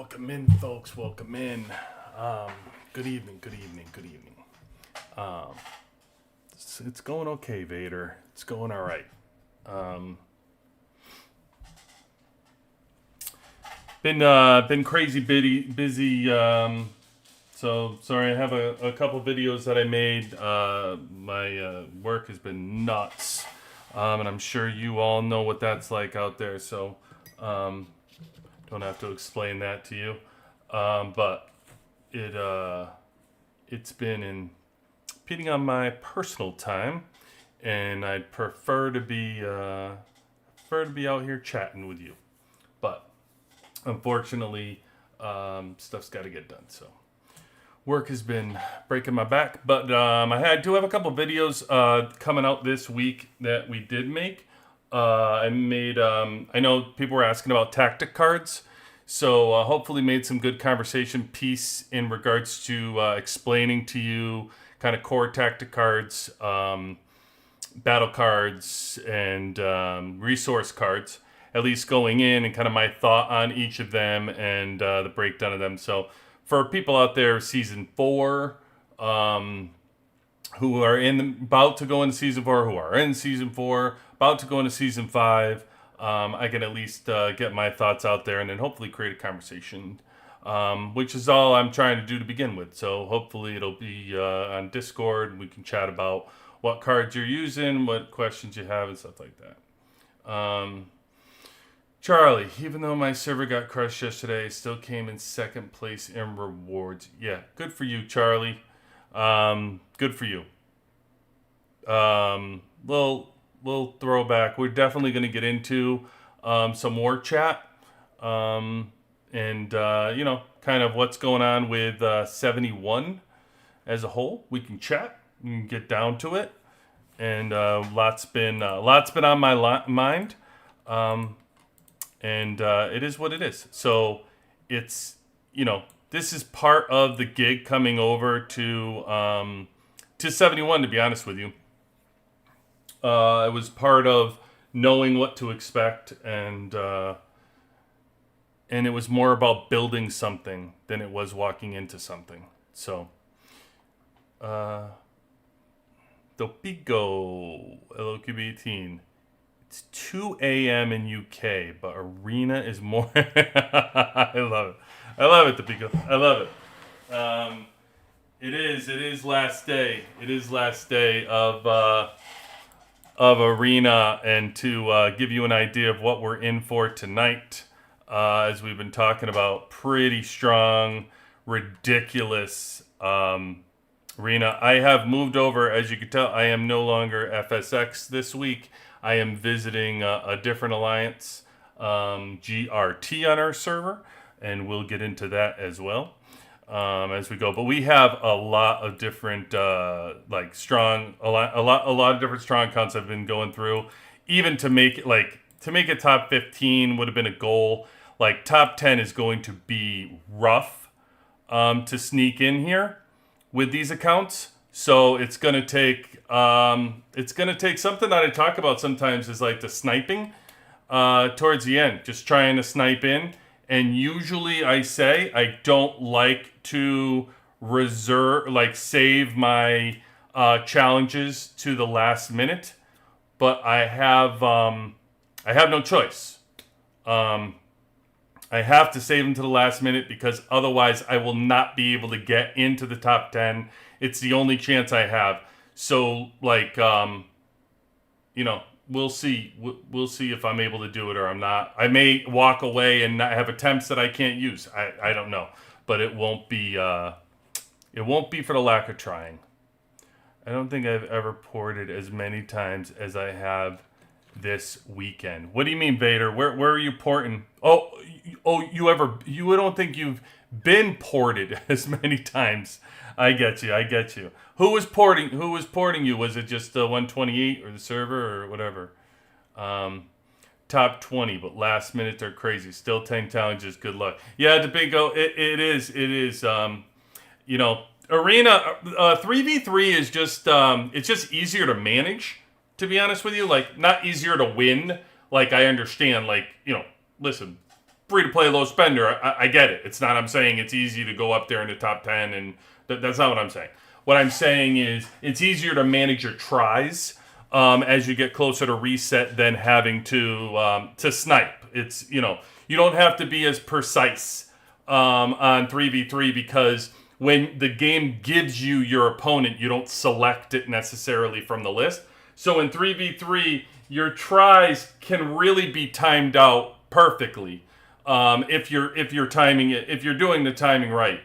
Welcome in, folks. Welcome in. Good evening. Um, it's going okay, Vader. It's going all right. Been crazy busy. So sorry. I have a couple videos that I made. My work has been nuts, and I'm sure you all know what that's like out there. So don't have to explain that to you. But it's been impeding on my personal time, and I'd prefer to be out here chatting with you. But unfortunately, stuff's got to get done. So work has been breaking my back. But I do have a couple videos coming out this week that we did make. I made. I know people were asking about tactic cards, so hopefully made some good conversation piece in regards to explaining to you kind of core tactic cards, battle cards, and resource cards. At least going in and kind of my thought on each of them and the breakdown of them. So for people out there, season 4. Who are about to go into season 4, who are in season 4, about to go into season 5, I can at least get my thoughts out there and then hopefully create a conversation, which is all I'm trying to do to begin with. So hopefully it'll be on Discord. We can chat about what cards you're using, what questions you have, and stuff like that. Charlie, even though my server got crushed yesterday, I still came in second place in rewards. Yeah, good for you, Charlie. Good for you. Little throwback. We're definitely going to get into some more chat, and kind of what's going on with 71 as a whole. We can chat. We can get down to it, and lots been on my mind, and it is what it is. So it's this is part of the gig coming over to 71, to be honest with you. It was part of knowing what to expect, and it was more about building something than it was walking into something. So, Dopigo, LOQB18. It's 2 a.m. in UK, but Arena is more... I love it, Dopigo. I love it. It is last day. It is last day of Arena, and to give you an idea of what we're in for tonight, as we've been talking about, pretty strong, ridiculous Arena. I have moved over, as you can tell. I am no longer FSX this week. I am visiting a different alliance, GRT, on our server, and we'll get into that as well as we go. But we have a lot of different strong, a lot of different strong accounts I've been going through. Even to make it top 15 would have been a goal. Like top 10 is going to be rough to sneak in here with these accounts. So it's gonna take something that I talk about sometimes, is like the sniping towards the end, just trying to snipe in. And usually I say I don't like to save my challenges to the last minute, but I have no choice. I have to save them to the last minute because otherwise I will not be able to get into the top 10. It's the only chance I have. So we'll see. We'll see if I'm able to do it or I'm not. I may walk away and not have attempts that I can't use. I don't know, but it won't be for the lack of trying. I don't think I've ever ported as many times as I have this weekend. What do you mean, Vader? Where are you porting? Oh, you don't think you've been ported as many times? I get you. Who was porting you? Was it just 128 or the server or whatever? Top 20, but last minute they're crazy. Still 10 challenges. Good luck. Yeah, Dopigo, it is. Arena 3v3 is just it's just easier to manage, to be honest with you. Like, not easier to win. Like, I understand. Like, listen, free to play low spender. I get it. It's not. I'm saying it's easy to go up there in the top 10, and that's not what I'm saying. What I'm saying is it's easier to manage your tries as you get closer to reset than having to snipe. It's you don't have to be as precise on 3v3 because when the game gives you your opponent, you don't select it necessarily from the list. So in 3v3, your tries can really be timed out perfectly if you're timing it, if you're doing the timing right.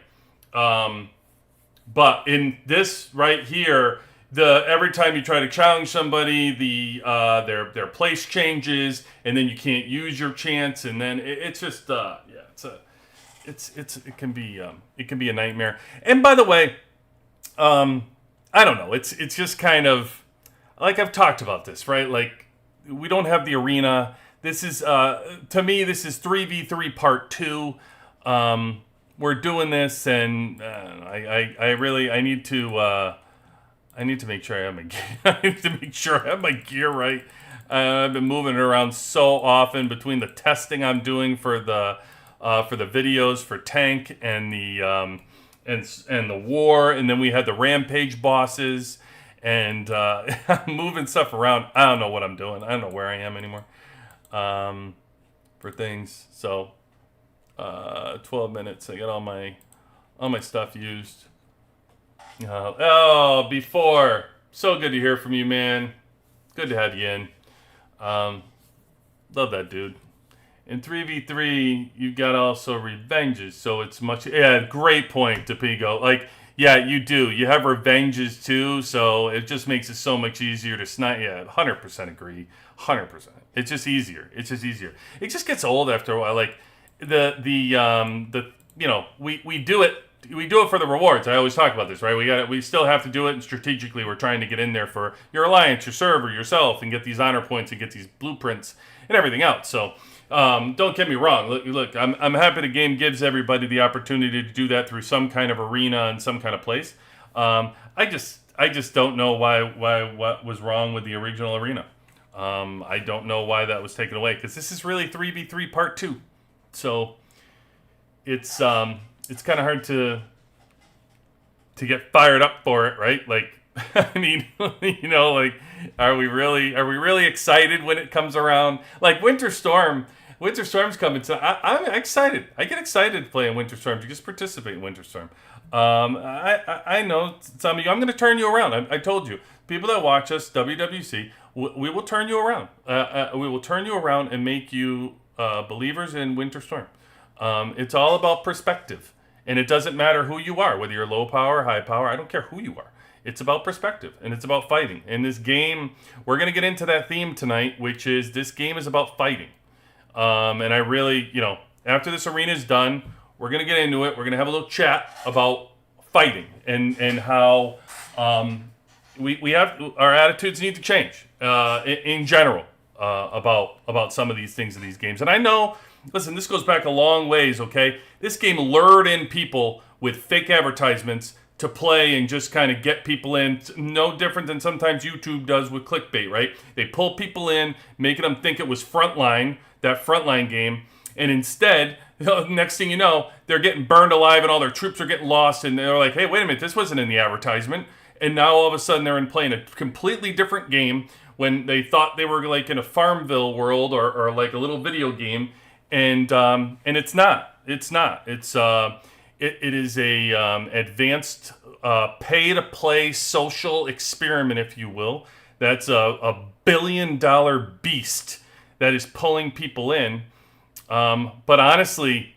But in this right here, every time you try to challenge somebody, their place changes, and then you can't use your chance, and then it's just it can be a nightmare. And by the way, I don't know. It's just kind of like I've talked about this, right? Like we don't have the arena. This is to me this is 3v3 part 2. We're doing this, and I need to make sure I have my gear. I need to make sure I have my gear right. I've been moving it around so often between the testing I'm doing for the videos for Tank and the and the war, and then we had the Rampage bosses, and I'm moving stuff around. I don't know what I'm doing. I don't know where I am anymore for things. So 12 minutes. I got all my stuff used. Before. So good to hear from you, man. Good to have you in. Love that dude. In 3v3, you've got also revenges, so it's much... Yeah, great point, Topigo. Like, yeah, you do. You have revenges, too, so it just makes it so much easier to snipe. Yeah, 100% agree. 100%. It's just easier. It just gets old after a while. Like, we do it. We do it for the rewards. I always talk about this, right? We still have to do it, and strategically we're trying to get in there for your alliance, your server, yourself, and get these honor points and get these blueprints and everything else. So don't get me wrong. Look, I'm happy the game gives everybody the opportunity to do that through some kind of arena and some kind of place. I just don't know why what was wrong with the original arena. I don't know why that was taken away, because this is really 3v3 part 2. So it's kind of hard to get fired up for it, right? Like, I mean, like, are we really excited when it comes around? Like Winter Storm's coming, so I'm excited. I get excited playing Winter Storm. You just participate in Winter Storm. I know some of you. I'm going to turn you around. I told you, people that watch us, WWC, we will turn you around. We will turn you around and make you believers in Winter Storm. It's all about perspective. And it doesn't matter who you are, whether you're low power, high power. I don't care who you are. It's about perspective, and it's about fighting. And this game, we're going to get into that theme tonight, which is this game is about fighting. And I really, after this arena is done, we're going to get into it. We're going to have a little chat about fighting and how we have our attitudes need to change in general about some of these things in these games. And I know... Listen, this goes back a long ways, okay? This game lured in people with fake advertisements to play and just kind of get people in. No different than sometimes YouTube does with clickbait, right? They pull people in, making them think it was Frontline, that Frontline game, and instead, next thing you know, they're getting burned alive and all their troops are getting lost, and they're like, hey, wait a minute, this wasn't in the advertisement. And now all of a sudden they're playing a completely different game when they thought they were like in a Farmville world or like a little video game. And it's not. It is a advanced pay-to-play social experiment, if you will. That's a billion-dollar beast that is pulling people in. But honestly,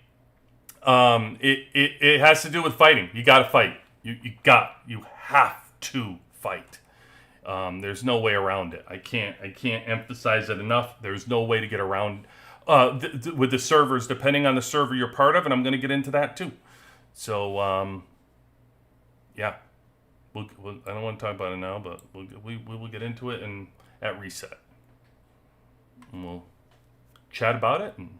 it has to do with fighting. You got to fight. You have to fight. There's no way around it. I can't emphasize it enough. There's no way to get around. With the servers, depending on the server you're part of, and I'm going to get into that too. So, yeah, I don't want to talk about it now, but we will get into it and at reset, and we'll chat about it. And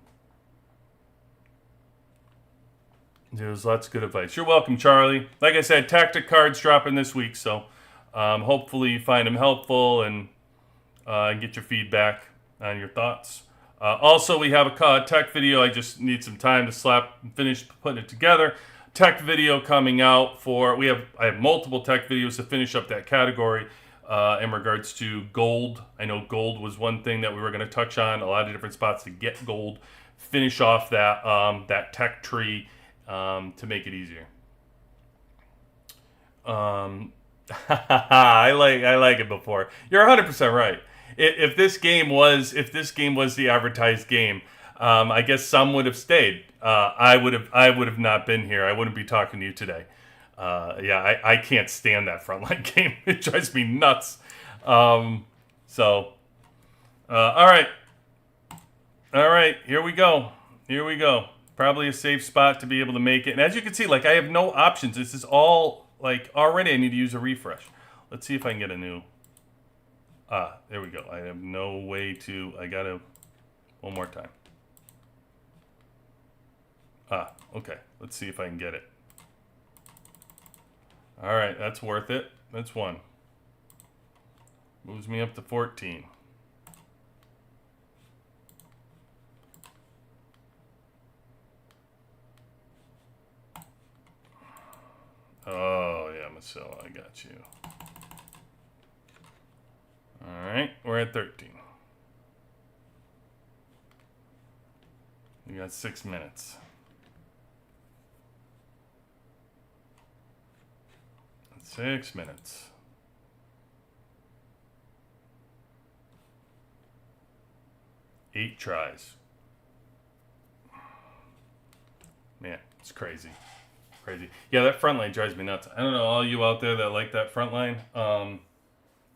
there's lots of good advice. You're welcome, Charlie. Like I said, tactic cards dropping this week, so hopefully you find them helpful and get your feedback on your thoughts. Also, we have a tech video. I just need some time to finish putting it together. Tech video coming out I have multiple tech videos to finish up that category in regards to gold. I know gold was one thing that we were going to touch on. A lot of different spots to get gold. Finish off that tech tree to make it easier. I like it before. You're 100% right. If this game was the advertised game, I guess some would have stayed. I would have not been here. I wouldn't be talking to you today. I can't stand that frontline game. It drives me nuts. All right, here we go. Probably a safe spot to be able to make it. And as you can see, like I have no options. This is all like already. I need to use a refresh. Let's see if I can get a new. There we go. I have no way to. I gotta. One more time. Okay. Let's see if I can get it. All right, that's worth it. That's one. Moves me up to 14. Oh, yeah, Marcelo, I got you. All right, we're at 13. We got 6 minutes. That's 6 minutes. Eight tries. Man, it's crazy. Yeah, that front line drives me nuts. I don't know all you out there that like that front line.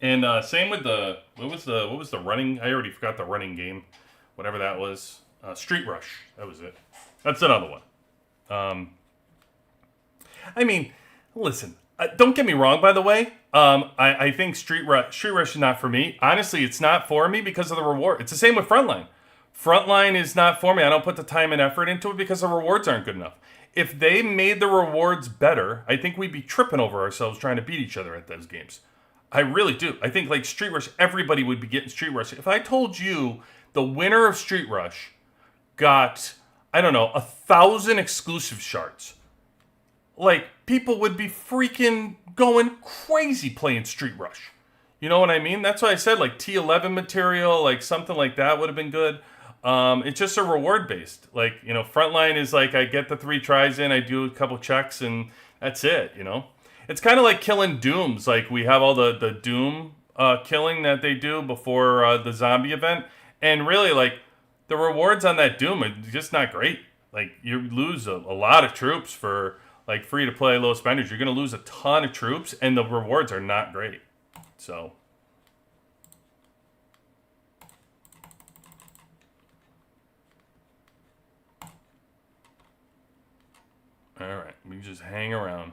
And same with what was the running? I already forgot the running game, whatever that was. Street Rush. That was it. That's another one. I mean, listen. Don't get me wrong. By the way, I think Street Rush is not for me. Honestly, it's not for me because of the reward. It's the same with Frontline. Frontline is not for me. I don't put the time and effort into it because the rewards aren't good enough. If they made the rewards better, I think we'd be tripping over ourselves trying to beat each other at those games. I really do. I think like Street Rush, everybody would be getting Street Rush. If I told you the winner of Street Rush got, I don't know, 1,000 exclusive shards, like people would be freaking going crazy playing Street Rush. You know what I mean? That's why I said like T11 material, like something like that would have been good. It's just a reward based. Like, you know, Frontline is like I get the 3 tries in, I do a couple checks, and that's it, you know? It's kind of like killing Dooms. Like, we have all the Doom killing that they do before the zombie event. And really, like, the rewards on that Doom are just not great. Like, you lose a lot of troops for, like, free-to-play low spenders. You're going to lose a ton of troops, and the rewards are not great. So... Alright, we just hang around.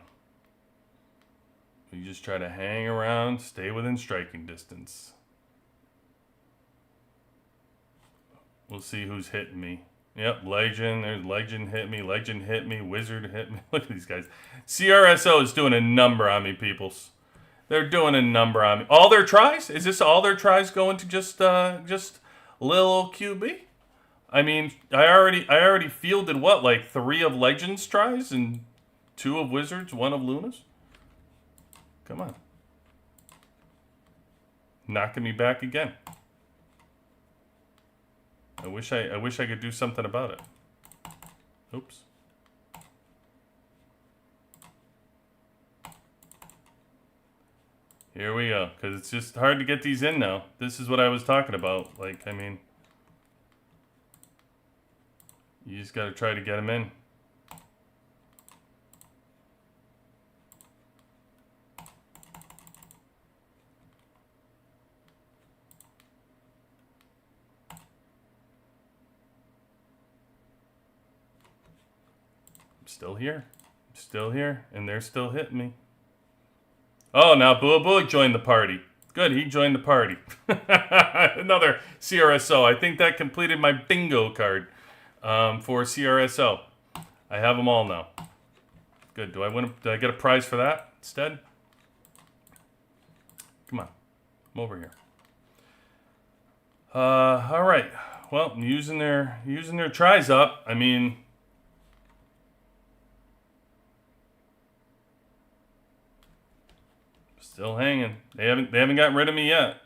We just try to hang around, stay within striking distance. We'll see who's hitting me. Yep, Legend. There's Legend hit me. Legend hit me. Wizard hit me. Look at these guys. CRSO is doing a number on me, peoples. They're doing a number on me. All their tries? Is this all their tries going to just Lil QB? I mean, I already fielded what, like 3 of Legends tries and 2 of Wizards, 1 of Luna's? Come on. Knocking me back again. I wish I could do something about it. Oops. Here we go, because it's just hard to get these in now. This is what I was talking about. Like, I mean... You just got to try to get them in. I'm still here. I'm still here. And they're still hitting me. Oh, now Bua Bua joined the party. Good, he joined the party. Another CRSO. I think that completed my bingo card. For CRSO. I have them all now. Good. Do I get a prize for that instead? Come on. Come over here. All right. well, using their tries up. I mean, still hanging. They haven't gotten rid of me yet.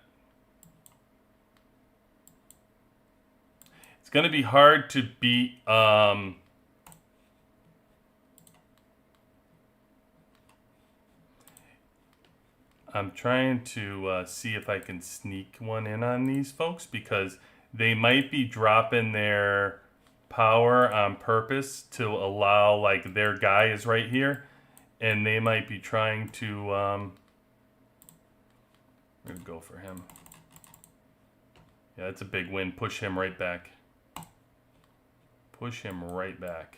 It's gonna be hard to beat. I'm trying to see if I can sneak one in on these folks because they might be dropping their power on purpose to allow, like, their guy is right here, and they might be trying to. We're gonna go for him. Yeah, that's a big win. Push him right back. Push him right back.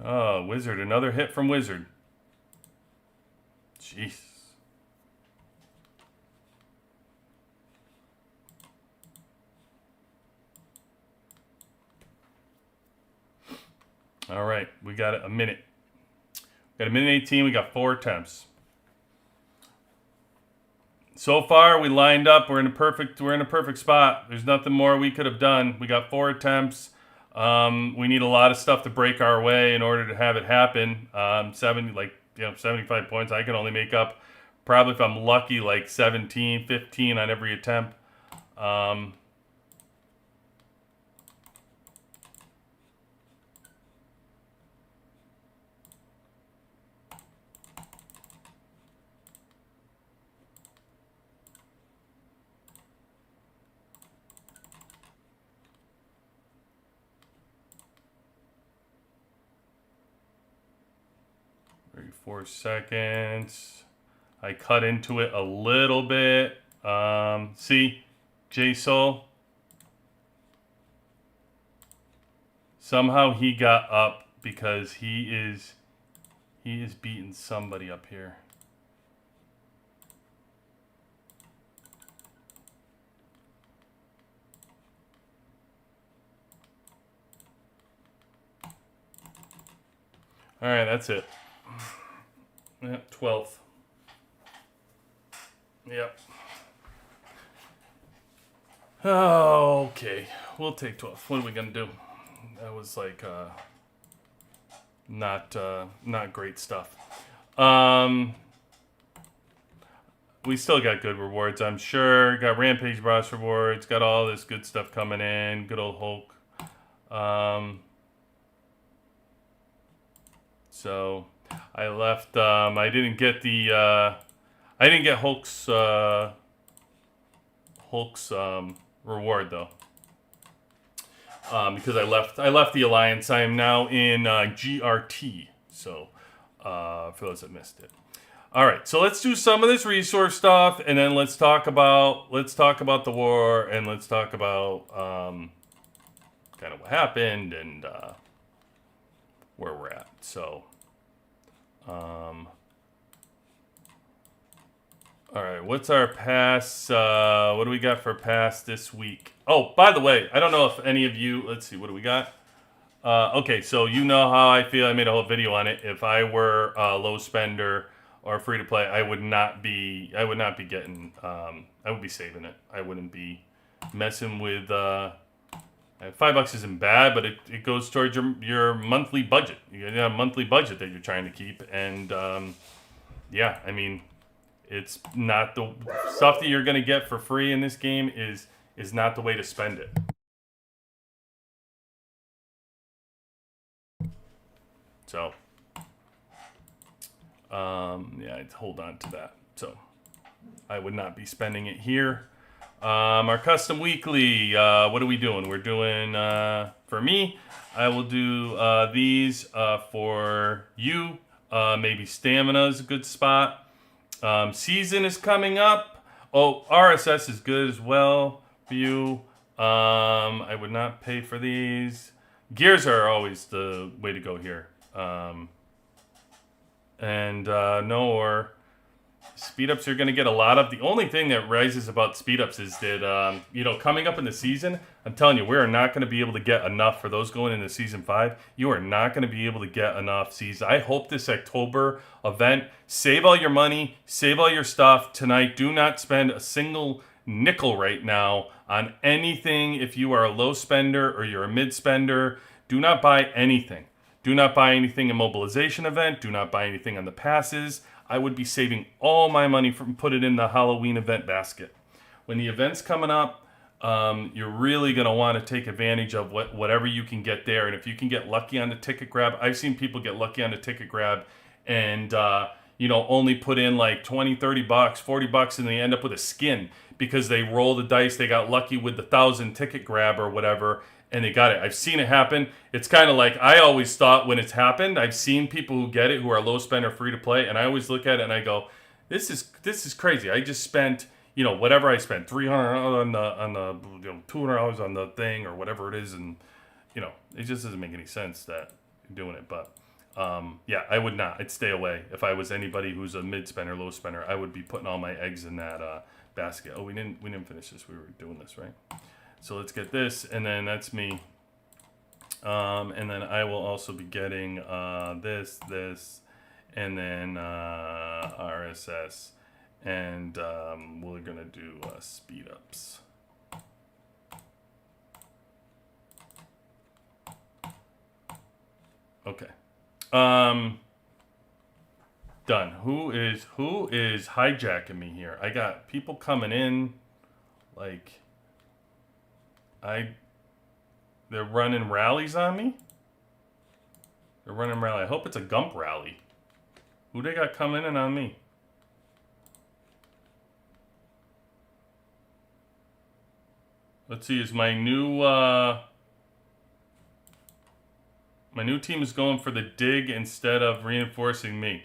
Oh, Wizard. Another hit from Wizard. Jeez. All right. We got a minute. We got a minute 18. We got 4 attempts. So far, we lined up. We're in a perfect spot. There's nothing more we could have done. We got 4 attempts. We need a lot of stuff to break our way in order to have it happen. 75 points. I can only make up, probably if I'm lucky, like 17, 15 on every attempt. 34 seconds. I cut into it a little bit. See, J-Soul. Somehow he got up because he is beating somebody up here. All right, that's it. Yeah, 12th. Yep. Oh, okay. We'll take 12th. What are we gonna do? That was like not great stuff. We still got good rewards, I'm sure. Got Rampage Boss rewards. Got all this good stuff coming in. Good old Hulk. So I left. I didn't get the. I didn't get Hulk's reward though. Because I left the Alliance. I am now in GRT. So for those that missed it. All right, so let's do some of this resource stuff, and then let's talk about the war, and let's talk about kind of what happened and where we're at. So, all right, what's our pass? What do we got for pass this week? Oh, by the way, I don't know if any of you. Let's see, what do we got? Okay, so you know how I feel. I made a whole video on it. If I were a low spender or free to play, I would not be getting. I would be saving it. I wouldn't be messing with. $5 isn't bad, but it goes towards your monthly budget. You got a monthly budget that you're trying to keep, and yeah, I mean, it's not the stuff that you're gonna get for free in this game is not the way to spend it. So. Yeah, I'd hold on to that. So I would not be spending it here. Our custom weekly, what are we doing? We're doing, for me, I will do these for you. Maybe stamina is a good spot. Season is coming up. Oh, RSS is good as well for you. I would not pay for these. Gears are always the way to go here. And Speed ups you're going to get a lot of. The only thing that rises about speed ups is that, coming up in the season, I'm telling you, we are not going to be able to get enough for those going into season 5. You are not going to be able to get enough season. I hope this October event, save all your money, save all your stuff tonight. Do not spend a single nickel right now on anything. If you are a low spender or you're a mid spender, do not buy anything. Do not buy anything in mobilization event. Do not buy anything on the passes. I would be saving all my money from put it in the Halloween event basket. When the event's coming up, you're really going to want to take advantage of whatever you can get there. And if you can get lucky on the ticket grab, I've seen people get lucky on the ticket grab and, only put in like 20, 30 bucks, 40 bucks, and they end up with a skin because they roll the dice. They got lucky with the 1,000 ticket grab or whatever, and they got it. I've seen it happen. It's kind of like I always thought when it's happened. I've seen people who get it who are low spend or free to play, and I always look at it and I go, "This is crazy." I just spent whatever I spent, $300 on the $200 on the thing or whatever it is, and it just doesn't make any sense that you're doing it. But I would not. I'd stay away if I was anybody who's a mid spender, low spender. I would be putting all my eggs in that basket. Oh, we didn't finish this. We were doing this right. So let's get this, and then that's me. And then I will also be getting this, and then RSS. And we're going to do speed ups. Okay. Done. Who is hijacking me here? I got people coming in like... They're running rallies on me. They're running rally. I hope it's a Gump rally. Who they got coming in on me? Let's see. Is my new team is going for the dig instead of reinforcing me.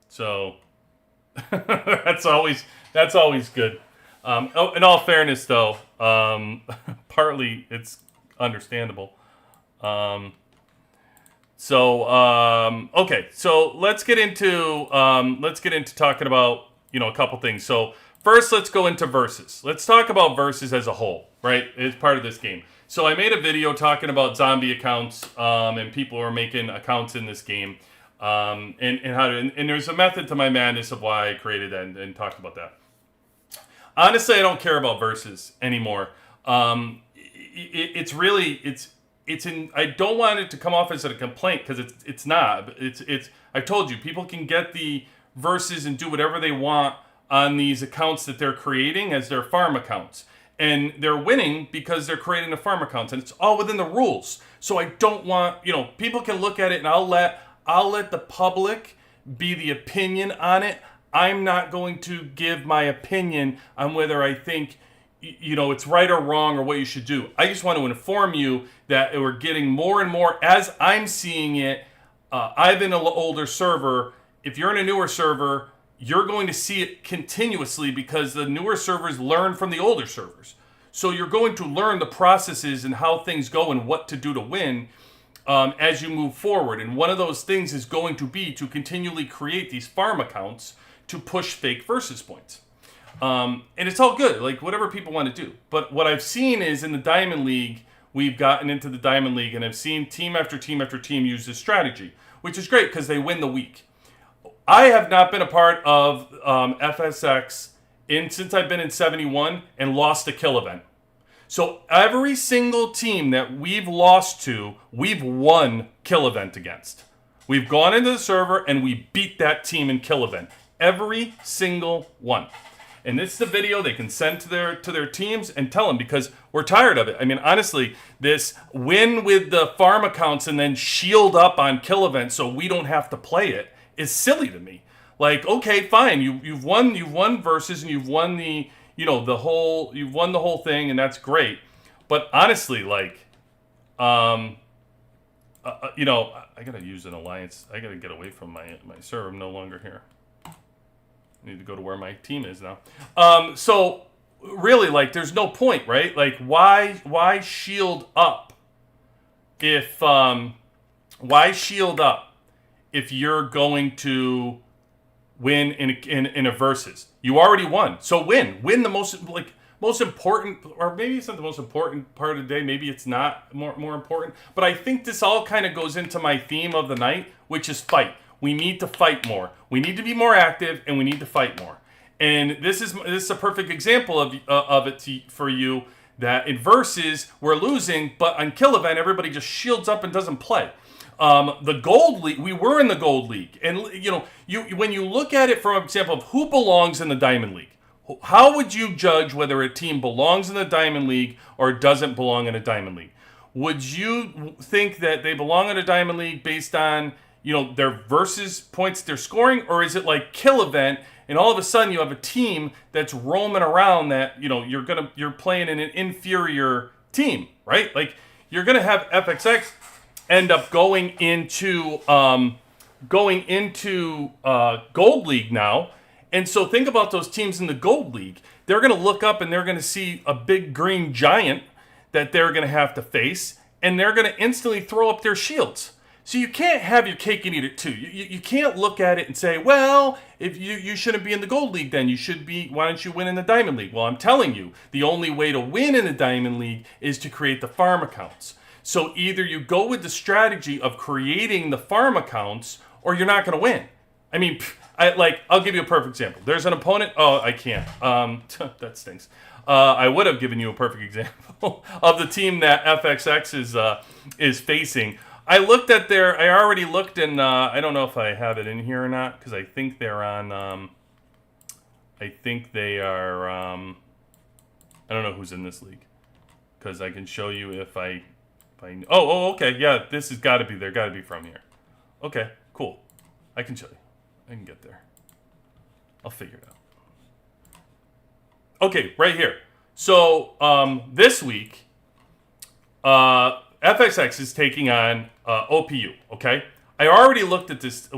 So that's always good. In all fairness, though, partly it's understandable. Okay, so let's get into talking about a couple things. So first, let's go into versus. Let's talk about versus as a whole, right? It's part of this game. So I made a video talking about zombie accounts and people who are making accounts in this game, and how to. And there's a method to my madness of why I created that and talked about that. Honestly, I don't care about versus anymore. It's I don't want it to come off as a complaint because it's not. It's. I told you, people can get the versus and do whatever they want on these accounts that they're creating as their farm accounts, and they're winning because they're creating the farm accounts, and it's all within the rules. So I don't want people can look at it, and I'll let the public be the opinion on it. I'm not going to give my opinion on whether I think, it's right or wrong or what you should do. I just want to inform you that we're getting more and more, as I'm seeing it. I've been an older server. If you're in a newer server, you're going to see it continuously because the newer servers learn from the older servers. So you're going to learn the processes and how things go and what to do to win as you move forward. And one of those things is going to be to continually create these farm accounts to push fake versus points. And it's all good, like whatever people want to do. But what I've seen is in the Diamond League, we've gotten into the Diamond League, and I've seen team after team after team use this strategy, which is great because they win the week. I have not been a part of FSX since I've been in 71 and lost a kill event. So every single team that we've lost to, we've won kill event against. We've gone into the server and we beat that team in kill event. Every single one. And this is the video they can send to their teams and tell them, because we're tired of it. I mean, honestly, this win with the farm accounts and then shield up on kill events so we don't have to play it is silly to me. Like, okay, fine, you've won versus and you've won the whole thing, and that's great. But honestly, like, I gotta use an alliance. I gotta get away from my server. I'm no longer here. I need to go to where my team is now. So really, like, there's no point, right? Like, why shield up if you're going to win in a versus. You already won, so win the most important, or maybe it's not the most important part of the day. Maybe it's not more important. But I think this all kind of goes into my theme of the night, which is fight. We need to fight more. We need to be more active, and we need to fight more. And this is a perfect example of it for you. That in versus we're losing, but on Kill Event everybody just shields up and doesn't play. The Gold League, we were in the Gold League, and when you look at it from an example of who belongs in the Diamond League, how would you judge whether a team belongs in the Diamond League or doesn't belong in a Diamond League? Would you think that they belong in a Diamond League based on their versus points they're scoring, or is it like Kill Event? And all of a sudden, you have a team that's roaming around that you're playing in an inferior team, right? Like you're gonna have FXX end up going into Gold League now, and so think about those teams in the Gold League. They're gonna look up and they're gonna see a big green giant that they're gonna have to face, and they're gonna instantly throw up their shields. So you can't have your cake and eat it too. You can't look at it and say, well, if you shouldn't be in the Gold League then. Why don't you win in the Diamond League? Well, I'm telling you, the only way to win in the Diamond League is to create the farm accounts. So either you go with the strategy of creating the farm accounts or you're not going to win. I mean, I'll give you a perfect example. There's an opponent. Oh, I can't. That stinks. I would have given you a perfect example of the team that FXX is facing. I already looked in, I don't know if I have it in here or not, because I think they're on, I don't know who's in this league, because I can show you if I okay, yeah, this has got to be, they're got to be from here. Okay, cool. I can show you. I can get there. I'll figure it out. Okay, right here. So, this week, FXX is taking on OPU, okay? I already looked at this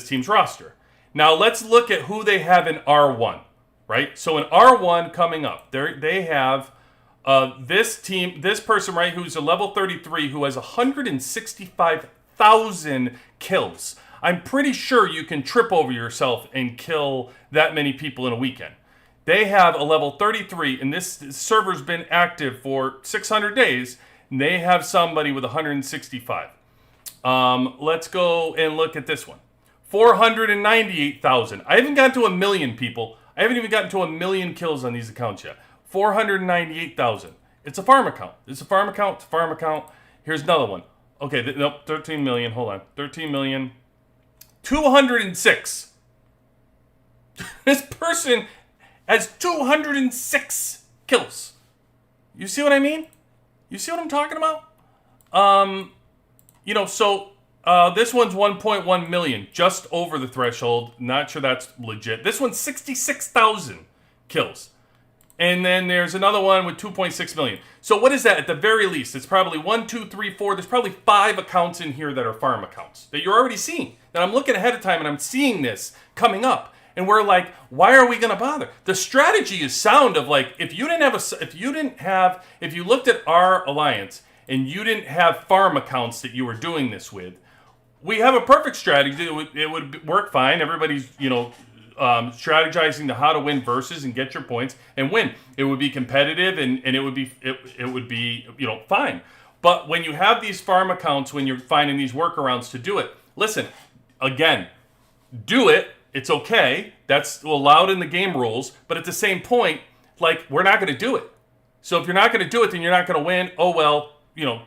team's roster. Now let's look at who they have in R1, right? So in R1 coming up, they have this person, right, who's a level 33 who has 165,000 kills. I'm pretty sure you can trip over yourself and kill that many people in a weekend. They have a level 33, and this server's been active for 600 days, and they have somebody with 165. Let's go and look at this one. 498,000. I haven't gotten to 1 million people. I haven't even gotten to 1 million kills on these accounts yet. 498,000. It's a farm account. It's a farm account. It's a farm account. Here's another one. Okay, nope, 13 million. Hold on. 13 million. 206. This person has 206 kills. You see what I mean? You see what I'm talking about? This one's 1.1 million, just over the threshold. Not sure that's legit. This one's 66,000 kills. And then there's another one with 2.6 million. So what is that? At the very least, it's probably 1, 2, 3, 4. There's probably 5 accounts in here that are farm accounts that you're already seeing. That I'm looking ahead of time and I'm seeing this coming up. And we're like, why are we going to bother? The strategy is sound of like, if you looked at our alliance and you didn't have farm accounts that you were doing this with, we have a perfect strategy. It would work fine. Everybody's, strategizing to how to win versus and get your points and win. It would be competitive and it would be fine. But when you have these farm accounts, when you're finding these workarounds to do it, listen, again, do it. It's okay. That's allowed in the game rules. But at the same point, like, we're not going to do it. So if you're not going to do it, then you're not going to win. Oh, well,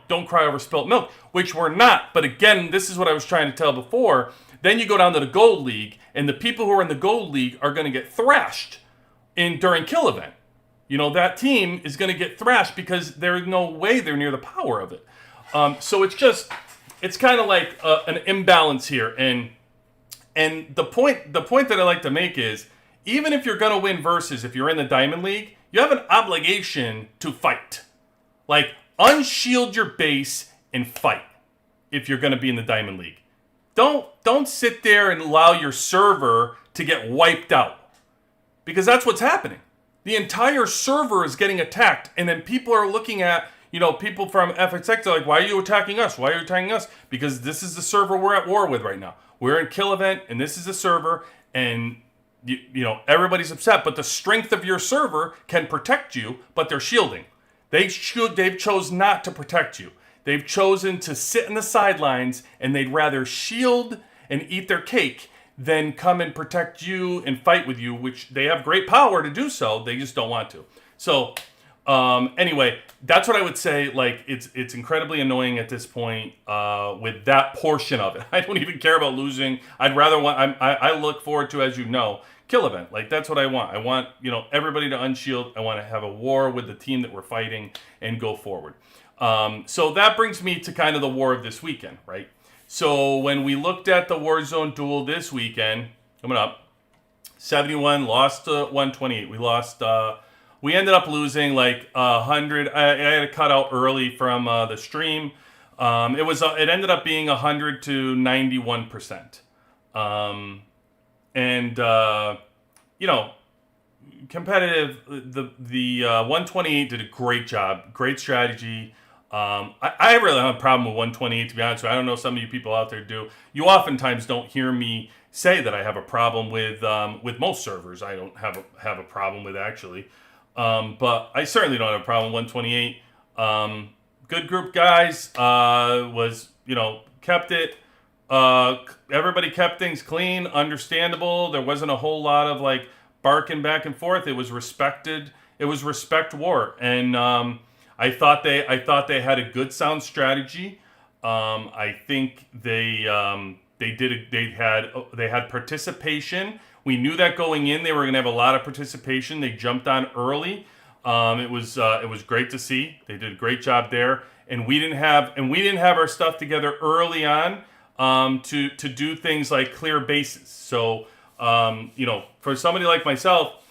don't cry over spilt milk, which we're not. But again, this is what I was trying to tell before. Then you go down to the Gold League, and the people who are in the Gold League are going to get thrashed during Kill Event. That team is going to get thrashed because there's no way they're near the power of it. So it's kind of like an imbalance here. And the point that I like to make is, even if you're going to win versus, if you're in the Diamond League, you have an obligation to fight. Like, unshield your base and fight if you're going to be in the Diamond League. Don't sit there and allow your server to get wiped out. Because that's what's happening. The entire server is getting attacked, and then people are looking at, people from FXX are like, why are you attacking us? Why are you attacking us? Because this is the server we're at war with right now. We're in Kill Event, and this is the server, and everybody's upset, but the strength of your server can protect you, but they're shielding. They've chosen not to protect you. They've chosen to sit in the sidelines, and they'd rather shield and eat their cake than come and protect you and fight with you, which they have great power to do so. They just don't want to. So anyway, that's what I would say. Like, it's incredibly annoying at this point with that portion of it. I don't even care about losing. I'd rather I look forward to, as you know, kill event. Like, that's what I want. I want everybody to unshield. I want to have a war with the team that we're fighting and go forward. So that brings me to kind of the war of this weekend, right? So when we looked at the Warzone duel this weekend, coming up, 71 lost to 128. We ended up losing like 100. I had to cut out early from the stream. It ended up being 100 to 91%. Competitive. The 128 did a great job, great strategy. I really have a problem with 128, to be honest with you. I don't know, some of you people out there do. You oftentimes don't hear me say that I have a problem with most servers. I don't have a problem with, actually. But I certainly don't have a problem with 128. Good group, guys. Kept it. Everybody kept things clean, understandable. There wasn't a whole lot of like barking back and forth. It was respected. It was respect war, and I thought they had a good, sound strategy. I think they had participation. We knew that going in, they were going to have a lot of participation. They jumped on early. It was great to see. They did a great job there, and we didn't have our stuff together early on to do things like clear bases. So for somebody like myself,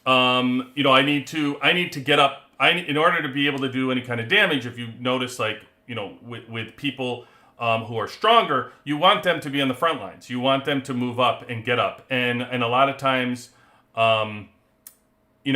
I need to get up. In order to be able to do any kind of damage, if you notice, like, with people who are stronger, you want them to be on the front lines. You want them to move up and get up. And a lot of times, you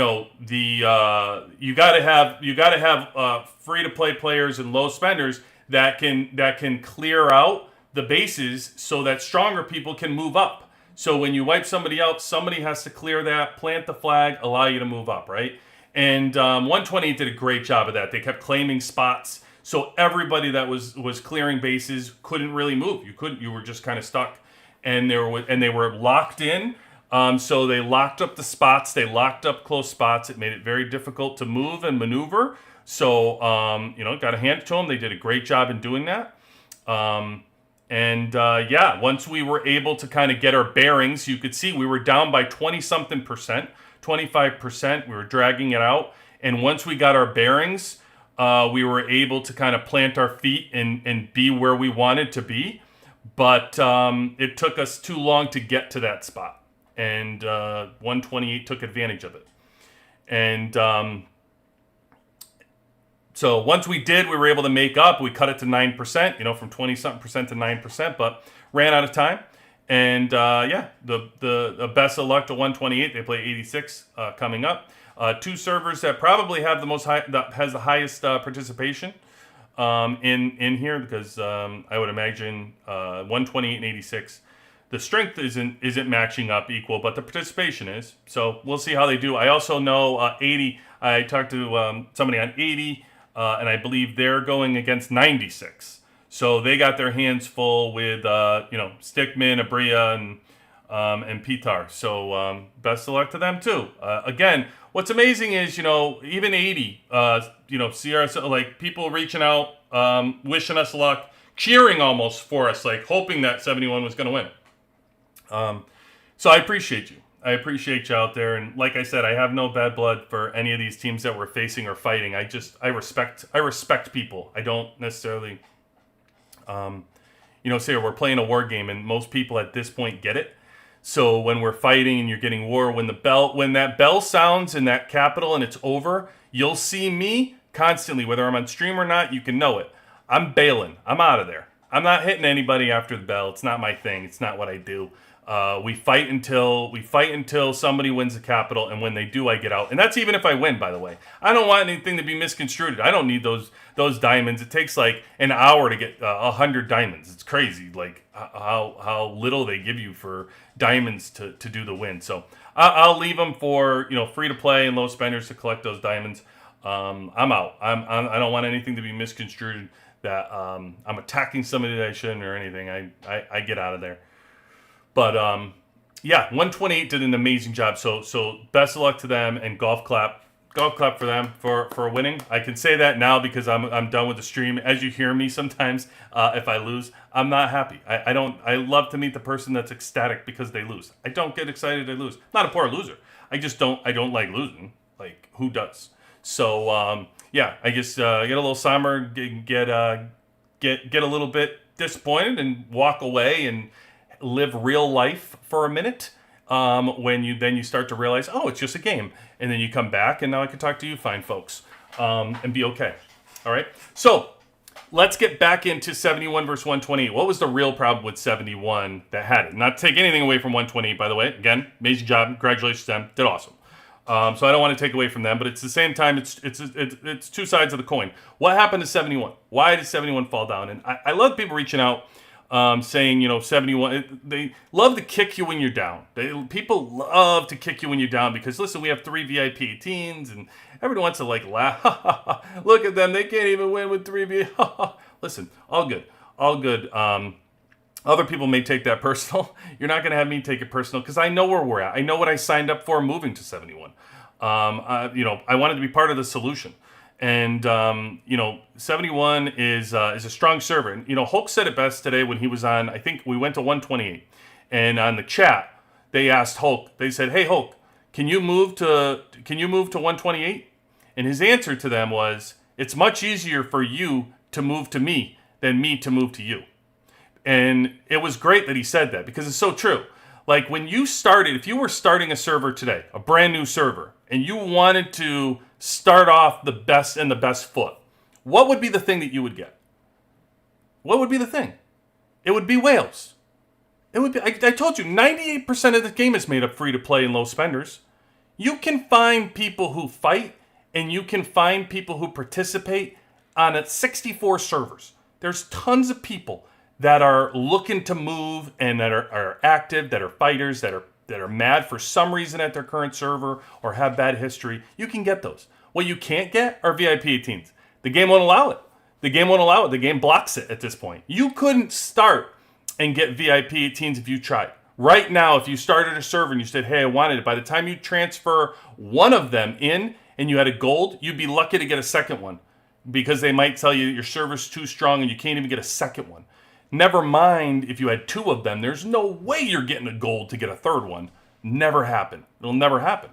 gotta have free to play players and low spenders that can clear out the bases so that stronger people can move up. So when you wipe somebody out, somebody has to clear that, plant the flag, allow you to move up, right? And 128 did a great job of that. They kept claiming spots, so everybody that was clearing bases couldn't really move. You were just kind of stuck, and they were locked in. So they locked up the spots. They locked up close spots. It made it very difficult to move and maneuver. So got to hand it to them. They did a great job in doing that. Once we were able to kind of get our bearings, you could see we were down by 20-something%. 25%. We were dragging it out. And once we got our bearings, we were able to kind of plant our feet and be where we wanted to be. But it took us too long to get to that spot. And 128 took advantage of it. And so once we did, we were able to make up. We cut it to 9%, from 20-something% to 9%, but ran out of time. And the best of luck to 128. They play 86 coming up. Two servers that probably have has the highest participation in here, because I would imagine 128 and 86. The strength isn't matching up equal, but the participation is. So we'll see how they do. I also know 80. I talked to somebody on 80, and I believe they're going against 96. So they got their hands full with Stickman, Abria, and Pitar. So best of luck to them too. Again, what's amazing is even 80, CRS, like, people reaching out, wishing us luck, cheering almost for us, like hoping that 71 was going to win. So I appreciate you. I appreciate you out there, and like I said, I have no bad blood for any of these teams that we're facing or fighting. I respect people. I don't necessarily. Say we're playing a war game, and most people at this point get it. So when we're fighting and you're getting war, when that bell sounds in that capital and it's over, you'll see me constantly, whether I'm on stream or not. You can know it. I'm bailing. I'm out of there. I'm not hitting anybody after the bell. It's not my thing. It's not what I do. We fight until somebody wins the capital, and when they do, I get out. And that's even if I win, by the way. I don't want anything to be misconstrued. I don't need those diamonds. It takes like an hour to get 100 diamonds. It's crazy, like how little they give you for diamonds to do the win. So I'll leave them for free to play and low spenders to collect those diamonds. I'm out. I don't want anything to be misconstrued that I'm attacking somebody that I shouldn't or anything. I get out of there. But yeah, 128 did an amazing job. So best of luck to them, and golf clap for them for winning. I can say that now because I'm done with the stream. As you hear me sometimes, if I lose, I'm not happy. I love to meet the person that's ecstatic because they lose. I don't get excited they lose. I'm not a poor loser. I don't like losing. Like, who does? So yeah, I just get a little somber, get a little bit disappointed, and walk away and live real life for a minute. When you start to realize, oh, it's just a game, and then you come back, and now I can talk to you fine folks, and be okay. All right. So let's get back into 71 versus 128. What was the real problem with 71 that had it? Not to take anything away from 128, by the way. Again, amazing job. Congratulations to them. Did awesome. So I don't want to take away from them, but it's the same time. It's two sides of the coin. What happened to 71? Why did 71 fall down? And I love people reaching out, saying 71. They love to kick you when you're down. People love to kick you when you're down because listen, we have 3 VIP teams, and everyone wants to like laugh. Look at them, they can't even win with 3 VIP. Listen, all good. Other people may take that personal. You're not going to have me take it personal because I know where we're at. I know what I signed up for moving to 71. I wanted to be part of the solution. And, 71 is a strong server. And, Hulk said it best today when he was on, I think we went to 128. And on the chat, they asked Hulk, they said, hey, Hulk, can you move to 128? And his answer to them was, it's much easier for you to move to me than me to move to you. And it was great that he said that because it's so true. Like when you started, if you were starting a server today, a brand new server, and you wanted to start off the best foot, what would be the thing that you would get? What would be the thing? It would be whales. It would be. I told you, 98% of the game is made up free to play and low spenders. You can find people who fight, and you can find people who participate on 64 servers. There's tons of people that are looking to move and that are active, that are fighters, that are mad for some reason at their current server or have bad history. You can get those. What you can't get are VIP 18s. The game won't allow it. The game blocks it at this point. You couldn't start and get VIP 18s if you tried. Right now, if you started a server and you said, hey, I wanted it, by the time you transfer one of them in and you had a gold, you'd be lucky to get a second one because they might tell you your server's too strong and you can't even get a second one. Never mind if you had 2 of them. There's no way you're getting a gold to get a third one. Never happen. It'll never happen.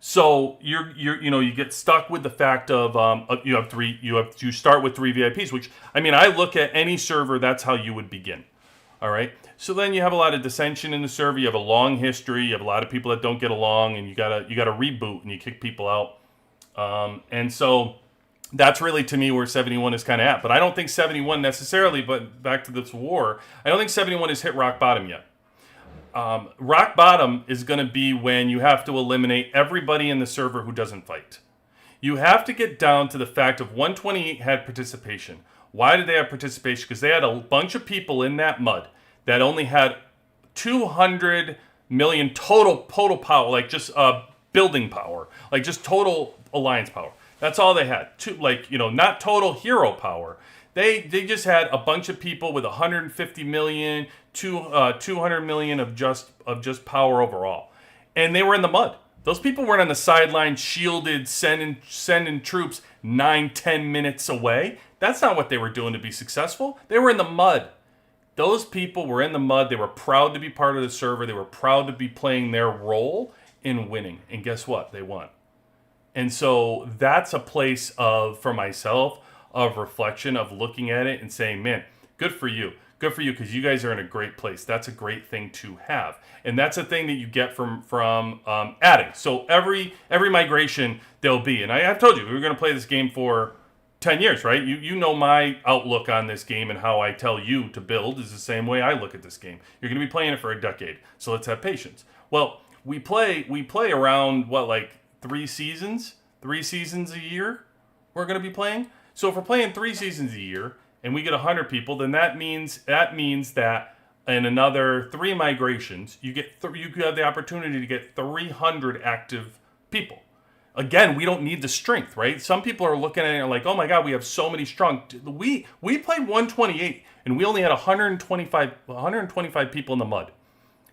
So you get stuck with the fact of you start with 3 VIPs, which I look at any server, that's how you would begin. All right. So then you have a lot of dissension in the server. You have a long history. You have a lot of people that don't get along, and you gotta reboot and you kick people out. And so that's really, to me, where 71 is kind of at. But I don't think 71 necessarily, but back to this war, I don't think 71 has hit rock bottom yet. Rock bottom is going to be when you have to eliminate everybody in the server who doesn't fight. You have to get down to the fact of 128 had participation. Why did they have participation? Because they had a bunch of people in that mud that only had 200 million total power, like just building power, like just total alliance power. That's all they had. Not total hero power. They just had a bunch of people with 150 million, 200 million of just power overall, and they were in the mud. Those people weren't on the sideline, shielded, sending troops 9-10 minutes away. That's not what they were doing to be successful. They were in the mud. Those people were in the mud. They were proud to be part of the server. They were proud to be playing their role in winning. And guess what? They won. And so that's a place for myself, of reflection, of looking at it and saying, man, good for you. Good for you, because you guys are in a great place. That's a great thing to have. And that's a thing that you get from adding. So every migration there'll be. And I've told you, we were going to play this game for 10 years, right? You know my outlook on this game, and how I tell you to build is the same way I look at this game. You're going to be playing it for a decade, so let's have patience. Well, we play around what, like 3 seasons a year we're going to be playing. So if we're playing 3 seasons a year and we get 100 people, then that means that in another 3 migrations you have the opportunity to get 300 active people. Again, we don't need the strength, right? Some people are looking at it like, oh my God, we have so many strong. We played 128 and we only had 125 people in the mud,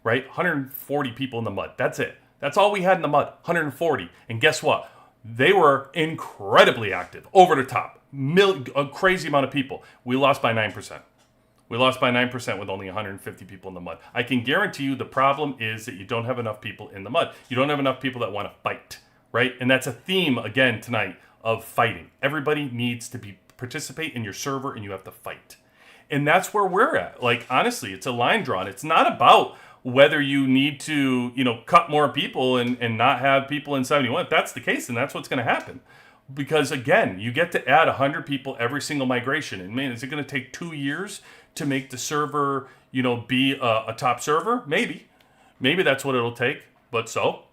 right? 140 people in the mud. That's it. That's all we had in the mud, 140. And guess what? They were incredibly active, over the top, a crazy amount of people. We lost by 9%. We lost by 9% with only 150 people in the mud. I can guarantee you the problem is that you don't have enough people in the mud. You don't have enough people that want to fight. Right? And that's a theme, again, tonight of fighting. Everybody needs to participate in your server, and you have to fight. And that's where we're at. Like, honestly, it's a line drawn. It's not about whether you need to, cut more people and not have people in 71. If that's the case, then that's what's going to happen. Because, again, you get to add 100 people every single migration. And, man, is it going to take 2 years to make the server, be a top server? Maybe. Maybe that's what it'll take. But so...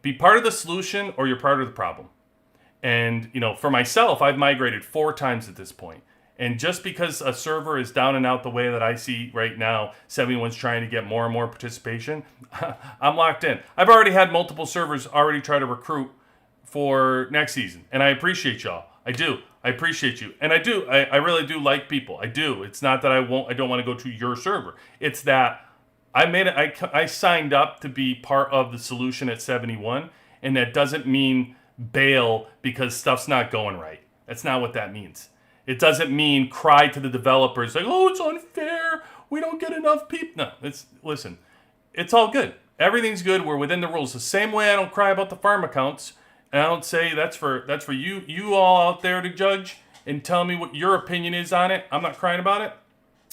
be part of the solution or you're part of the problem. And, for myself, I've migrated 4 times at this point. And just because a server is down and out the way that I see right now, 71's trying to get more and more participation, I'm locked in. I've already had multiple servers already try to recruit for next season. And I appreciate y'all. I do. I appreciate you. And I do. I really do like people. I do. It's not that I don't want to go to your server. It's that I signed up to be part of the solution at 71, and that doesn't mean bail because stuff's not going right. That's not what that means. It doesn't mean cry to the developers like, oh, it's unfair. We don't get enough people. No, listen, it's all good. Everything's good. We're within the rules. The same way I don't cry about the farm accounts, and I don't say that's for you all out there to judge and tell me what your opinion is on it. I'm not crying about it.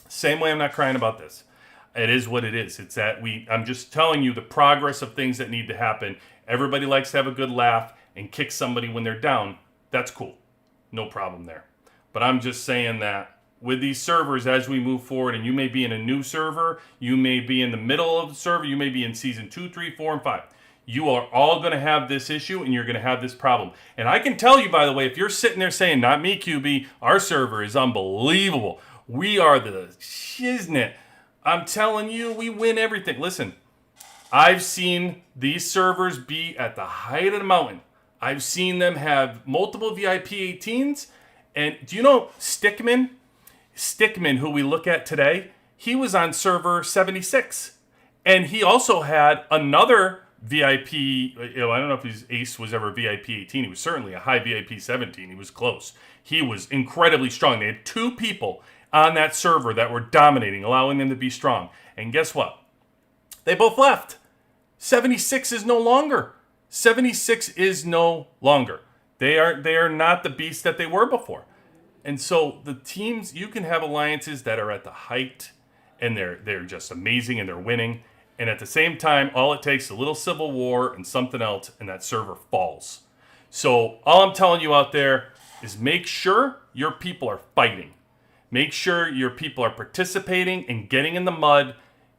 Same way I'm not crying about this. It is what it is. It's that I'm just telling you the progress of things that need to happen. Everybody likes to have a good laugh and kick somebody when they're down. That's cool. No problem there. But I'm just saying that with these servers, as we move forward, and you may be in a new server, you may be in the middle of the server, you may be in season 2, 3, 4, and 5. You are all going to have this issue, and you're going to have this problem. And I can tell you, by the way, if you're sitting there saying, not me, QB, our server is unbelievable. We are the shiznit. I'm telling you, we win everything. Listen, I've seen these servers be at the height of the mountain. I've seen them have multiple VIP 18s. And do you know Stickman? Stickman, who we look at today, he was on server 76. And he also had another VIP, I don't know if his ace was ever VIP 18. He was certainly a high VIP 17. He was close. He was incredibly strong. They had 2 people on that server that were dominating, allowing them to be strong. And guess what? They both left. 76 is no longer. 76 is no longer. They are not the beast that they were before. And so the teams, you can have alliances that are at the height and they're just amazing and they're winning. And at the same time, all it takes is a little civil war and something else, and that server falls. So all I'm telling you out there is make sure your people are fighting. Make sure your people are participating and getting in the mud,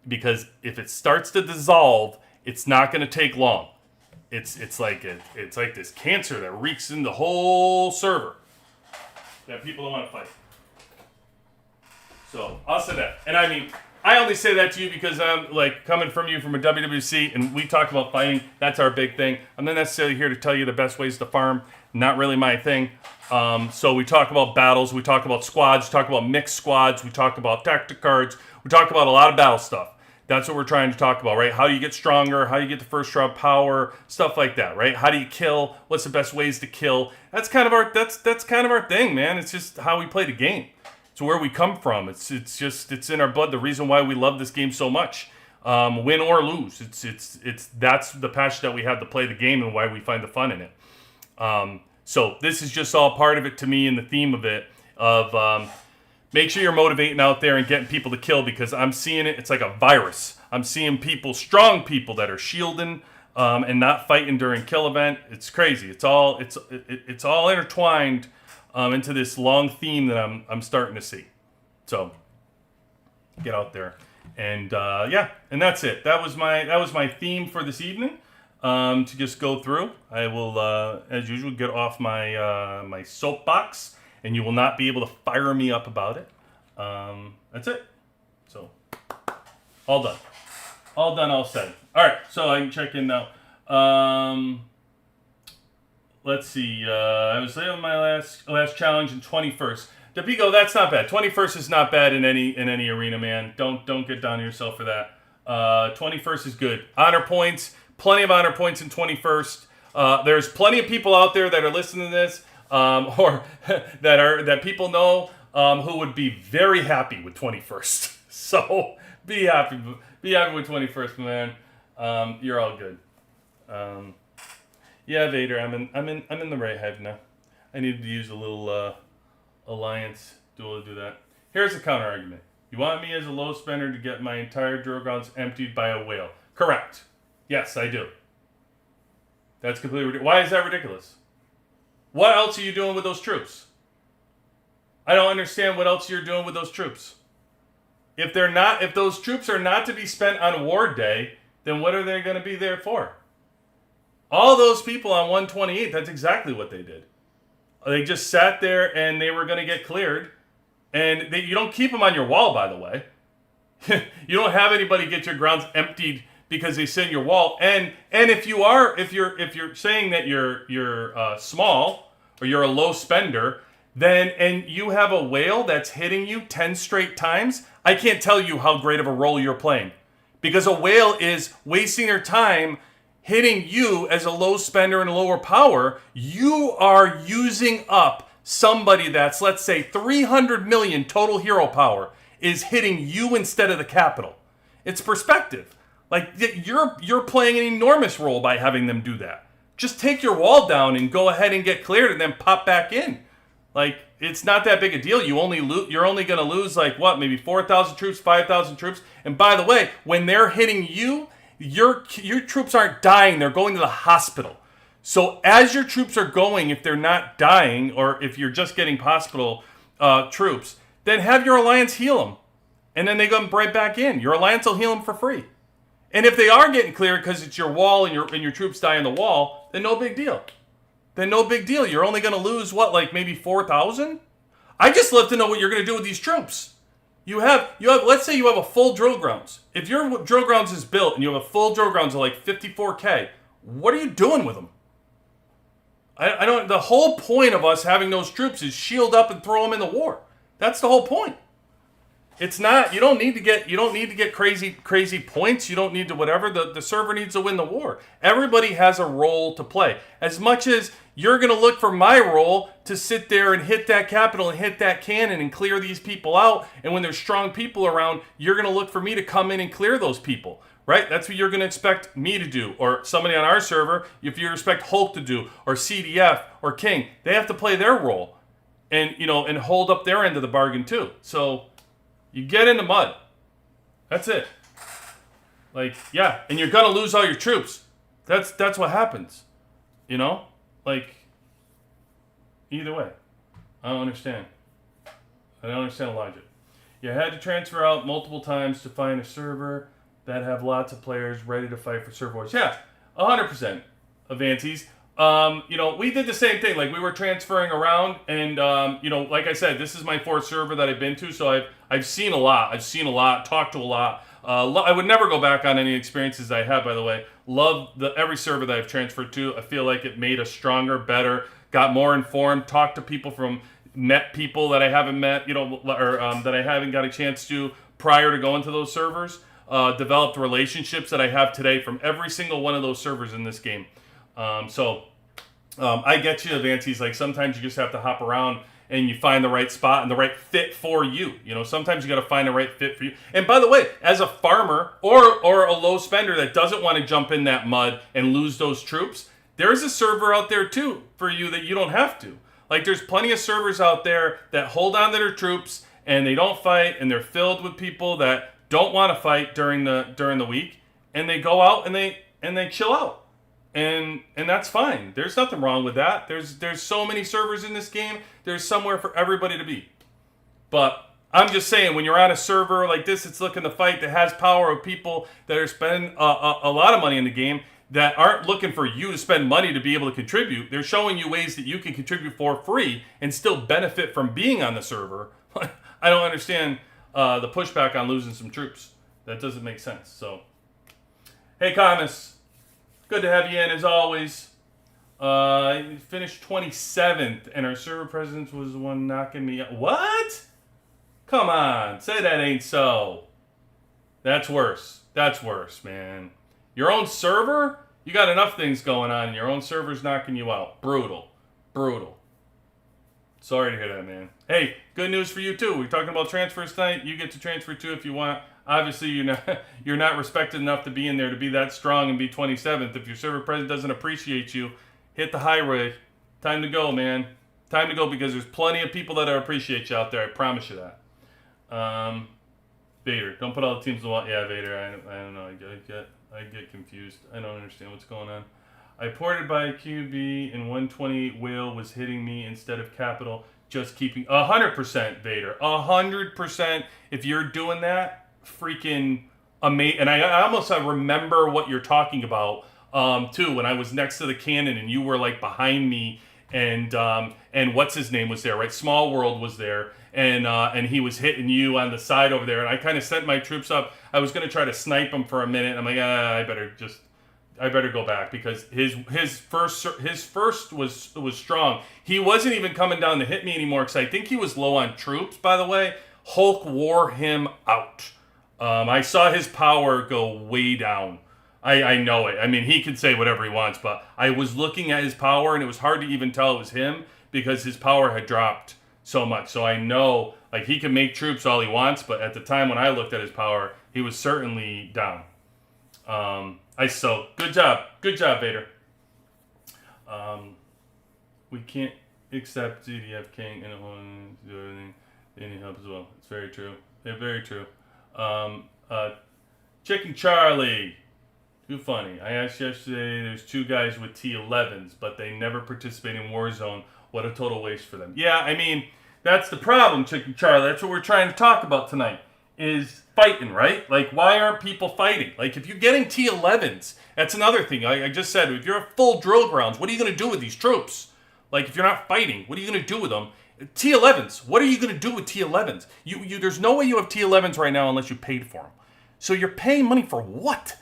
because if it starts to dissolve, it's not going to take long. It's like this cancer that reeks in the whole server that people don't want to fight. So I'll say that. And I mean, I only say that to you because I'm like coming from you from a WWC, and we talk about fighting. That's our big thing. I'm not necessarily here to tell you the best ways to farm. Not really my thing. So we talk about battles, we talk about squads, we talk about mixed squads, we talk about tactic cards, we talk about a lot of battle stuff. That's what we're trying to talk about, right? How do you get stronger? How do you get the first round power? Stuff like that, right? How do you kill? What's the best ways to kill? That's kind of our thing, man. It's just how we play the game. It's where we come from. It's in our blood. The reason why we love this game so much, win or lose. That's the passion that we have to play the game and why we find the fun in it. So this is just all part of it to me, and the theme of it of make sure you're motivating out there and getting people to kill, because I'm seeing it. It's like a virus. I'm seeing people, strong people that are shielding and not fighting during kill event. It's crazy. It's all intertwined. into this long theme that I'm starting to see. So get out there, and and that's it. That was my theme for this evening. To just go through, I will, as usual, get off my soapbox, and you will not be able to fire me up about it. That's it. So all done, all said. All right, so I can check in now. Let's see. I was late on my last challenge in 21st. Depico, that's not bad. 21st is not bad in any arena, man. Don't get down on yourself for that. 21st is good. Honor points, plenty of honor points in 21st. There's plenty of people out there that are listening to this, or that people know, who would be very happy with 21st. So be happy with 21st, man. You're all good. Yeah, Vader, I'm in the right head now. I need to use a little alliance duel to do that. Here's a counter argument. You want me as a low spender to get my entire drill grounds emptied by a whale? Correct. Yes, I do. That's completely ridiculous. Why is that ridiculous? What else are you doing with those troops? I don't understand what else you're doing with those troops. If those troops are not to be spent on War Day, then what are they going to be there for? All those people on 128, that's exactly what they did. They just sat there and they were going to get cleared. And you don't keep them on your wall, by the way. You don't have anybody get your grounds emptied because they sit in your wall. And if you're saying that you're small or you're a low spender, and you have a whale that's hitting you 10 straight times, I can't tell you how great of a role you're playing. Because a whale is wasting their time hitting you as a low spender and a lower power. You are using up somebody that's, let's say, 300 million total hero power is hitting you instead of the capital. It's perspective. Like, you're playing an enormous role by having them do that. Just take your wall down and go ahead and get cleared and then pop back in. Like, it's not that big a deal. You're only going to lose, like, what, maybe 4,000 troops, 5,000 troops. And by the way, when they're hitting you, your troops aren't dying. They're going to the hospital. So as your troops are going, if they're not dying, or if you're just getting hospital troops, then have your alliance heal them. And then they come right back in. Your alliance will heal them for free. And if they are getting cleared because it's your wall and your troops die on the wall, then no big deal. You're only going to lose, what, like maybe 4,000? I just love to know what you're going to do with these troops. You have. Let's say you have a full drill grounds. If your drill grounds is built and you have a full drill grounds of like 54K, what are you doing with them? I don't. The whole point of us having those troops is shield up and throw them in the war. That's the whole point. It's not. You don't need to get crazy points. You don't need to whatever. The server needs to win the war. Everybody has a role to play. As much as you're going to look for my role to sit there and hit that capital and hit that cannon and clear these people out. And when there's strong people around, you're going to look for me to come in and clear those people. Right? That's what you're going to expect me to do, or somebody on our server, if you expect Hulk to do, or CDF, or King. They have to play their role, and and hold up their end of the bargain too. So you get in the mud. That's it. Like, yeah, and you're going to lose all your troops. That's what happens. Like, either way. I don't understand the logic. You had to transfer out multiple times to find a server that have lots of players ready to fight for server wars. Yeah, 100%, Avantes. We did the same thing. Like, we were transferring around, and like I said, this is my fourth server that I've been to, so I've seen a lot. Talked to a lot. I would never go back on any experiences I had, by the way. Love every server that I've transferred to. I feel like it made us stronger, better, got more informed, talked to people met people that I haven't met, or that I haven't got a chance to prior to going to those servers. Developed relationships that I have today from every single one of those servers in this game. I get you, Avantes. Like, sometimes you just have to hop around and you find the right spot and the right fit for you. Sometimes you got to find the right fit for you. And by the way, as a farmer or a low spender that doesn't want to jump in that mud and lose those troops, there's a server out there too for you that you don't have to. Like, there's plenty of servers out there that hold on to their troops and they don't fight, and they're filled with people that don't want to fight during the week, and they go out and they chill out. and that's fine. There's nothing wrong with that. There's so many servers in this game. There's somewhere for everybody to be. But I'm just saying, when you're on a server like this, it's looking to fight that has power of people that are spending a lot of money in the game that aren't looking for you to spend money to be able to contribute. They're showing you ways that you can contribute for free and still benefit from being on the server. I don't understand the pushback on losing some troops. That doesn't make sense. So, hey, Comus. Good to have you in, as always. Finished 27th, and our server presence was the one knocking me out. What? Come on. Say that ain't so. That's worse. That's worse, man. Your own server? You got enough things going on, and your own server's knocking you out. Brutal. Brutal. Sorry to hear that, man. Hey, good news for you, too. We're talking about transfers tonight. You get to transfer, too, if you want. Obviously, you're not respected enough to be in there to be that strong and be 27th. If your server president doesn't appreciate you, hit the highway. Time to go, man. Time to go, because there's plenty of people that appreciate you out there. I promise you that. Vader, don't put all the teams in one. Yeah, Vader. I don't know. I get confused. I don't understand what's going on. I ported by QB and 120 whale was hitting me instead of capital. Just keeping 100% Vader. 100%. If you're doing that, freaking amazing. And I almost remember what you're talking about too, when I was next to the cannon and you were like behind me, and what's his name was there, right? Small World was there, and he was hitting you on the side over there, and I kind of sent my troops up. I was going to try to snipe him for a minute. I'm like, I better go back, because his first was strong. He wasn't even coming down to hit me anymore, because I think he was low on troops, by the way. Hulk wore him out. I saw his power go way down. I know it. I mean, he can say whatever he wants, but I was looking at his power, and it was hard to even tell it was him, because his power had dropped so much. So I know, like, he can make troops all he wants, but at the time when I looked at his power, he was certainly down. Good job, Vader. We can't accept ZDF King and do everything. They need help as well. It's very true. Yeah, very true. Chicken Charlie. Too funny. I asked yesterday, there's 2 guys with T11s, but they never participate in Warzone. What a total waste for them. Yeah, I mean, that's the problem, Chicken Charlie. That's what we're trying to talk about tonight, is fighting, right? Like, why aren't people fighting? Like, if you're getting T11s, that's another thing. Like I just said, if you're at full drill grounds, what are you going to do with these troops? Like, if you're not fighting, what are you going to do with them? T11s, what are you going to do with T11s? There's no way you have T11s right now unless you paid for them. So you're paying money for what?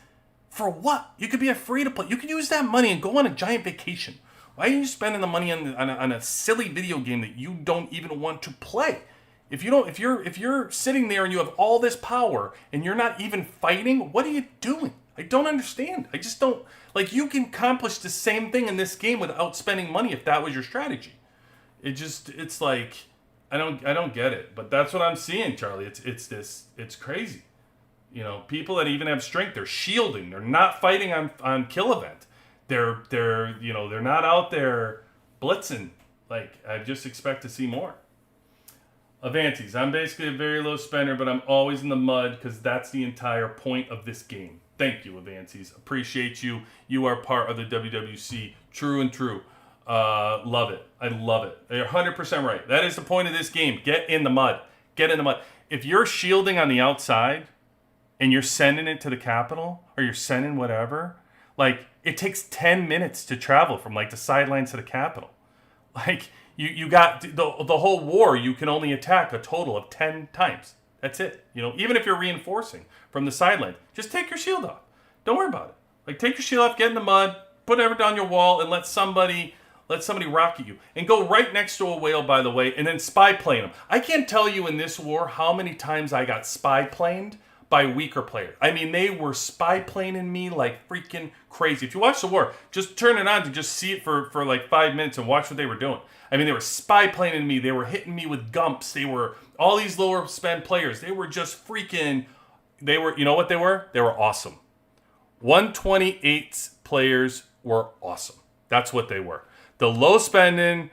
For what? You could be a free-to-play. You could use that money and go on a giant vacation. Why are you spending the money on a silly video game that you don't even want to play? If you're sitting there and you have all this power and you're not even fighting, what are you doing? I don't understand. I just don't. Like, you can accomplish the same thing in this game without spending money if that was your strategy. It's like, I don't get it. But that's what I'm seeing, Charlie. It's crazy. You know, people that even have strength, they're shielding. They're not fighting on kill event. They're not out there blitzing. Like, I just expect to see more. Avantes, I'm basically a very low spender, but I'm always in the mud because that's the entire point of this game. Thank you, Avantes. Appreciate you. You are part of the WWC. True and true. Love it. I love it. You're 100% right. That is the point of this game. Get in the mud. Get in the mud. If you're shielding on the outside and you're sending it to the capital, or you're sending whatever, like, it takes 10 minutes to travel from, like, the sidelines to the capital. Like, you got the whole war, you can only attack a total of 10 times. That's it. You know, even if you're reinforcing from the sideline, just take your shield off. Don't worry about it. Like, take your shield off, get in the mud, put it down your wall, and let somebody rocket you. And go right next to a whale, by the way, and then spy plane them. I can't tell you in this war how many times I got spy planed by weaker players. I mean, they were spy planing me like freaking crazy. If you watch the war, just turn it on to just see it for like 5 minutes and watch what they were doing. I mean, they were spy planing me. They were hitting me with gumps. They were, all these lower spend players, they were just freaking, you know what they were? They were awesome. 128 players were awesome. That's what they were. The low spending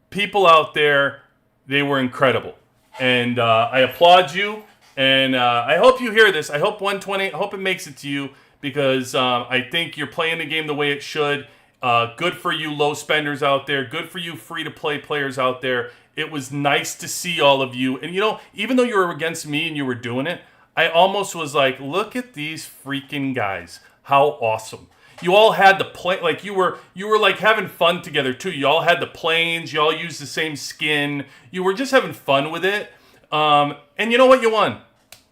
people out there, they were incredible. And I applaud you. And I hope you hear this. I hope 120, I hope it makes it to you, because I think you're playing the game the way it should. Good for you low spenders out there. Good for you free-to-play players out there. It was nice to see all of you. And, even though you were against me and you were doing it, I almost was like, look at these freaking guys. How awesome. You all had the play, like you were like having fun together too. You all had the planes. You all used the same skin. You were just having fun with it. And you know what? You won.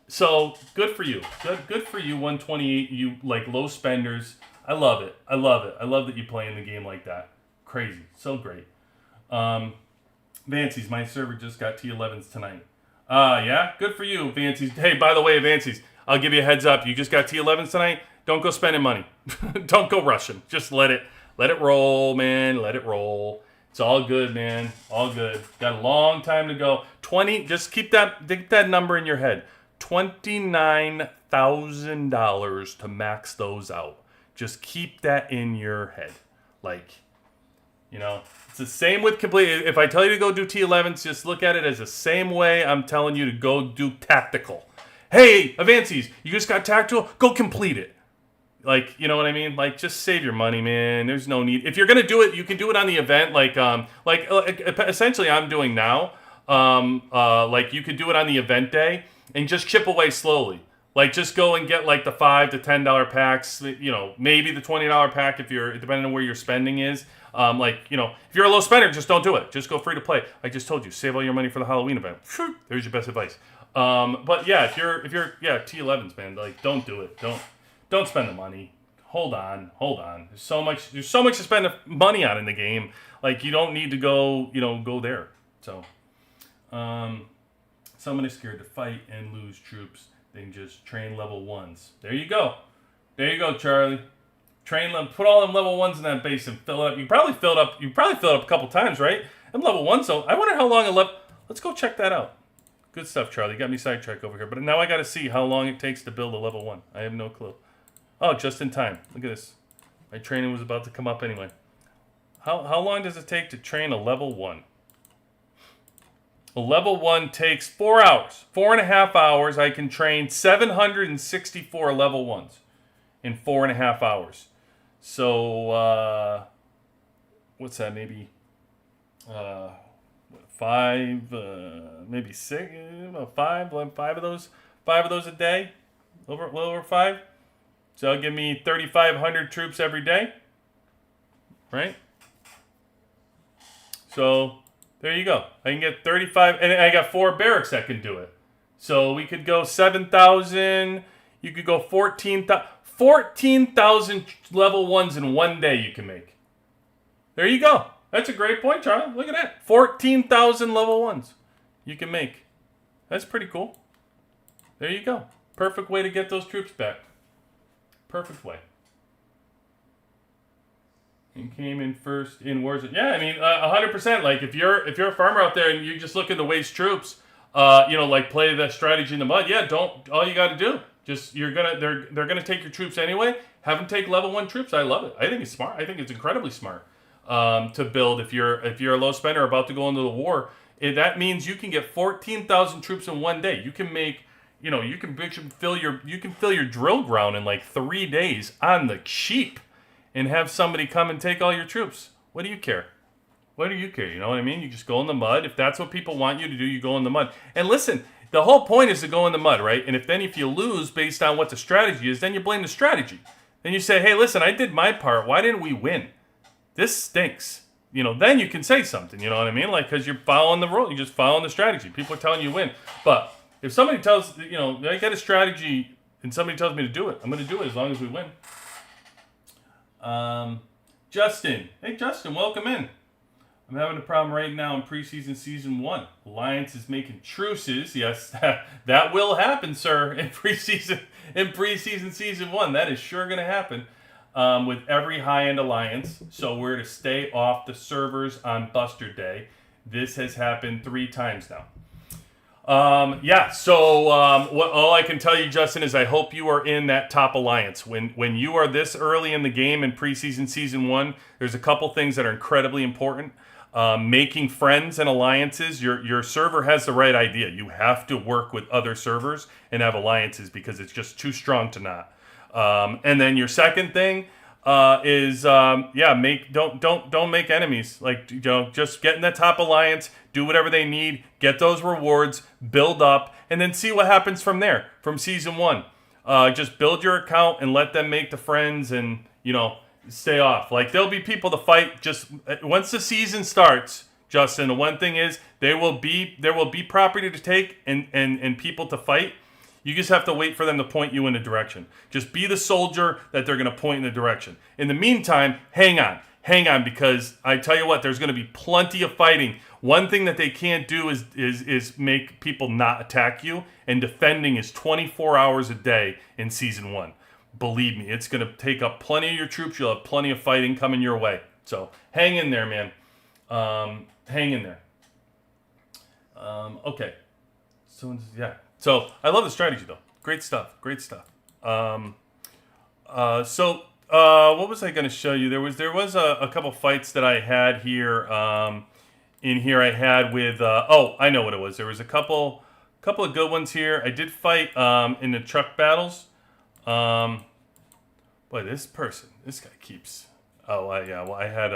So good for you. Good for you, 128. You like low spenders. I love it. I love it. I love that you play in the game like that. Crazy. So great. Vancies, my server just got T11s tonight. Yeah? Good for you, Vancies. Hey, by the way, Vancies, I'll give you a heads up. You just got T11s tonight? Don't go spending money. Don't go rushing. Just let it roll, man. Let it roll. It's all good, man. All good. Got a long time to go. Just keep that number in your head. $29,000 to max those out. Just keep that in your head. It's the same with complete. If I tell you to go do T11s, just look at it as the same way I'm telling you to go do tactical. Hey, Avances, you just got tactical? Go complete it. You know what I mean? Just save your money, man. There's no need. If you're going to do it, you can do it on the event. Essentially I'm doing now. You could do it on the event day and just chip away slowly. Just go and get the $5 to $10 packs, maybe the $20 pack depending on where your spending is. If you're a low spender, just don't do it. Just go free to play. I just told you, save all your money for the Halloween event. There's your best advice. But yeah, if you're T11s, man, don't do it. Don't spend the money. Hold on. There's so much to spend money on in the game. You don't need to go there. So, someone is scared to fight and lose troops. They can just train level 1s. There you go, Charlie. Put all them level 1s in that base and fill it up. You probably filled up a couple times, right? And level 1, so I wonder how long it left. Let's go check that out. Good stuff, Charlie. Got me sidetracked over here. But now I got to see how long it takes to build a level 1. I have no clue. Oh, just in time. Look at this. My training was about to come up anyway. How long does it take to train a level 1? A level 1 takes 4 hours. 4.5 hours. I can train 764 level 1s in 4.5 hours. So, what's that? Maybe 5, maybe 6, 5 of those a day, a little over 5. So that'll give me 3,500 troops every day, right? So there you go. I can get 35, and I got 4 barracks that can do it. So we could go 7,000. You could go 14,000 level 1s in one day you can make. There you go. That's a great point, Charlie. Look at that. 14,000 level 1s you can make. That's pretty cool. There you go. Perfect way to get those troops back. Perfect way. And came in first in Warzone. Yeah, I mean, 100%. If you're a farmer out there and you're just looking to waste troops, play that strategy in the mud. Yeah, all you got to do. Just they're gonna take your troops anyway. Have them take level 1 troops. I love it. I think it's smart. I think it's incredibly smart to build if you're a low spender about to go into the war. That means you can get 14,000 troops in one day. You can make, you can fill your drill ground in 3 days on the cheap, and have somebody come and take all your troops. What do you care? What do you care? You know what I mean? You just go in the mud. If that's what people want you to do, you go in the mud. And listen, the whole point is to go in the mud, right? And if you lose based on what the strategy is, then you blame the strategy. Then you say, hey, listen, I did my part. Why didn't we win? This stinks. Then you can say something. You know what I mean? Because you're following the rule. You're just following the strategy. People are telling you to win. But if somebody tells, I got a strategy and somebody tells me to do it, I'm going to do it as long as we win. Justin. Hey, Justin, welcome in. I'm having a problem right now in preseason season 1. Alliance is making truces. Yes, that will happen, sir, in preseason season 1. That is sure going to happen with every high-end alliance. So we're to stay off the servers on Buster Day. This has happened 3 times now. All I can tell you, Justin, is I hope you are in that top alliance. When you are this early in the game in preseason season 1, there's a couple things that are incredibly important. Making friends and alliances. Your server has the right idea. You have to work with other servers and have alliances because it's just too strong to not. And then your second thing is don't make enemies. Like, just get in the top alliance, do whatever they need, get those rewards, build up, and then see what happens from there. From season 1, just build your account and let them make the friends, and stay off. Like, there'll be people to fight. Just once the season starts, Justin, the one thing is there will be property to take and people to fight. You just have to wait for them to point you in a direction. Just be the soldier that they're going to point in the direction. In the meantime, hang on, because I tell you what, there's going to be plenty of fighting. One thing that they can't do is make people not attack you, and defending is 24 hours a day in season 1. Believe me, it's going to take up plenty of your troops. You'll have plenty of fighting coming your way. So hang in there, man. Hang in there. Okay. So I love the strategy, though. Great stuff. What was I going to show you? There was a couple fights that I had here. In here, I had with. I know what it was. There was a couple of good ones here. I did fight in the truck battles. Boy, this guy keeps. I had.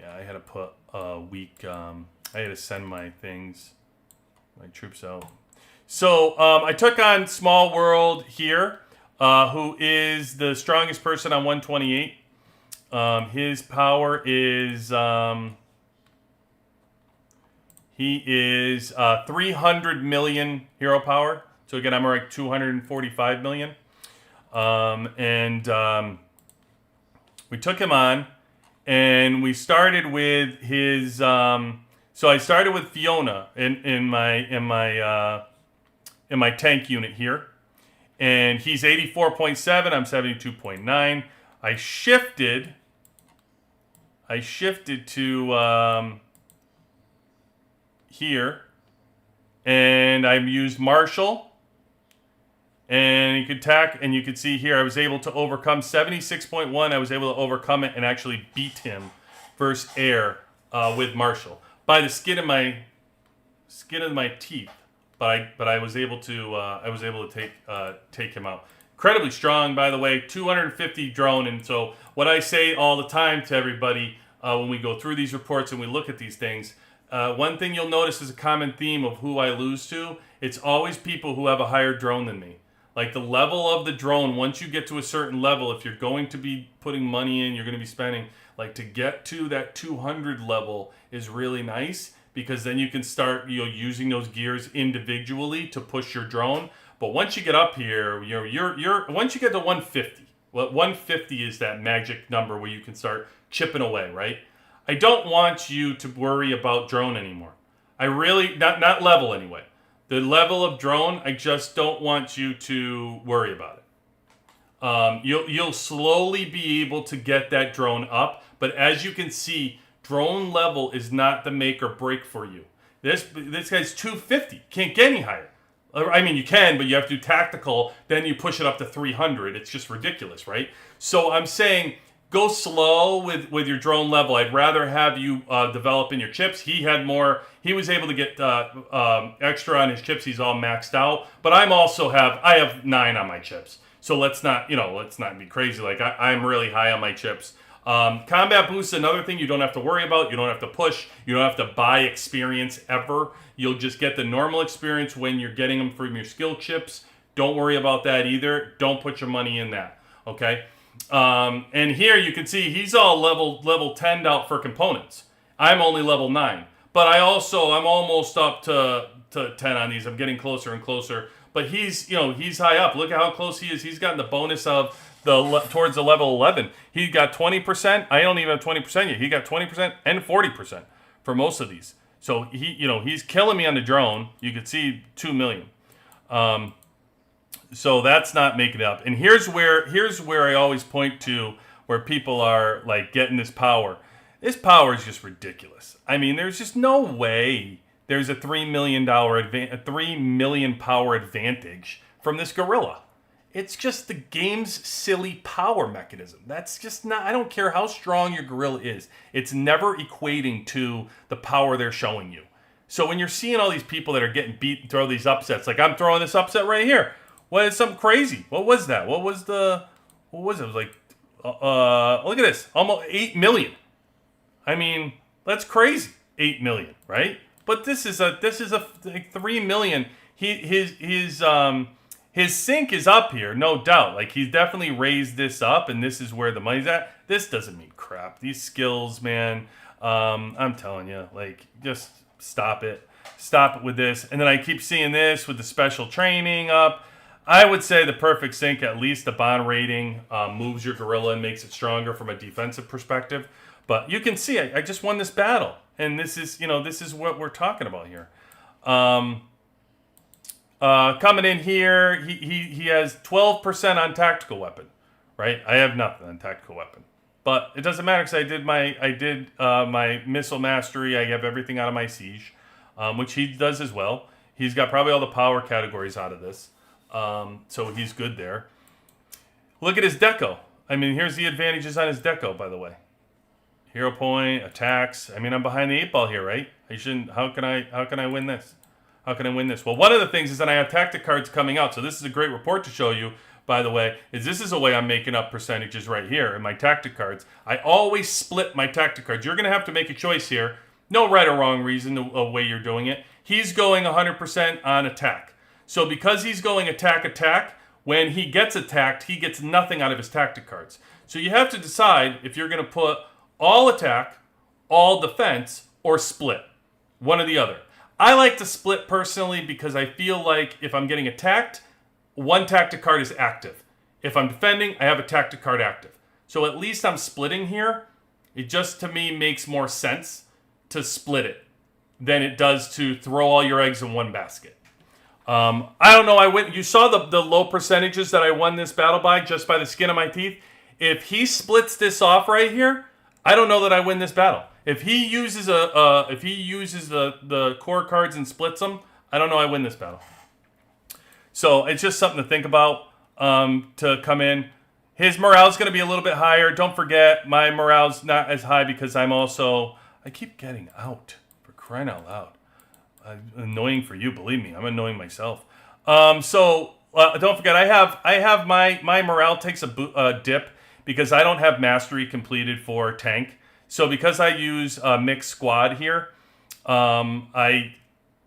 I had to put a week. I had to send my troops out. So I took on Small World here, who is the strongest person on 128. His power is he is 300 million hero power. So again, I'm like 245 million. We took him on, and we started with his. So I started with Fiona in my tank unit here, and he's 84.7. I'm 72.9. I shifted to here, and I used Marshall, and you could attack, and you could see here I was able to overcome 76.1. I was able to overcome it and actually beat him versus air with Marshall by the skin of my teeth. But I was able to take him out. Incredibly strong, by the way, 250 drone. And so what I say all the time to everybody when we go through these reports and we look at these things, one thing you'll notice is a common theme of who I lose to. It's always people who have a higher drone than me. Like the level of the drone, once you get to a certain level, if you're going to be putting money in, you're going to be spending, like to get to that 200 level is really nice, because then you can start using those gears individually to push your drone. But once you get up here, you're once you get to 150, well, 150 is that magic number where you can start chipping away, right? I don't want you to worry about drone anymore. I really, not level anyway. The level of drone, I just don't want you to worry about it. You'll slowly be able to get that drone up, but as you can see, drone level is not the make or break for you. This guy's 250, can't get any higher. I mean, you can, but you have to do tactical, then you push it up to 300. It's just ridiculous, right? So I'm saying go slow with your drone level. I'd rather have you develop in your chips. He had more. He was able to get extra on his chips. He's all maxed out. But I have 9 on my chips. So let's not be crazy. Like I'm really high on my chips. Combat boost, another thing you don't have to worry about. You don't have to push. You don't have to buy experience ever. You'll just get the normal experience when you're getting them from your skill chips. Don't worry about that either. Don't put your money in that. Okay. And here you can see he's all level 10 out for components. I'm only level 9, but I'm almost up to 10 on these. I'm getting closer and closer, but he's high up. Look at how close he is. He's gotten the bonus of towards the level 11. He got 20%. I don't even have 20% yet. He got 20% and 40% for most of these. So he's killing me on the drone. You can see 2 million. So that's not making it up. And here's where I always point to where people are like getting this power. This power is just ridiculous. I mean, there's just no way there's a $3 million power advantage from this gorilla. It's just the game's silly power mechanism. That's just not. I don't care how strong your gorilla is. It's never equating to the power they're showing you. So when you're seeing all these people that are getting beat and throw these upsets, like I'm throwing this upset right here. Well, it's something crazy. What was that? What was it? It was like, look at this, almost 8 million. I mean, that's crazy. 8 million, right? But this is a like 3 million. His sink is up here, no doubt. Like, he's definitely raised this up, and this is where the money's at. This doesn't mean crap. These skills, man. I'm telling you, like, just stop it. Stop it with this. And then I keep seeing this with the special training up. I would say the perfect sink, at least the bond rating, moves your gorilla and makes it stronger from a defensive perspective. But you can see, I just won this battle, and this is what we're talking about here. Coming in here, he has 12% on tactical weapon, right? I have nothing on tactical weapon, but it doesn't matter because I did my missile mastery. I have everything out of my siege, which he does as well. He's got probably all the power categories out of this, so he's good there. Look at his deco. I mean, here's the advantages on his deco, by the way. Hero point, attacks. I mean, I'm behind the 8 ball here, right? I shouldn't. How can I win this? How can I win this? Well, one of the things is that I have tactic cards coming out. So this is a great report to show you, by the way, is this is a way I'm making up percentages right here in my tactic cards. I always split my tactic cards. You're going to have to make a choice here. No right or wrong reason the way you're doing it. He's going 100% on attack. So because he's going attack, when he gets attacked, he gets nothing out of his tactic cards. So you have to decide if you're going to put all attack, all defense, or split. One or the other. I like to split personally because I feel like if I'm getting attacked, one tactic card is active. If I'm defending, I have a tactic card active. So at least I'm splitting here. It just, to me, makes more sense to split it than it does to throw all your eggs in one basket. I don't know. You saw the low percentages that I won this battle by just by the skin of my teeth. If he splits this off right here, I don't know that I win this battle. If he uses the core cards and splits them, I don't know I win this battle. So it's just something to think about to come in. His morale's going to be a little bit higher. Don't forget, my morale's not as high because I keep getting out, for crying out loud. Annoying for you, believe me. I'm annoying myself. Don't forget, I have my morale takes a dip because I don't have mastery completed for tank. So because I use mixed squad here, and by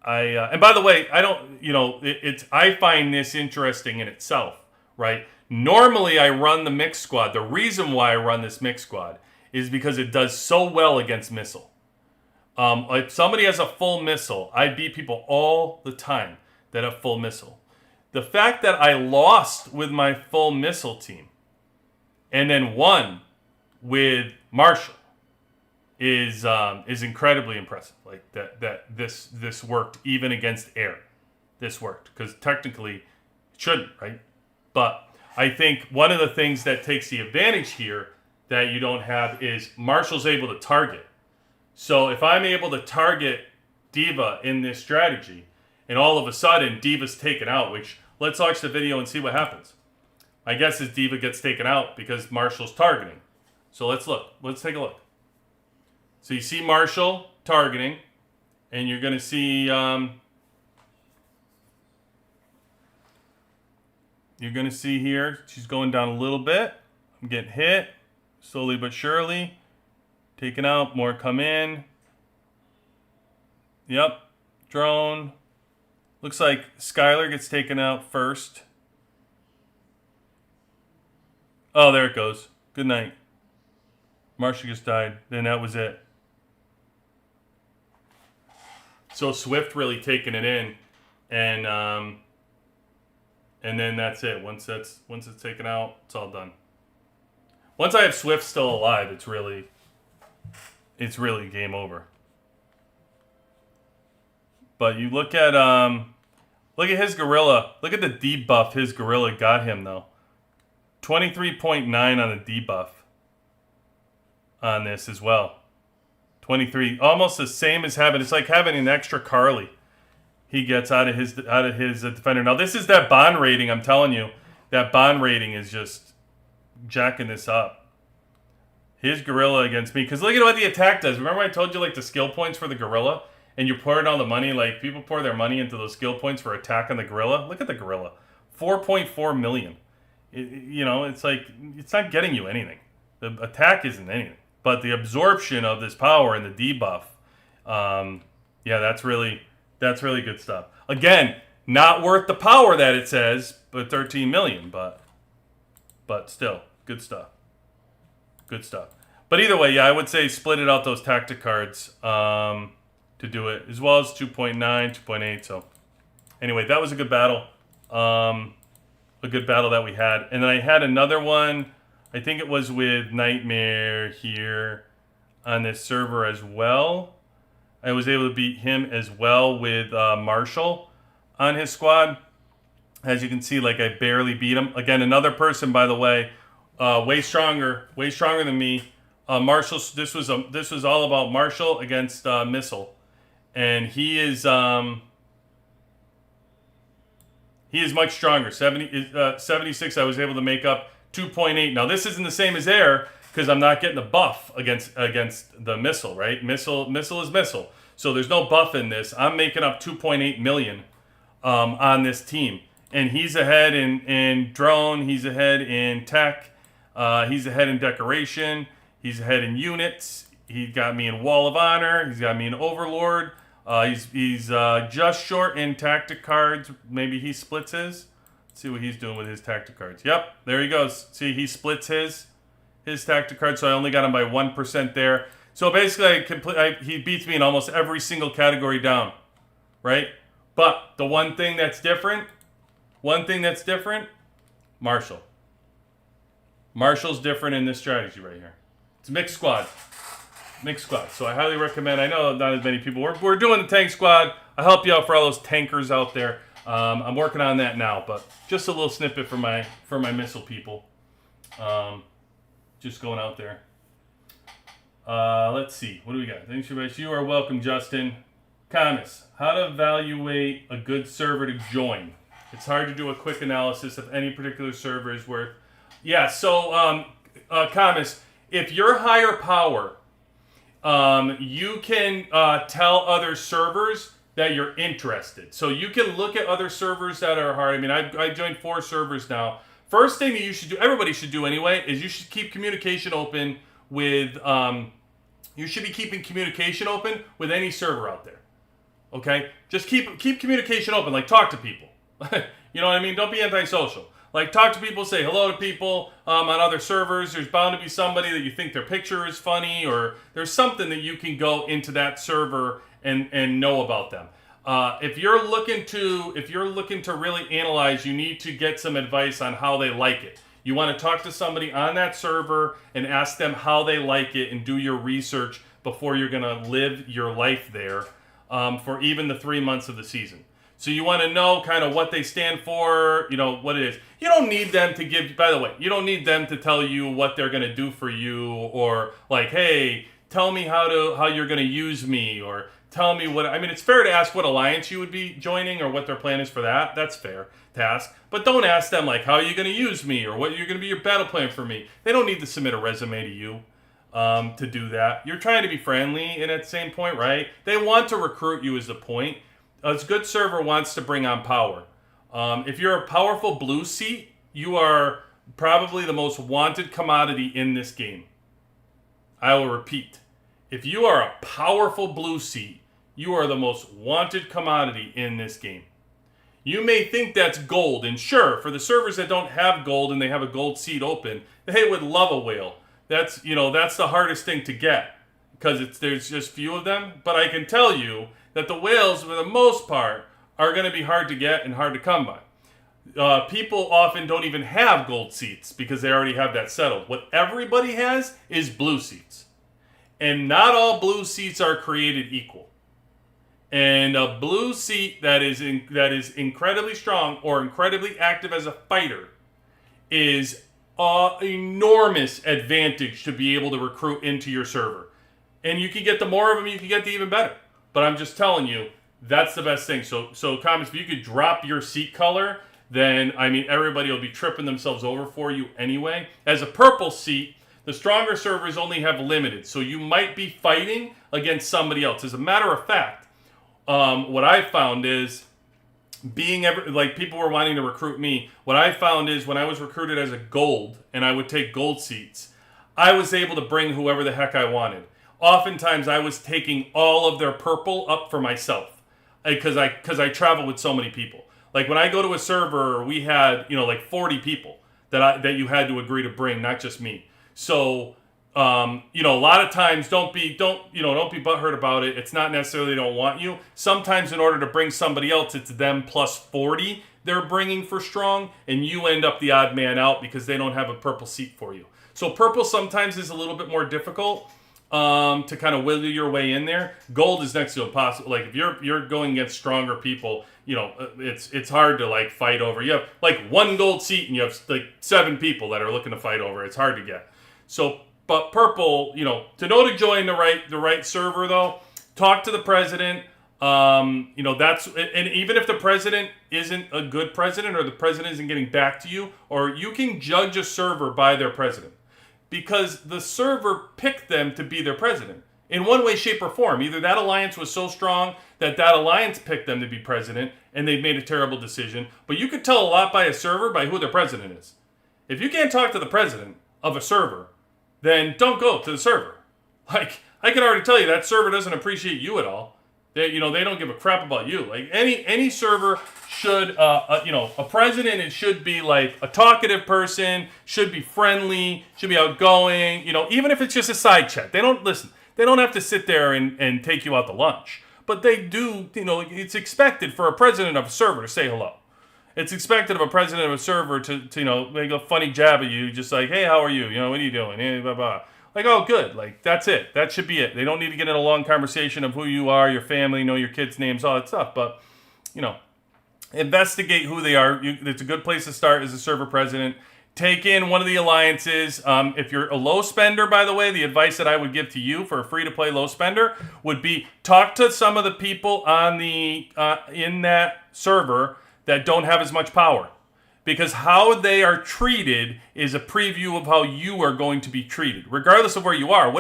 the way, I don't, I find this interesting in itself, right? Normally I run the mixed squad. The reason why I run this mixed squad is because it does so well against missile. If somebody has a full missile, I beat people all the time that have full missile. The fact that I lost with my full missile team and then won with Marshall is incredibly impressive. Like that this worked even against air. This worked because technically it shouldn't, right? But I think one of the things that takes the advantage here that you don't have is Marshall's able to target. So if I'm able to target D.Va in this strategy, and all of a sudden D.Va's taken out, which let's watch the video and see what happens. My guess is D.Va gets taken out because Marshall's targeting. So let's look. Let's take a look. So you see Marshall targeting, and you're going to see here she's going down a little bit. I'm getting hit slowly but surely. Taken out, more come in. Yep, drone. Looks like Skylar gets taken out first. Oh, there it goes. Good night. Marshall just died. Then that was it. So Swift really taking it in, and then that's it. Once it's taken out, it's all done. Once I have Swift still alive, it's really game over. But you look at his gorilla. Look at the debuff his gorilla got him though. 23.9 on the debuff on this as well. 23, almost the same as having. It's like having an extra Carly. He gets out of his defender. Now this is that bond rating. I'm telling you, that bond rating is just jacking this up. His gorilla against me, because look at what the attack does. Remember I told you like the skill points for the gorilla, and you pour it all the money. Like people pour their money into those skill points for attack on the gorilla. Look at the gorilla, 4.4 million. It's like it's not getting you anything. The attack isn't anything, but the absorption of this power and the debuff, yeah, that's really good stuff. Again, not worth the power that it says, but 13 million, but still good stuff. Good stuff. But either way, yeah, I would say split it out those tactic cards to do it, as well as 2.9, 2.8. So anyway, that was a good battle. A good battle that we had. And then I had another one, I think it was with Nightmare here on this server as well. I was able to beat him as well with Marshall on his squad. As you can see, like I barely beat him. Again, another person, by the way, way stronger than me. Marshall, this was all about Marshall against Missile. And he is much stronger. 76, I was able to make up 2.8. Now, this isn't the same as air because I'm not getting the buff against the Missile, right? Missile is Missile. So there's no buff in this. I'm making up 2.8 million on this team. And he's ahead in drone. He's ahead in tech. He's ahead in decoration. He's ahead in units. He got me in Wall of Honor. He's got me in Overlord. He's just short in tactic cards. Maybe he splits his. Let's see what he's doing with his tactic cards. Yep, there he goes. See, he splits his tactic card, so I only got him by 1% there. So basically, he beats me in almost every single category down, right? But the one thing that's different, Marshall. Marshall's different in this strategy right here. It's a mixed squad. So I highly recommend. I know not as many people. We're doing the tank squad. I'll help you out for all those tankers out there. I'm working on that now, but just a little snippet for my Missile people. Just going out there. Let's see. What do we got? Thanks, everybody. You are welcome, Justin. Comments. How to evaluate a good server to join. It's hard to do a quick analysis of any particular server is worth. Yeah, so, comments. If you're higher power, you can tell other servers that you're interested. So you can look at other servers that are hard. I mean, I joined 4 servers now. First thing that you should do, everybody should do anyway, is you should keep communication open with, you should be keeping communication open with any server out there. Okay? Just keep communication open, like talk to people. You know what I mean? Don't be antisocial. Like, talk to people, say hello to people on other servers. There's bound to be somebody that you think their picture is funny, or there's something that you can go into that server and know about them. If you're looking to really analyze, you need to get some advice on how they like it. You want to talk to somebody on that server and ask them how they like it and do your research before you're going to live your life there for even the 3 months of the season. So you want to know kind of what they stand for, you know, what it is. You don't need them to give, by the way, you don't need them to tell you what they're going to do for you, or like, hey, tell me how you're going to use me, or tell me what, I mean, it's fair to ask what alliance you would be joining or what their plan is for that. That's fair to ask. But don't ask them like, how are you going to use me, or what you're going to be your battle plan for me. They don't need to submit a resume to you to do that. You're trying to be friendly in that same point, right? They want to recruit you is the point. A good server wants to bring on power. If you're a powerful blue seat, you are probably the most wanted commodity in this game. I will repeat. If you are a powerful blue seat, you are the most wanted commodity in this game. You may think that's gold, and sure, for the servers that don't have gold and they have a gold seat open, they would love a whale. That's the hardest thing to get because there's just few of them. But I can tell you that the whales, for the most part, are going to be hard to get and hard to come by. People often don't even have gold seats because they already have that settled. What everybody has is blue seats. And not all blue seats are created equal. And a blue seat that is incredibly strong or incredibly active as a fighter is an enormous advantage to be able to recruit into your server. And you can get the more of them, you can get the even better. But I'm just telling you, that's the best thing. So comments, if you could drop your seat color, then, I mean, everybody will be tripping themselves over for you anyway. As a purple seat, the stronger servers only have limited. So you might be fighting against somebody else. As a matter of fact, what I found is like people were wanting to recruit me. What I found is when I was recruited as a gold and I would take gold seats, I was able to bring whoever the heck I wanted. Oftentimes I was taking all of their purple up for myself because I travel with so many people. Like when I go to a server, we had like 40 people that you had to agree to bring, not just me. So a lot of times don't be butthurt about it. It's not necessarily they don't want you. Sometimes in order to bring somebody else, it's them plus 40 they're bringing for strong, and you end up the odd man out because they don't have a purple seat for you. So purple sometimes is a little bit more difficult to kind of wiggle your way in there. Gold is next to impossible. Like if you're going against stronger people, it's hard to like fight over. You have like one gold seat and you have like 7 people that are looking to fight over. It's hard to get. So, but purple, to know to join the right server though, talk to the president. And even if the president isn't a good president or the president isn't getting back to you, or you can judge a server by their president. Because the server picked them to be their president. In one way, shape, or form. Either that alliance was so strong that alliance picked them to be president, and they've made a terrible decision. But you could tell a lot by a server by who their president is. If you can't talk to the president of a server, then don't go to the server. Like, I can already tell you that server doesn't appreciate you at all. They don't give a crap about you. Like any server should, a president, it should be like a talkative person, should be friendly, should be outgoing. Even if it's just a side chat, they don't listen. They don't have to sit there and take you out to lunch, but they do. It's expected for a president of a server to say hello. It's expected of a president of a server to make a funny jab at you, just like, hey, how are you? What are you doing? Hey, blah blah. Like, oh, good. Like, that's it. That should be it. They don't need to get in a long conversation of who you are, your family, know your kids' names, all that stuff. But, investigate who they are. It's a good place to start as a server president. Take in one of the alliances. If you're a low spender, by the way, the advice that I would give to you for a free-to-play low spender would be talk to some of the people on in that server that don't have as much power. Because how they are treated is a preview of how you are going to be treated, regardless of where you are.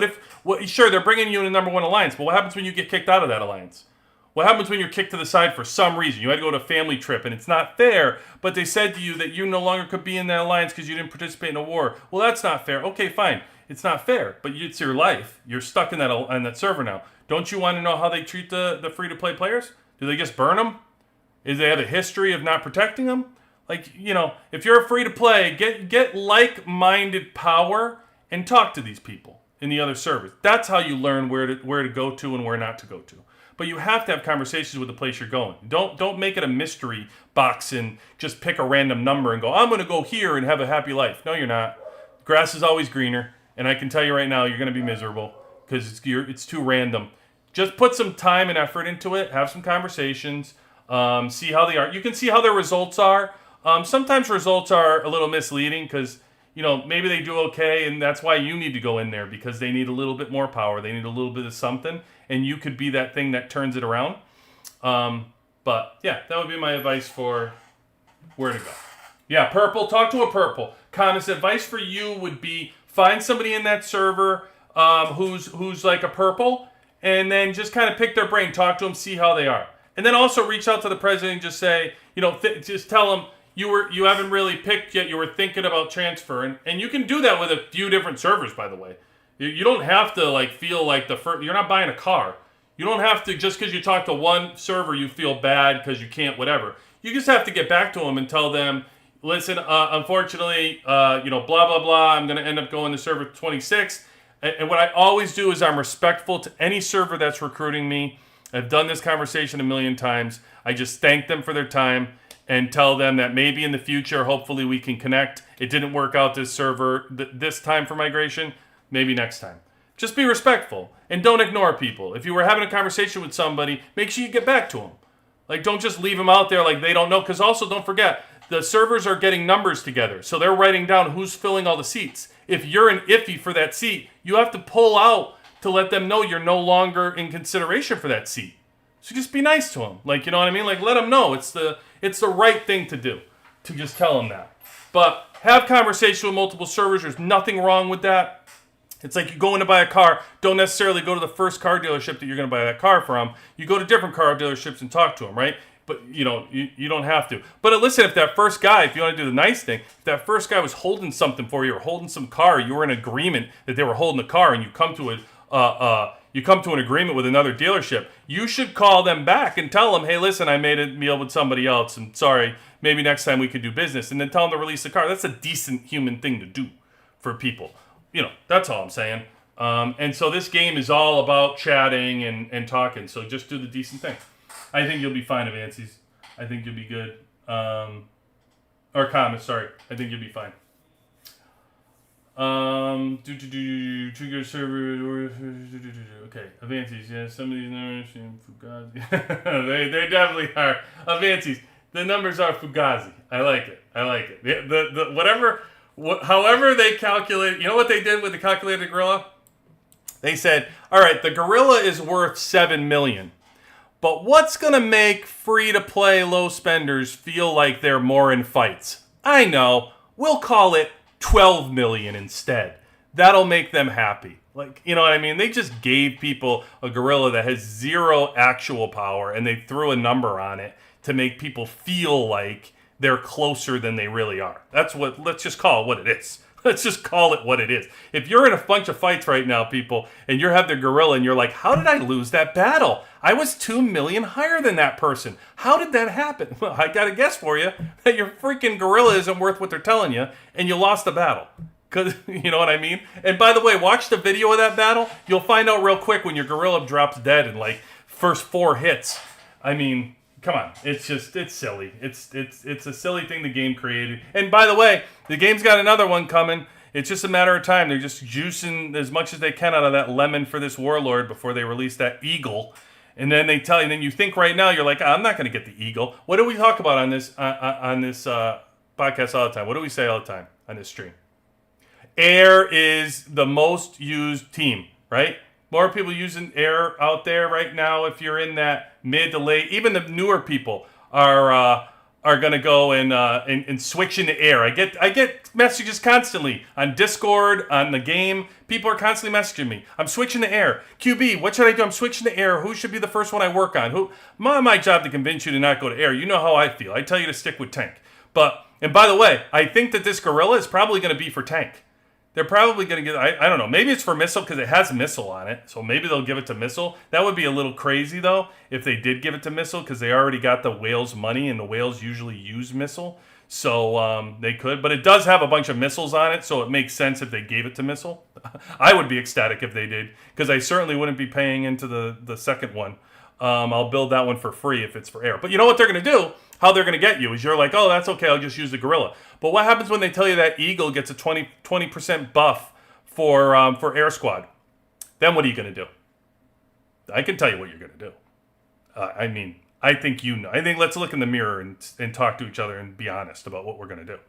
Sure, they're bringing you in the number 1 alliance, but what happens when you get kicked out of that alliance? What happens when you're kicked to the side for some reason? You had to go to a family trip, and it's not fair, but they said to you that you no longer could be in that alliance because you didn't participate in a war. Well, that's not fair. Okay, fine. It's not fair, but it's your life. You're stuck in that server now. Don't you want to know how they treat the free-to-play players? Do they just burn them? Do they have a history of not protecting them? Like, if you're free to play, get like-minded power and talk to these people in the other servers. That's how you learn where to go to and where not to go to. But you have to have conversations with the place you're going. Don't make it a mystery box and just pick a random number and go, I'm going to go here and have a happy life. No, you're not. Grass is always greener, and I can tell you right now, you're going to be miserable because it's too random. Just put some time and effort into it. Have some conversations. See how they are. You can see how their results are. Sometimes results are a little misleading because, maybe they do okay, and that's why you need to go in there because they need a little bit more power. They need a little bit of something, and you could be that thing that turns it around. But, yeah, that would be my advice for where to go. Yeah, purple. Talk to a purple. Thomas, advice for you would be find somebody in that server who's like a purple, and then just kind of pick their brain, talk to them, see how they are. And then also reach out to the president and just say, just tell them, you haven't really picked yet. You were thinking about transfer, and you can do that with a few different servers. By the way, you don't have to feel like the first. You're not buying a car. You don't have to just because you talk to one server you feel bad because you can't whatever. You just have to get back to them and tell them, listen, unfortunately, blah blah blah. I'm going to end up going to server 26. And what I always do is I'm respectful to any server that's recruiting me. I've done this conversation a million times. I just thank them for their time and tell them that maybe in the future, hopefully we can connect. It didn't work out this server this time for migration. Maybe next time. Just be respectful and don't ignore people. If you were having a conversation with somebody, make sure you get back to them. Don't just leave them out there like they don't know. Because also don't forget, the servers are getting numbers together. So they're writing down who's filling all the seats. If you're an iffy for that seat, you have to pull out to let them know you're no longer in consideration for that seat. So just be nice to them. You know what I mean? Let them know it's the right thing to do, to just tell them that. But have conversation with multiple servers. There's nothing wrong with that. It's like you go in to buy a car. Don't necessarily go to the first car dealership that you're going to buy that car from. You go to different car dealerships and talk to them, right? But you don't have to. But listen, if that first guy, if you want to do the nice thing, if that first guy was holding something for you or holding some car, you were in agreement that they were holding the car, and you come to an agreement with another dealership, you should call them back and tell them, hey, listen, I made a deal with somebody else, and sorry, maybe next time we could do business, and then tell them to release the car. That's a decent human thing to do for people. That's all I'm saying. And so this game is all about chatting and talking. So just do the decent thing. I think you'll be fine, Avances. I think you'll be good. Or comments, sorry. I think you'll be fine. Trigger server. Okay, Avances. Yeah, some of these numbers. Fugazi. they definitely are. Avances. The numbers are Fugazi. I like it. The whatever. However they calculate. You know what they did with the calculated gorilla? They said, all right, the gorilla is worth $7 million. But what's going to make free-to-play low spenders feel like they're more in fights? I know. We'll call it $12 million instead. That'll make them happy. You know what I mean? They just gave people a gorilla that has zero actual power, and they threw a number on it to make people feel like they're closer than they really are. Let's just call it what it is. Let's just call it what it is. If you're in a bunch of fights right now, people, and you have the gorilla and you're like, how did I lose that battle? I was 2 million higher than that person. How did that happen? Well, I got a guess for you that your freaking gorilla isn't worth what they're telling you, and you lost the battle. Because, you know what I mean? And by the way, watch the video of that battle. You'll find out real quick when your gorilla drops dead in first 4 hits. I mean, come on. It's silly. It's a silly thing the game created. And by the way, the game's got another one coming. It's just a matter of time. They're just juicing as much as they can out of that lemon for this warlord before they release that eagle. And then they tell you, and then you think right now, you're like, I'm not going to get the eagle. What do we talk about on this podcast all the time? What do we say all the time on this stream? Air is the most used team, right? More people using air out there right now. If you're in that mid to late, even the newer people are going to go and switch into air. I get messages constantly on Discord, on the game. People are constantly messaging me. I'm switching to air. QB, what should I do? I'm switching to air. Who should be the first one I work on? My job to convince you to not go to air. You know how I feel. I tell you to stick with tank. And by the way, I think that this gorilla is probably going to be for tank. They're probably going to get, I don't know, maybe it's for missile because it has missile on it. So maybe they'll give it to missile. That would be a little crazy, though, if they did give it to missile because they already got the whales money, and the whales usually use missile. So they could. But it does have a bunch of missiles on it, so it makes sense if they gave it to missile. I would be ecstatic if they did because I certainly wouldn't be paying into the second one. I'll build that one for free if it's for air. But you know what they're going to do? How they're going to get you is you're like, oh, that's okay, I'll just use the gorilla. But what happens when they tell you that eagle gets a 20% buff for air squad? Then what are you going to do? I can tell you what you're going to do. I think you know. I think let's look in the mirror and talk to each other and be honest about what we're going to do.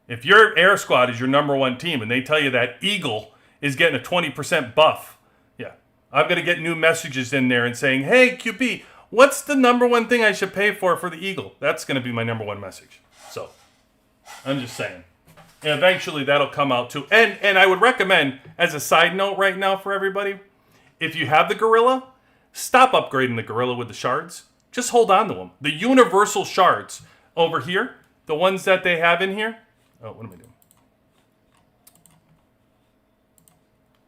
If your air squad is your number one team and they tell you that eagle is getting a 20% buff, yeah, I'm going to get new messages in there and saying, hey, QP, what's the number one thing I should pay for the eagle? That's going to be my number one message. So, I'm just saying. And eventually that'll come out too. And I would recommend, as a side note right now for everybody, if you have the gorilla, stop upgrading the gorilla with the shards. Just hold on to them. The universal shards over here, the ones that they have in here. Oh, what am I doing?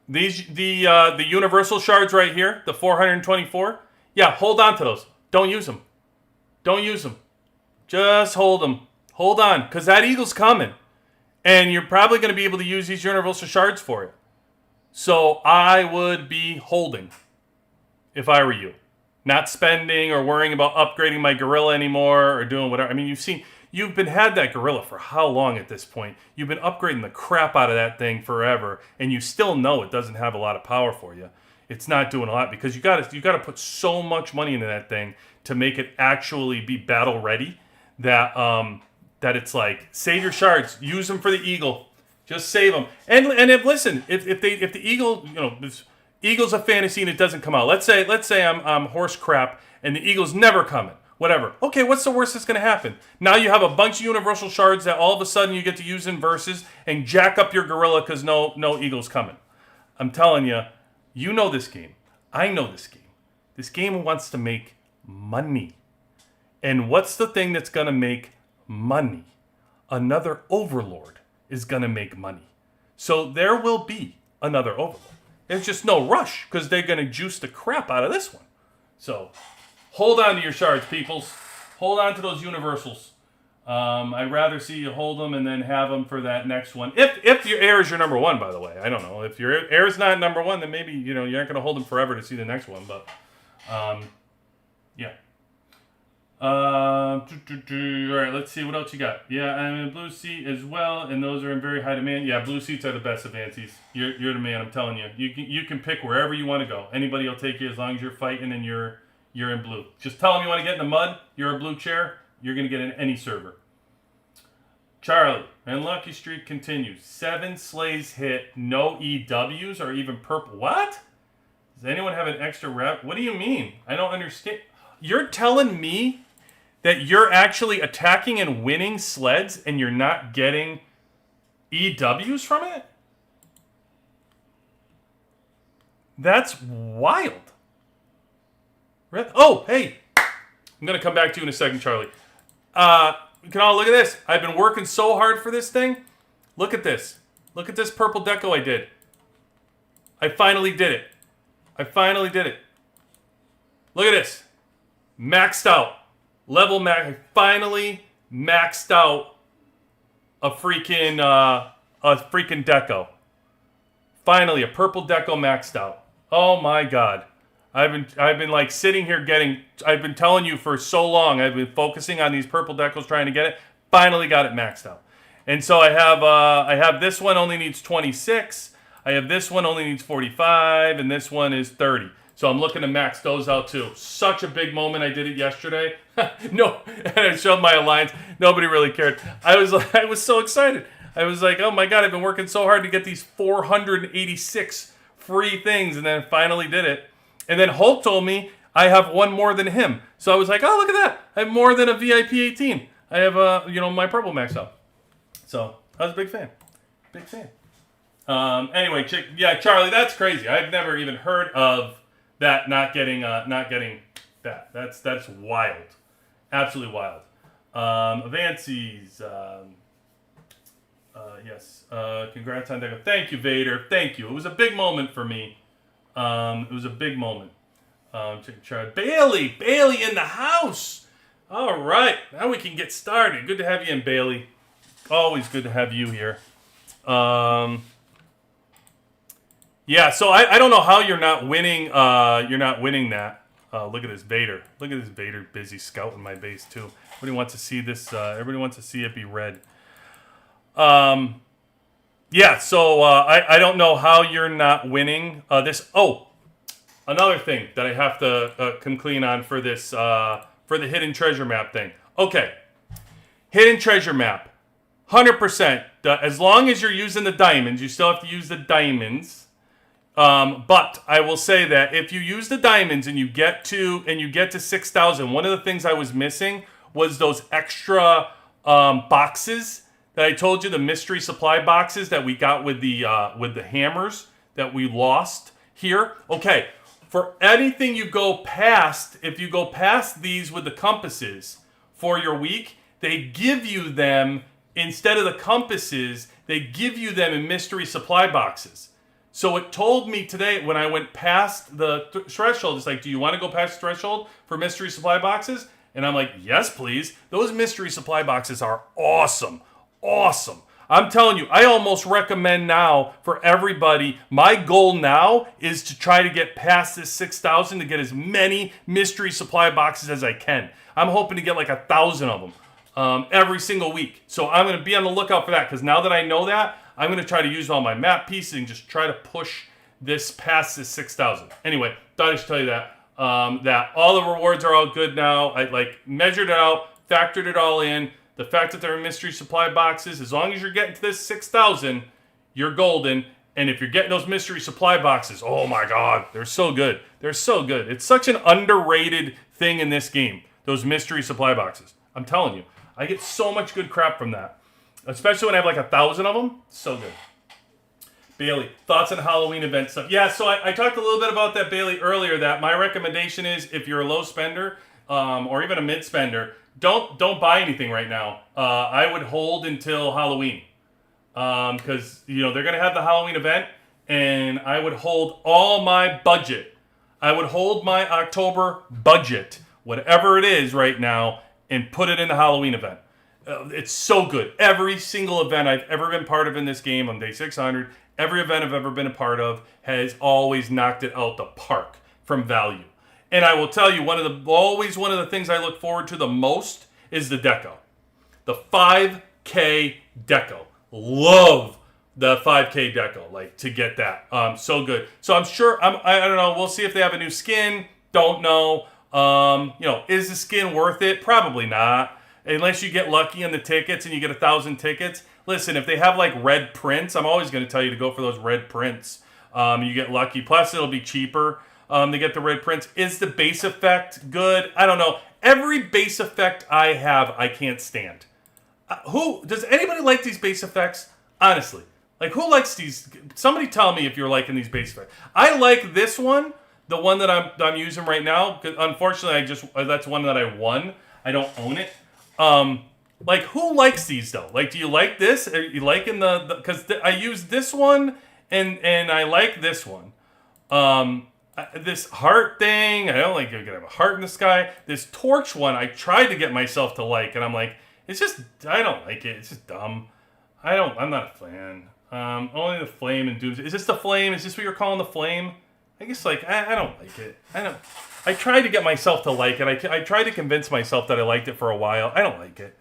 The universal shards right here, the 424. Yeah, hold on to those. Don't use them. Don't use them. Just hold them. Hold on, because that eagle's coming. And you're probably going to be able to use these universal shards for it. So I would be holding if I were you. Not spending or worrying about upgrading my gorilla anymore or doing whatever. I mean, you've had that gorilla for how long at this point? You've been upgrading the crap out of that thing forever, and you still know it doesn't have a lot of power for you. It's not doing a lot because you got to put so much money into that thing to make it actually be battle ready that it's like, save your shards, use them for the eagle, just save them. And if the eagle, this eagle's a fantasy and it doesn't come out. Let's say I'm horse crap and the eagle's never coming. Whatever. Okay, what's the worst that's going to happen? Now you have a bunch of universal shards that all of a sudden you get to use in verses and jack up your gorilla because no eagle's coming. I'm telling you. You know this game. I know this game. This game wants to make money. And what's the thing that's going to make money? Another Overlord is going to make money. So there will be another Overlord. There's just no rush because they're going to juice the crap out of this one. So hold on to your shards, peoples. Hold on to those universals. I'd rather see you hold them and then have them for that next one. If your heir is your number one, by the way. I don't know. If your heir is not number one, then maybe you aren't going to hold them forever to see the next one. But yeah. All right, let's see what else you got. Yeah, I'm in blue seat as well, and those are in very high demand. Yeah, blue seats are the best of Avances. You're the man. I'm telling you. You can pick wherever you want to go. Anybody will take you as long as you're fighting and you're in blue. Just tell them you want to get in the mud. You're a blue chair. You're going to get in any server. Charlie, and Lucky Streak continues. 7 slays hit, no EWs or even purple. What? Does anyone have an extra rep? What do you mean? I don't understand. You're telling me that you're actually attacking and winning sleds and you're not getting EWs from it? That's wild. Oh, hey. I'm going to come back to you in a second, Charlie. You can all look at this. I've been working so hard for this thing. Look at this. Look at this purple deco I did. I finally did it. Look at this. Maxed out. Level max. I finally maxed out a freaking deco. Finally, a purple deco maxed out. Oh my god. I've been like sitting here I've been telling you for so long, I've been focusing on these purple decals trying to get it. Finally got it maxed out. And so I have this one only needs 26. I have this one only needs 45, and this one is 30. So I'm looking to max those out too. Such a big moment. I did it yesterday. No, and I showed my alliance. Nobody really cared. I was so excited. I was like, oh my god, I've been working so hard to get these 486 free things, and then finally did it. And then Hulk told me I have one more than him. So I was like, oh, look at that. I have more than a VIP 18. I have, my purple maxed out. So I was a big fan. Anyway, Charlie, that's crazy. I've never even heard of that not getting that. That's wild. Absolutely wild. Avances. Yes. Congrats on that. Thank you, Vader. Thank you. It was a big moment for me. It was a big moment. Bailey in the house. All right, now we can get started. Good to have you in, Bailey. Always good to have you here. Yeah. So I don't know how you're not winning. You're not winning that. Look at this Vader. Look at this Vader busy scouting my base too. Everybody wants to see this. Everybody wants to see it be red. Yeah, so I don't know how you're not winning this. Oh, another thing that I have to come clean on for this, for the hidden treasure map thing. Okay, hidden treasure map, 100%. As long as you're using the diamonds, you still have to use the diamonds. But I will say that if you use the diamonds and you get to 6,000, one of the things I was missing was those extra boxes that I told you, the mystery supply boxes that we got with the hammers that we lost here. Okay, for anything you go past, if you go past these with the compasses for your week, they give you them, instead of the compasses, they give you them in mystery supply boxes. So it told me today when I went past the threshold, it's like, do you want to go past the threshold for mystery supply boxes? And I'm like, yes, please. Those mystery supply boxes are awesome. Awesome. I'm telling you, I almost recommend now for everybody, my goal now is to try to get past this 6,000 to get as many mystery supply boxes as I can. I'm hoping to get like 1,000 of them every single week. So I'm going to be on the lookout for that, because now that I know that, I'm going to try to use all my map pieces and just try to push this past this 6,000. Anyway, thought I should tell you that. That all the rewards are all good now. I measured it out, factored it all in. The fact that they're in mystery supply boxes, as long as you're getting to this 6,000, you're golden. And if you're getting those mystery supply boxes, oh my god, they're so good. They're so good. It's such an underrated thing in this game, those mystery supply boxes. I'm telling you, I get so much good crap from that. Especially when I have like 1,000 of them. So good. Bailey, thoughts on Halloween event stuff? Yeah, so I talked a little bit about that, Bailey, earlier, that my recommendation is, if you're a low spender, or even a mid spender, don't buy anything right now. I would hold until Halloween, because they're gonna have the Halloween event, and I would hold all my budget. I would hold my October budget, whatever it is right now, and put it in the Halloween event. It's so good. Every single event I've ever been part of in this game on day 600, every event I've ever been a part of has always knocked it out the park from value. And I will tell you, always one of the things I look forward to the most is the deco. The 5K deco. Love the 5K deco, like, to get that. So good. So I'm sure, I don't know, we'll see if they have a new skin. Don't know. Is the skin worth it? Probably not. Unless you get lucky in the tickets and you get 1,000 tickets. Listen, if they have like red prints, I'm always going to tell you to go for those red prints. You get lucky. Plus, it'll be cheaper to get the red prints. Is the base effect good? I don't know. Every base effect I have, I can't stand. Does anybody like these base effects? Honestly, like, who likes these? Somebody tell me if you're liking these base effects. I like this one, the one that I'm using right now. Unfortunately, that's one that I won. I don't own it. Like, who likes these though? Like, do you like this? Are you liking because I use this one and I like this one. This heart thing, I don't like you're gonna have a heart in the sky. This torch one, I tried to get myself to like, and I'm like, I don't like it. It's just dumb. I'm not a fan. Only the flame and Doomsday. Is this the flame? Is this what you're calling the flame? I guess, like, I don't like it. I tried to get myself to like it. I tried to convince myself that I liked it for a while. I don't like it.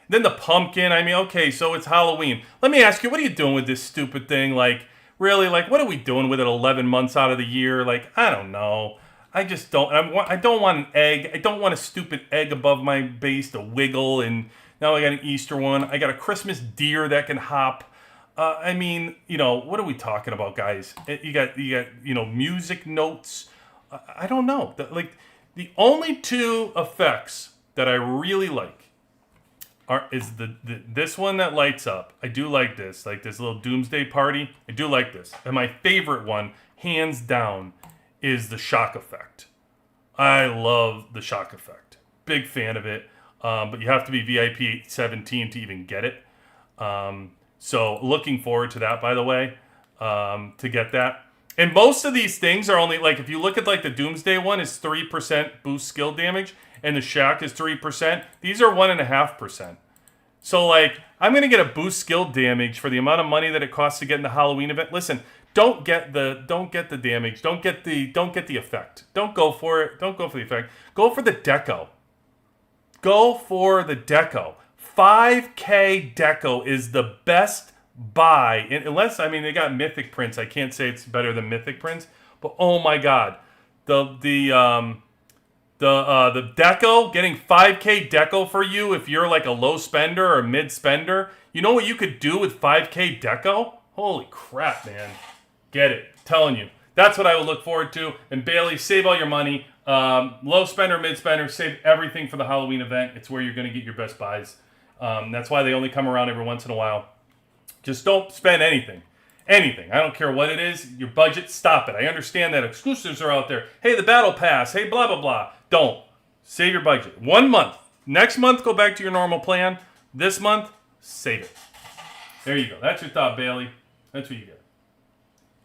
Then the pumpkin. I mean, okay, so it's Halloween. Let me ask you, what are you doing with this stupid thing? Like, really? Like, what are we doing with it 11 months out of the year? Like, I don't know. I just don't. I don't want an egg. I don't want a stupid egg above my base to wiggle. And now I got an Easter one. I got a Christmas deer that can hop. I mean, what are we talking about, guys? You got music notes. I don't know. The only two effects that I really like is this one that lights up. I do like this little Doomsday Party. I do like this. And my favorite one, hands down, is the shock effect. I love the shock effect. Big fan of it. But you have to be VIP 17 to even get it. So looking forward to that, by the way, to get that. And most of these things are only, like, if you look at, like, the Doomsday one is 3% boost skill damage, and the Shack is 3%. These are 1.5%. So, like, I'm going to get a boost skill damage for the amount of money that it costs to get in the Halloween event. Listen, don't get the damage. Don't get the effect. Don't go for it. Don't go for the effect. Go for the deco. 5K deco is the best buy, unless, I mean, they got mythic prints. I can't say it's better than mythic prints, but oh my god, the deco, getting 5K deco for you if you're like a low spender or a mid spender. You know what you could do with 5K deco? Holy crap, man! Get it? I'm telling you, that's what I would look forward to. And Bailey, save all your money. Low spender, mid spender, save everything for the Halloween event. It's where you're going to get your best buys. That's why they only come around every once in a while. Just don't spend anything. Anything. I don't care what it is. Your budget, stop it. I understand that exclusives are out there. Hey, the battle pass. Hey, blah, blah, blah. Don't. Save your budget. 1 month. Next month, go back to your normal plan. This month, save it. There you go. That's your thought, Bailey. That's what you get.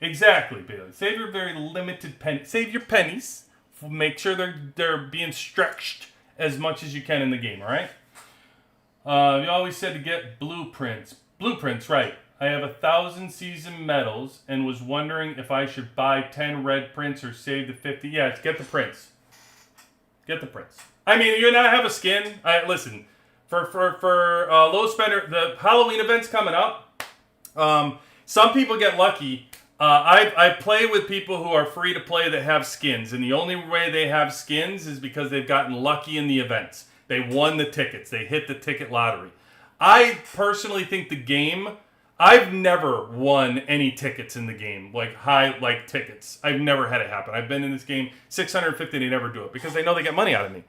Exactly, Bailey. Save your very limited pennies. Save your pennies. Make sure they're being stretched as much as you can in the game, all right? You always said to get blueprints. Blueprints, right. I have 1,000 season medals and was wondering if I should buy 10 red prints or save the 50. Yeah, get the prints. Get the prints. I mean, you're not have a skin. Listen, for low spender, the Halloween event's coming up. Some people get lucky. I play with people who are free to play that have skins, and the only way they have skins is because they've gotten lucky in the events. They won the tickets. They hit the ticket lottery. I personally think the game, I've never won any tickets in the game, like tickets. I've never had it happen. I've been in this game 650, they never do it because they know they get money out of me.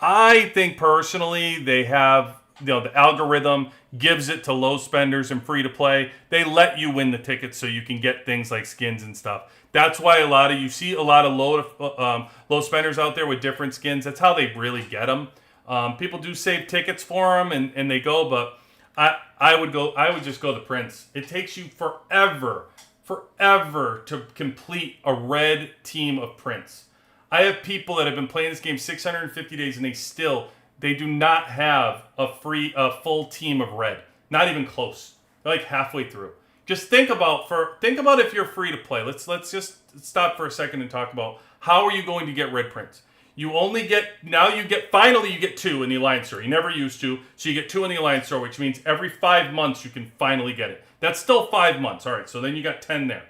I think personally they have, the algorithm gives it to low spenders and free to play. They let you win the tickets so you can get things like skins and stuff. That's why you see a lot of low spenders out there with different skins. That's how they really get them. People do save tickets for them and they go, but I would just go the Prince. It takes you forever to complete a red team of Prince. I have people that have been playing this game 650 days and they do not have a full team of red. Not even close. They're like halfway through. Just think about if you're free to play. Let's just stop for a second and talk about how are you going to get red Prince. Finally you get 2 in the Alliance Store. You never used to, so you get 2 in the Alliance Store, which means every 5 months you can finally get it. That's still 5 months. All right, so then you got 10 there.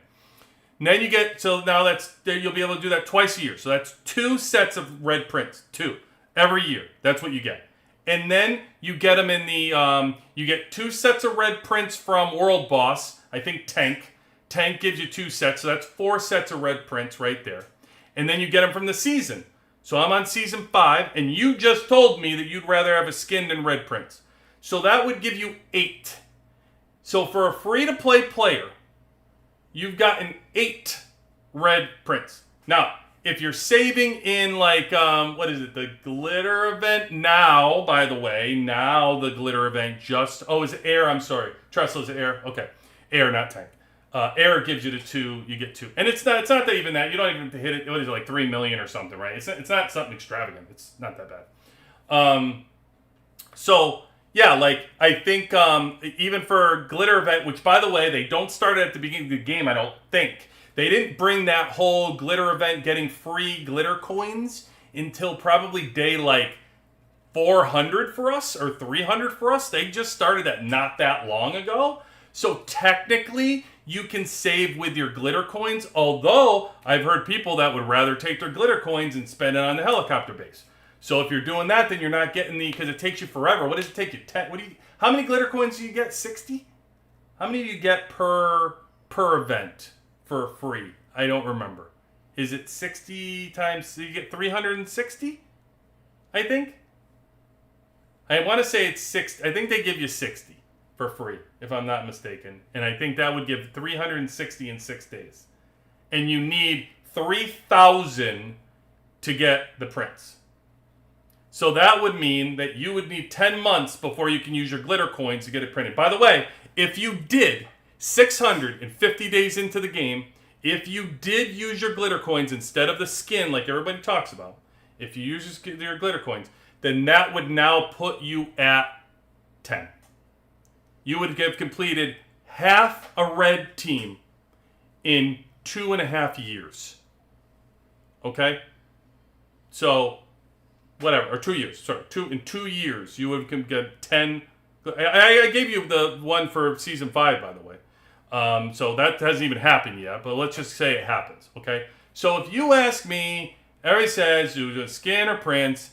And then you'll be able to do that twice a year. So that's 2 sets of red Prince, 2 every year. That's what you get. And then you get them in the you get 2 sets of red Prince from World Boss. I think Tank. Tank gives you 2 sets, so that's 4 sets of red Prince right there. And then you get them from the season. So I'm on season 5, and you just told me that you'd rather have a skin than red Prince. So that would give you 8. So for a free-to-play player, you've gotten 8 red Prince. Now, if you're saving in the glitter event now, by the way, the glitter event is it air? I'm sorry. Trestle, is it air? Okay. Air, not tank. Air gives you the 2, you get 2. And it's not that even that. You don't even have to hit it. What is it, like 3 million or something, right? It's not something extravagant. It's not that bad. So, yeah, I think even for glitter event, which, by the way, they don't start at the beginning of the game, I don't think. They didn't bring that whole glitter event getting free glitter coins until probably day 400 for us or 300 for us. They just started that not that long ago. So technically, you can save with your glitter coins, although I've heard people that would rather take their glitter coins and spend it on the helicopter base. So if you're doing that, then you're not getting because it takes you forever. What does it take you? 10? How many glitter coins do you get? 60? How many do you get per event for free? I don't remember. Is it 60 times? So you get 360? I think. I want to say it's 60. I think they give you 60 for free, if I'm not mistaken. And I think that would give 360 in 6 days. And you need 3,000 to get the Prince. So that would mean that you would need 10 months before you can use your glitter coins to get it printed. By the way, if you did 650 days into the game, if you did use your glitter coins instead of the skin like everybody talks about, if you use your glitter coins, then that would now put you at 10. You would have completed half a red team in 2.5 years. Okay? So, whatever, or 2 years. Sorry, in 2 years, you would get 10. I gave you the one for season 5, by the way. So that hasn't even happened yet, but let's just say it happens, okay? So if you ask me, everybody says, do a skin or Prince.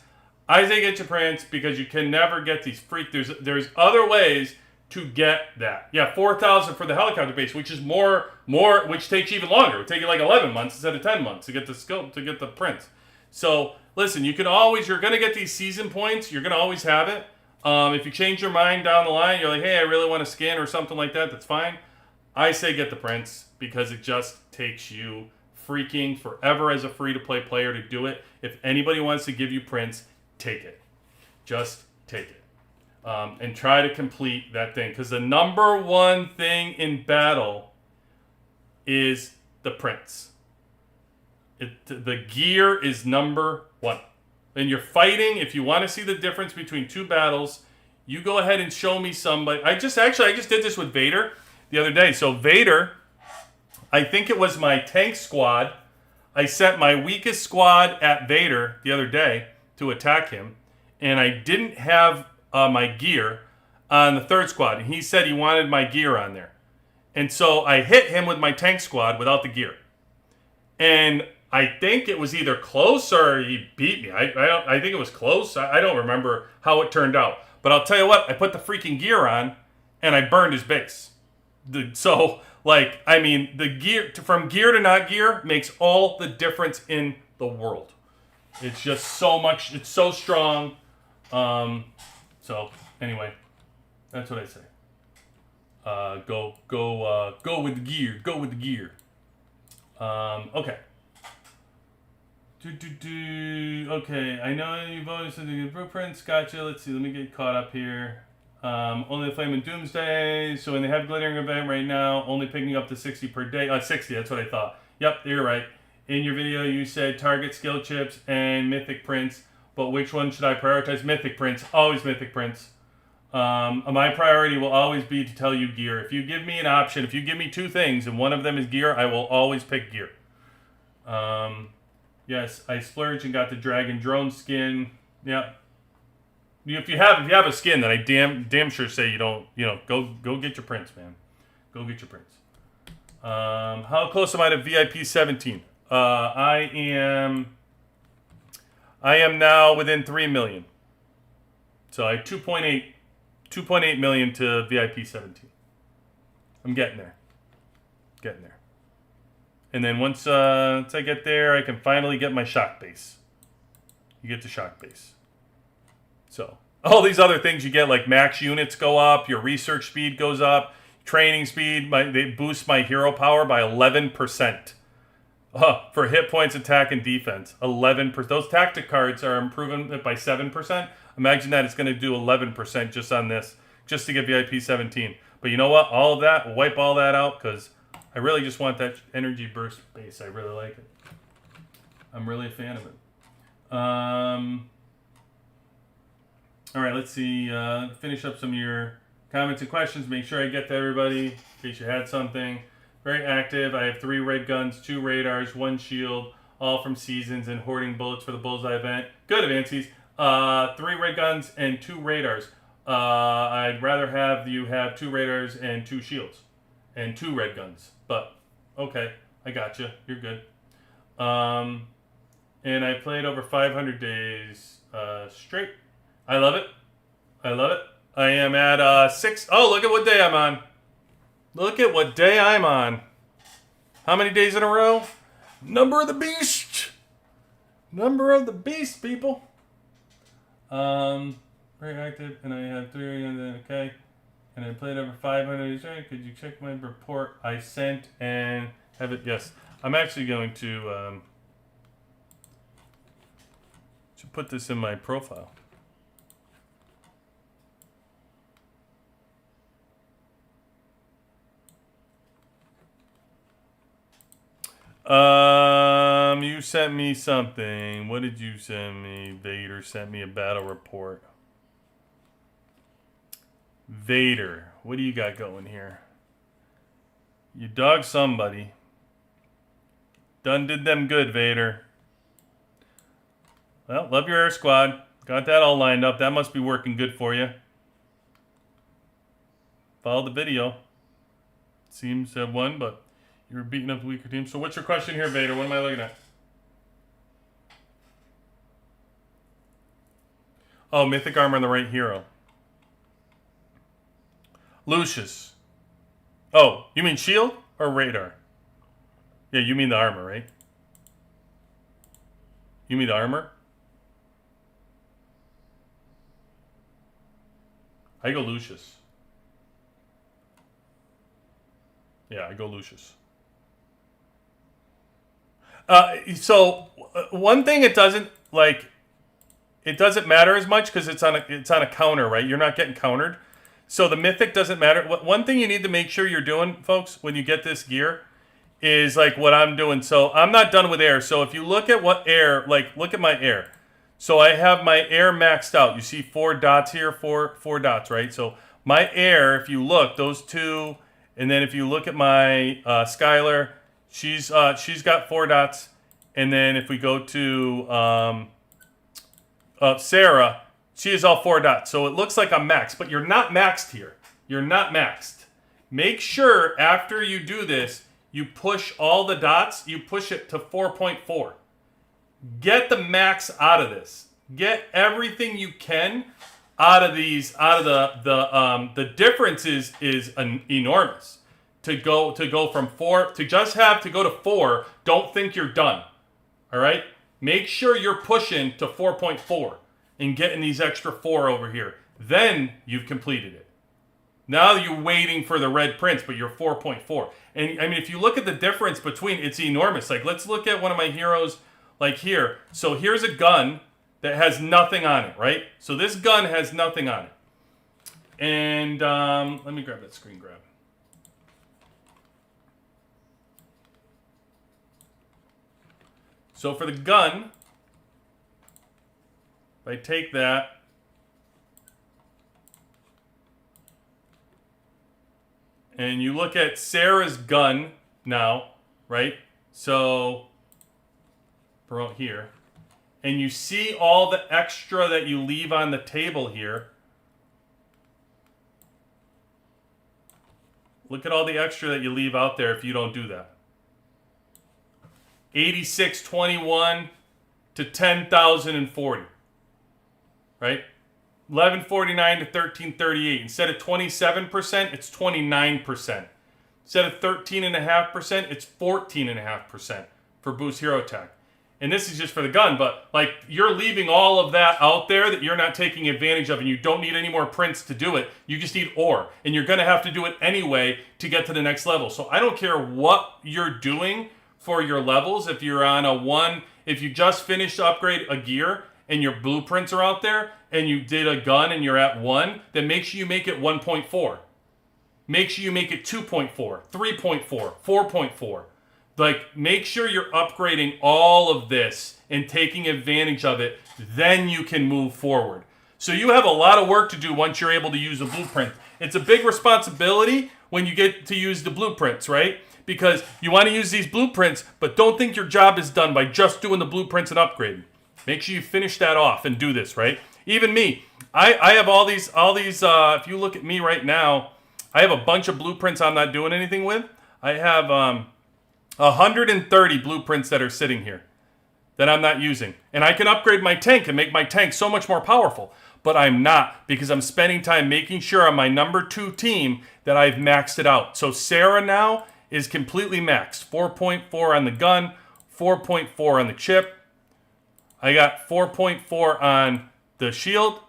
I say get your Prince because you can never get these There's other ways to get that. Yeah, 4,000 for the helicopter base, which is more, which takes even longer. It would take you 11 months instead of 10 months to get the Prince. So listen, you're going to get these season points. You're going to always have it. If you change your mind down the line, you're like, hey, I really want a skin or something like that, that's fine. I say get the Prince because it just takes you freaking forever as a free-to-play player to do it. If anybody wants to give you Prince, take it. Just take it. And try to complete that thing. Because the number one thing in battle is the Prince. The gear is number one. And you're fighting, if you want to see the difference between 2 battles, you go ahead and show me somebody. I just did this with Vader the other day. So Vader, I think it was my tank squad. I set my weakest squad at Vader the other day to attack him. And I didn't have my gear on the 3rd squad. And he said he wanted my gear on there. And so I hit him with my tank squad without the gear. And I think it was either close or he beat me. I think it was close. I don't remember how it turned out. But I'll tell you what, I put the freaking gear on and I burned his base. The gear, from gear to not gear, makes all the difference in the world. It's just so much, it's so strong. So anyway, that's what I say. Go with the gear. Go with the gear. Okay. Okay, I know you've always said the blueprints. Gotcha. Let's see. Let me get caught up here. Only the Flame and Doomsday. So in the heavy glittering event right now, only picking up to 60 per day. 60, that's what I thought. Yep, you're right. In your video, you said target skill chips and mythic prints. But which one should I prioritize? Mythic prints. Always mythic prints. My priority will always be to tell you gear. If you give me an option, if you give me two things and one of them is gear, I will always pick gear. Yes, I splurged and got the dragon drone skin. Yeah. If you have a skin, then I damn sure say you don't. Go get your prints, man. Go get your prints. How close am I to VIP 17? I am now within 3 million. So I have 2.8 million to VIP 17. I'm getting there. And then once I get there, I can finally get my shock base. You get the shock base. So all these other things you get, like max units go up, your research speed goes up, training speed, they boost my hero power by 11%. For hit points, attack, and defense. 11%. Those tactic cards are improving it by 7%. Imagine that it's going to do 11% just on this, just to get VIP 17. But you know what? All of that, we'll wipe all that out because I really just want that energy burst base. I really like it. I'm really a fan of it. All right, let's see. Finish up some of your comments and questions. Make sure I get to everybody in case you had something. Very active. I have 3 red guns, 2 radars, 1 shield, all from Seasons, and hoarding bullets for the Bullseye event. Good, Avances. 3 red guns and 2 radars. I'd rather have you have 2 radars and 2 shields and 2 red guns. But, okay, I got you. You're good. And I played over 500 days straight. I love it. I am at 6. Oh, look at what day I'm on. How many days in a row? Number of the beast. People. Very active, and I have 3, okay. And I played over 500. Could you check my report I sent and have it? Yes. I'm actually going to put this in my profile. You sent me something. What did you send me? Vader sent me a battle report. Vader, what do you got going here? You dogged somebody. Done did them good, Vader. Well, love your air squad. Got that all lined up. That must be working good for you. Follow the video. Seems to have won, but you were beating up the weaker team. So what's your question here, Vader? What am I looking at? Oh, mythic armor on the right hero. Lucius. Oh, you mean shield or radar? Yeah, you mean the armor, right? You mean the armor? I go Lucius. Yeah, I go Lucius. One thing it doesn't matter as much because it's on a counter, right? You're not getting countered. So the mythic doesn't matter. One thing you need to make sure you're doing, folks, when you get this gear is like what I'm doing. So I'm not done with air. So if you look at what air, look at my air. So I have my air maxed out. You see 4 dots here, four dots, right? So my air, if you look, those 2, and then if you look at my Skylar, she's got 4 dots. And then if we go to Sarah, she is all 4 dots. So it looks like I'm maxed, but you're not maxed here. You're not maxed. Make sure after you do this, you push all the dots, you push it to 4.4. Get the max out of this. Get everything you can out of these, out of the difference is enormous. To go from 4 to just have to go to 4, don't think you're done. All right? Make sure you're pushing to 4.4 and getting these extra 4 over here. Then you've completed it. Now you're waiting for the red prints, but you're 4.4. And I mean, if you look at the difference between, it's enormous. Like, let's look at one of my heroes, like here. So here's a gun that has nothing on it, right? So this gun has nothing on it. And let me grab that screen grab. So for the gun, if I take that, and you look at Sarah's gun now, right? So, from here. And you see all the extra that you leave on the table here. Look at all the extra that you leave out there if you don't do that. 8621 to 10,040. Right? 1149 to 1338. Instead of 27%, it's 29%. Instead of 13.5%, it's 14.5% for Boost Hero Tech. And this is just for the gun, but like you're leaving all of that out there that you're not taking advantage of, and you don't need any more prints to do it. You just need ore, and you're going to have to do it anyway to get to the next level. So I don't care what you're doing for your levels. If you're on a 1, if you just finished to upgrade a gear and your blueprints are out there, and you did a gun and you're at 1, then make sure you make it 1.4. Make sure you make it 2.4, 3.4, 4.4. Like, make sure you're upgrading all of this and taking advantage of it. Then you can move forward. So you have a lot of work to do once you're able to use a blueprint. It's a big responsibility when you get to use the blueprints, right? Because you want to use these blueprints, but don't think your job is done by just doing the blueprints and upgrading. Make sure you finish that off and do this, right? Even me, I have all these. If you look at me right now, I have a bunch of blueprints I'm not doing anything with. I have 130 blueprints that are sitting here that I'm not using. And I can upgrade my tank and make my tank so much more powerful. But I'm not, because I'm spending time making sure on my number 2 team that I've maxed it out. So Sarah now is completely maxed. 4.4 on the gun, 4.4 on the chip. I got 4.4 on the shield.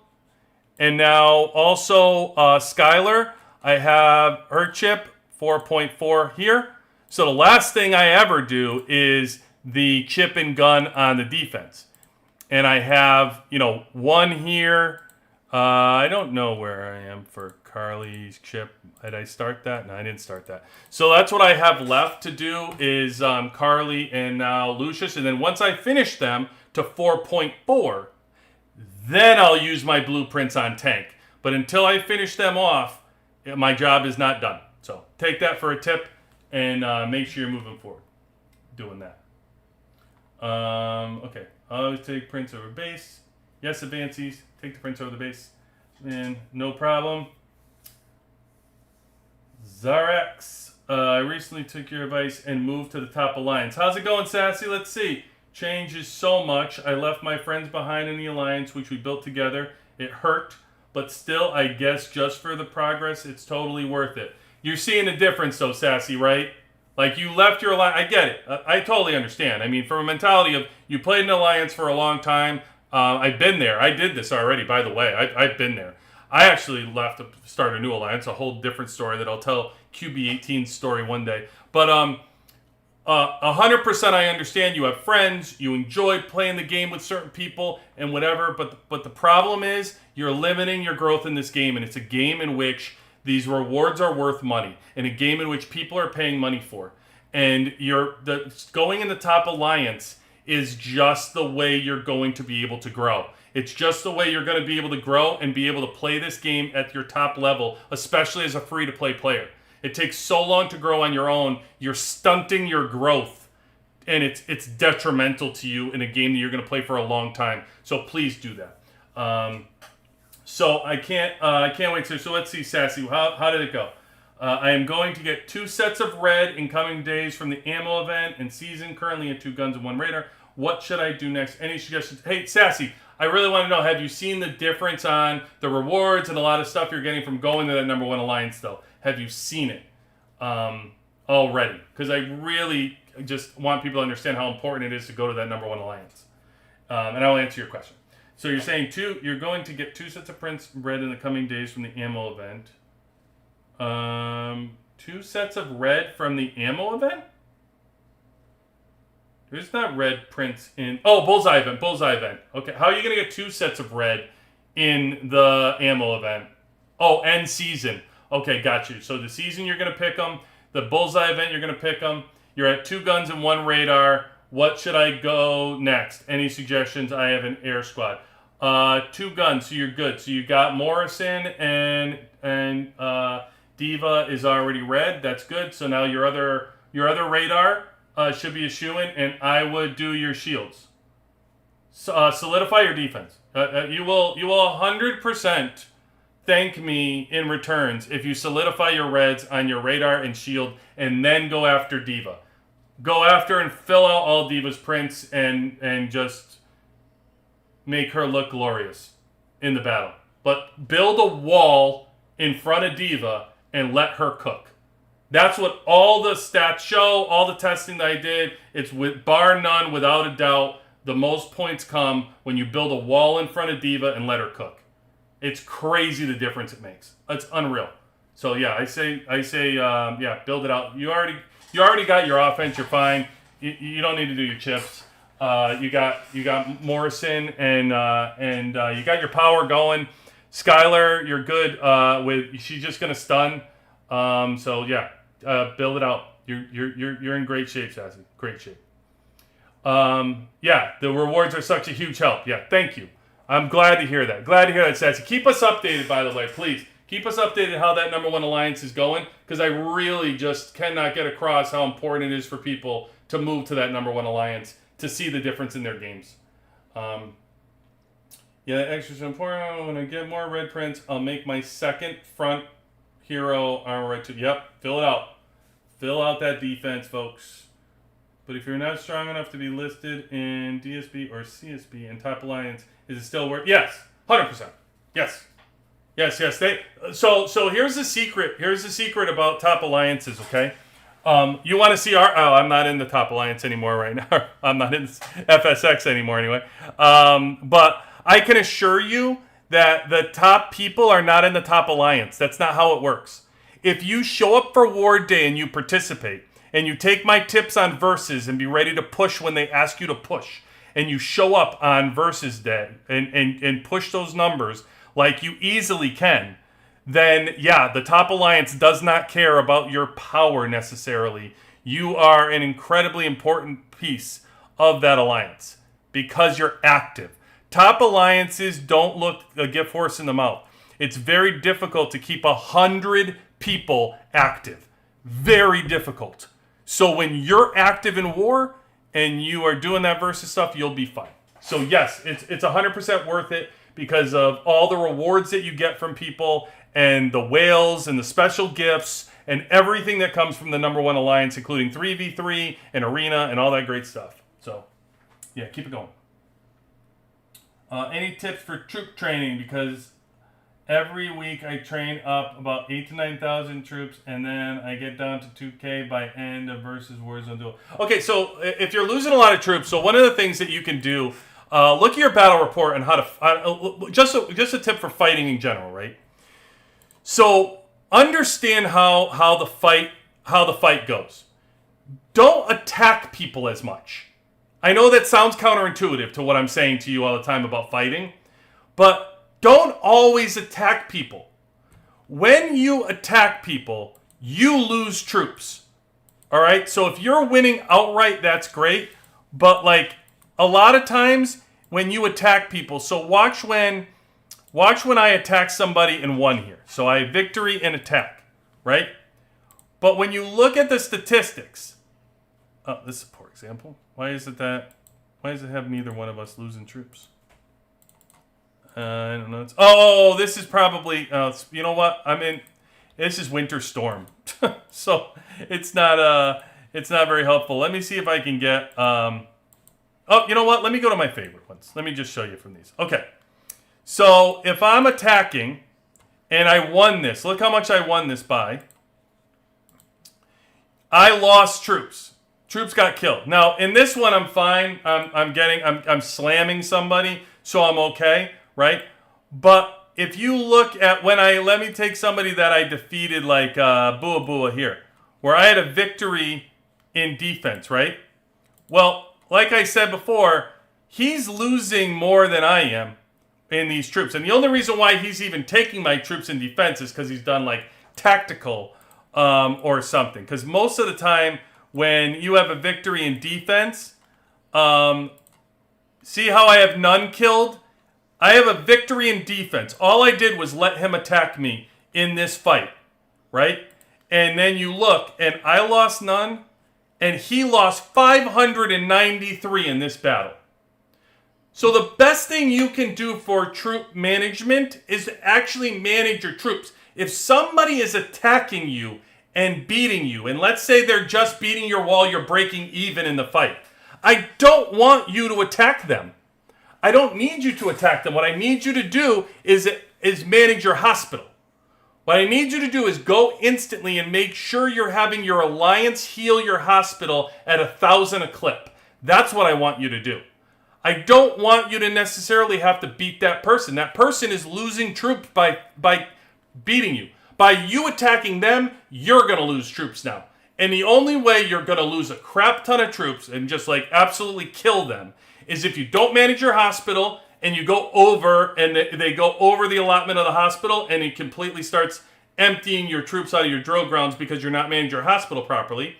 And now also Skylar, I have her chip, 4.4 here. So the last thing I ever do is the chip and gun on the defense. And I have, 1 here. I don't know where I am for Carly's chip. Did I start that? No, I didn't start that. So that's what I have left to do is Carly and now Lucius. And then once I finish them to 4.4, then I'll use my blueprints on tank. But until I finish them off, my job is not done. So take that for a tip and make sure you're moving forward doing that. Okay. I'll always take prints over base. Yes, advances. Take the prints over the base. And no problem. Zarex, I recently took your advice and moved to the top alliance. How's it going, Sassy? Let's see. Changes so much. I left my friends behind in the alliance, which we built together. It hurt, but still, I guess just for the progress, it's totally worth it. You're seeing a difference, though, Sassy, right? Like, you left your alliance. I get it. I totally understand. I mean, from a mentality of you played an alliance for a long time. I've been there. I did this already, by the way. I've been there. I actually left to start a new alliance, a whole different story that I'll tell QB18's story one day. But 100% I understand you have friends, you enjoy playing the game with certain people and whatever, but the problem is you're limiting your growth in this game, and it's a game in which these rewards are worth money, in a game in which people are paying money for. And going in the top alliance is just the way you're going to be able to grow. It's just the way you're going to be able to grow and be able to play this game at your top level, especially as a free-to-play player. It takes so long to grow on your own. You're stunting your growth, and it's detrimental to you in a game that you're going to play for a long time. So please do that. So I can't wait. So let's see, Sassy. How did it go? I am going to get 2 sets of red in coming days from the ammo event and season. Currently in 2 guns and 1 radar. What should I do next? Any suggestions? Hey, Sassy, I really want to know, have you seen the difference on the rewards and a lot of stuff you're getting from going to that number 1 alliance, though? Have you seen it already? Because I really just want people to understand how important it is to go to that number 1 alliance. And I'll answer your question. So you're saying you're going to get 2 sets of prints red in the coming days from the ammo event. 2 sets of red from the ammo event? There's not red prints in... Oh, Bullseye event. Okay, how are you going to get 2 sets of red in the ammo event? Oh, end season. Okay, got you. So the season you're going to pick them. The Bullseye event you're going to pick them. You're at 2 guns and 1 radar. What should I go next? Any suggestions? I have an air squad. 2 guns, so you're good. So you got Morrison and Diva is already red. That's good. So now your other radar should be a shoo-in, and I would do your shields. Solidify your defense. You will 100% thank me in returns if you solidify your reds on your radar and shield, and then go after Diva. Go after and fill out all Diva's prints and just make her look glorious in the battle. But build a wall in front of Diva and let her cook. That's what all the stats show, all the testing that I did. It's with bar none, without a doubt, the most points come when you build a wall in front of Diva and let her cook. It's crazy the difference it makes. It's unreal. So yeah, I say, build it out. You already got your offense. You're fine. You don't need to do your chips. You got Morrison and you got your power going. Skylar, you're good. She's just gonna stun. So yeah, build it out. You're in great shape, Sassy. Great shape. Yeah, the rewards are such a huge help. Yeah, thank you. I'm glad to hear that. Sassy. Keep us updated, by the way, please. Keep us updated how that number 1 alliance is going, because I really just cannot get across how important it is for people to move to that number 1 alliance to see the difference in their games. Yeah, extra important. When I get more red prints, I'll make my second front hero armor red too. Yep, fill it out. Fill out that defense, folks. But if you're not strong enough to be listed in DSB or CSB in top alliance, is it still worth? Yes, 100%. Yes. So here's the secret. Here's the secret about top alliances. Okay, you want to see our? Oh, I'm not in the top alliance anymore right now. I'm not in FSX anymore anyway. But I can assure you that the top people are not in the top alliance. That's not how it works. If you show up for Ward Day and you participate, and you take my tips on versus and be ready to push when they ask you to push, and you show up on versus day and push those numbers like you easily can, then yeah, the top alliance does not care about your power necessarily. You are an incredibly important piece of that alliance because you're active. Top alliances don't look a gift horse in the mouth. It's very difficult to keep 100 people active. Very difficult. So when you're active in war and you are doing that versus stuff, you'll be fine. So yes, it's 100% worth it because of all the rewards that you get from people and the whales and the special gifts and everything that comes from the number 1 alliance, including 3v3 and arena and all that great stuff. So yeah, keep it going. Any tips for troop training? Because every week I train up about 8,000 to 9,000 troops, and then I get down to 2K by end of versus Warzone duel. Okay, so if you're losing a lot of troops, so one of the things that you can do, look at your battle report and how to just a tip for fighting in general, right? So understand how the fight goes. Don't attack people as much. I know that sounds counterintuitive to what I'm saying to you all the time about fighting, but don't always attack people. When you attack people, you lose troops. All right? So if you're winning outright, that's great. But like a lot of times when you attack people, so watch when I attack somebody and won here. So I have victory and attack, right? But when you look at the statistics, this is a poor example. Why does it have neither one of us losing troops? I don't know. This is probably. You know what? This is Winter Storm, so it's not very helpful. Let me see if I can get. You know what? Let me go to my favorite ones. Let me just show you from these. Okay, so if I'm attacking, and I won this, look how much I won this by. I lost troops. Troops got killed. Now in this one, I'm fine. I'm slamming somebody, so I'm okay. Right? But if you look at let me take somebody that I defeated like Bua Bua here, where I had a victory in defense, right? Well, like I said before, he's losing more than I am in these troops. And the only reason why he's even taking my troops in defense is because he's done like tactical or something. Because most of the time when you have a victory in defense, see how I have none killed? I have a victory in defense. All I did was let him attack me in this fight, right? And then you look, and I lost none, and he lost 593 in this battle. So the best thing you can do for troop management is to actually manage your troops. If somebody is attacking you and beating you, and let's say they're just beating your wall, you're breaking even in the fight, I don't want you to attack them. I don't need you to attack them. What I need you to do is manage your hospital. What I need you to do is go instantly and make sure you're having your alliance heal your hospital at 1,000 a clip. That's what I want you to do. I don't want you to necessarily have to beat that person. That person is losing troops by beating you. By you attacking them, you're going to lose troops now. And the only way you're going to lose a crap ton of troops and just like absolutely kill them is if you don't manage your hospital and you go over and they go over the allotment of the hospital and it completely starts emptying your troops out of your drill grounds because you're not managing your hospital properly,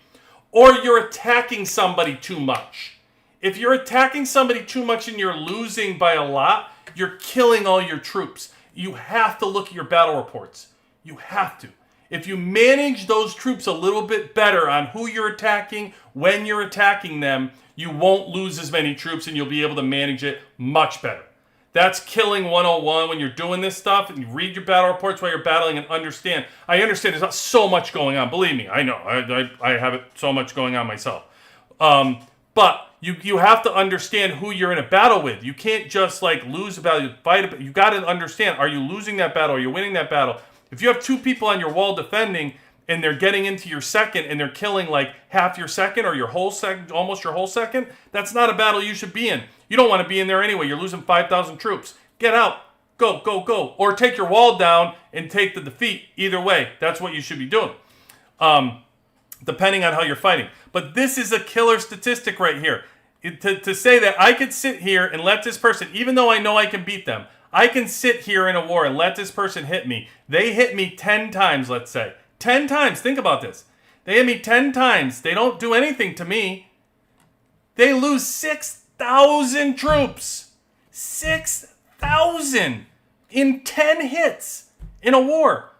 or you're attacking somebody too much. If you're attacking somebody too much and you're losing by a lot, you're killing all your troops. You have to look at your battle reports. You have to. If you manage those troops a little bit better on who you're attacking, when you're attacking them, you won't lose as many troops and you'll be able to manage it much better. That's killing 101 when you're doing this stuff and you read your battle reports while you're battling and understand. I understand there's not so much going on. Believe me, I know. I have it so much going on myself. But you have to understand who you're in a battle with. You can't just like lose a battle, fight it. You got to understand, are you losing that battle? Are you winning that battle? If you have two people on your wall defending and they're getting into your second and they're killing like half your second or your whole second, almost your whole second, that's not a battle you should be in. You don't want to be in there anyway. You're losing 5,000 troops. Get out. Go, go, go. Or take your wall down and take the defeat. Either way, that's what you should be doing, depending on how you're fighting. But this is a killer statistic right here. To say that I could sit here and let this person, even though I know I can beat them, I can sit here in a war and let this person hit me. They hit me 10 times, let's say. 10 times. Think about this. They hit me 10 times. They don't do anything to me. They lose 6,000 troops. 6,000 in 10 hits in a war.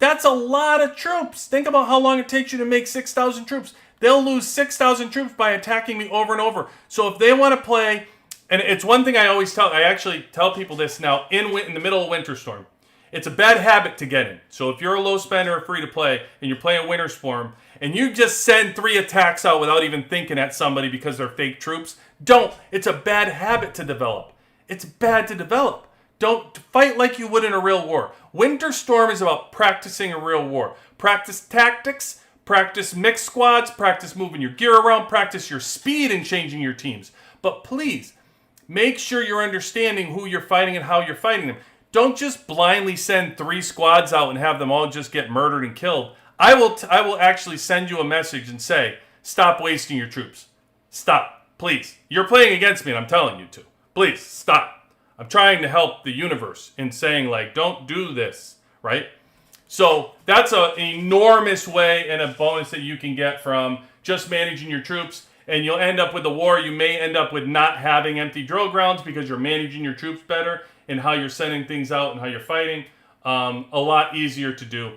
That's a lot of troops. Think about how long it takes you to make 6,000 troops. They'll lose 6,000 troops by attacking me over and over. So if they want to play, and it's one thing I always tell, I actually tell people this now in the middle of Winter Storm. It's a bad habit to get in. So if you're a low spender or free to play and you're playing Winter Storm and you just send 3 attacks out without even thinking at somebody because they're fake troops, don't. It's a bad habit to develop. It's bad to develop. Don't fight like you would in a real war. Winter Storm is about practicing a real war. Practice tactics, practice mixed squads, practice moving your gear around, practice your speed and changing your teams. But please, make sure you're understanding who you're fighting and how you're fighting them. Don't just blindly send 3 squads out and have them all just get murdered and killed. I will actually send you a message and say, stop wasting your troops. Stop, please. You're playing against me and I'm telling you to. Please, stop. I'm trying to help the universe in saying, like, don't do this, right? So that's an enormous way and a bonus that you can get from just managing your troops. And you'll end up with a war. You may end up with not having empty drill grounds because you're managing your troops better and how you're sending things out and how you're fighting. A lot easier to do.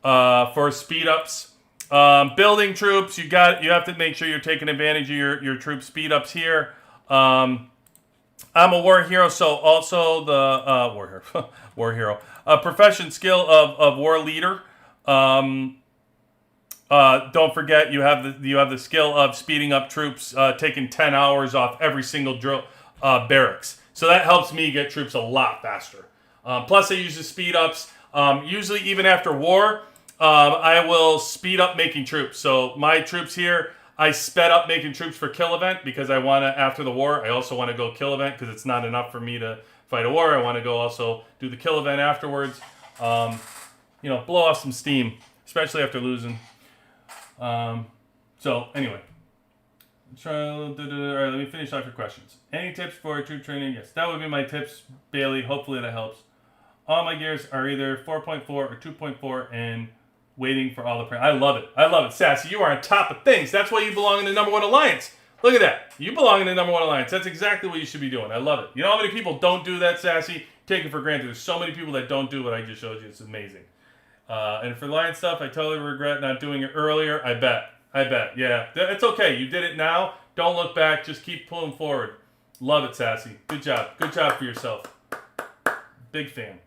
For speed ups, building troops, you have to make sure you're taking advantage of your troop speed ups here. I'm a war hero, so also the war hero, profession skill of war leader. Don't forget you have the skill of speeding up troops, taking 10 hours off every single drill barracks. So that helps me get troops a lot faster. Plus, I use the speed ups. Usually, even after war, I will speed up making troops. So my troops here, I sped up making troops for kill event because I want to, after the war, I also want to go kill event because it's not enough for me to fight a war. I want to go also do the kill event afterwards. Blow off some steam, especially after losing. So anyway, all right, let me finish off your questions. Any tips for troop training? Yes, that would be my tips, Bailey. Hopefully that helps. All my gears are either 4.4 or 2.4 and waiting for all the print. I love it. I love it. Sassy, you are on top of things. That's why you belong in the number one alliance. Look at that. You belong in the number one alliance. That's exactly what you should be doing. I love it. You know how many people don't do that, Sassy? Take it for granted. There's so many people that don't do what I just showed you. It's amazing. And for alliance stuff, I totally regret not doing it earlier. I bet. Yeah. It's okay. You did it now. Don't look back. Just keep pulling forward. Love it, Sassy. Good job. Good job for yourself. Big fan.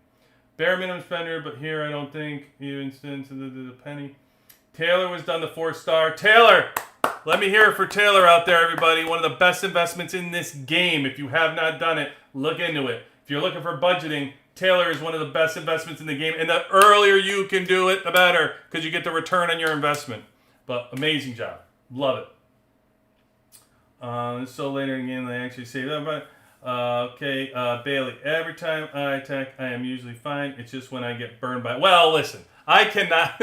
Bare minimum spender, but here I don't think even stands to the penny. Taylor was done the 4-star. Taylor! Let me hear it for Taylor out there, everybody. One of the best investments in this game. If you have not done it, look into it. If you're looking for budgeting, Taylor is one of the best investments in the game. And the earlier you can do it, the better, because you get the return on your investment. But amazing job. Love it. So later in the game, they actually say that. But Bailey, every time I attack, I am usually fine. It's just when I get burned by... Well, listen. I cannot...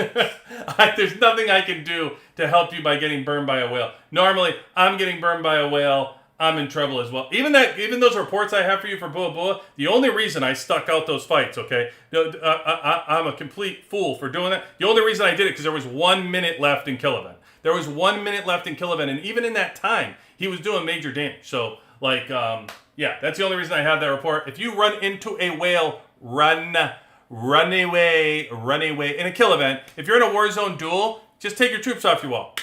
there's nothing I can do to help you by getting burned by a whale. Normally, I'm getting burned by a whale. I'm in trouble as well. Even those reports I have for you for Bua Bua, the only reason I stuck out those fights, okay? I'm a complete fool for doing that. The only reason I did it because there was 1 minute left in Kill Event. There was 1 minute left in Kill Event, and even in that time, he was doing major damage. So, yeah, that's the only reason I have that report. If you run into a whale, run away in a kill event. If you're in a Warzone duel, just take your troops off your wall.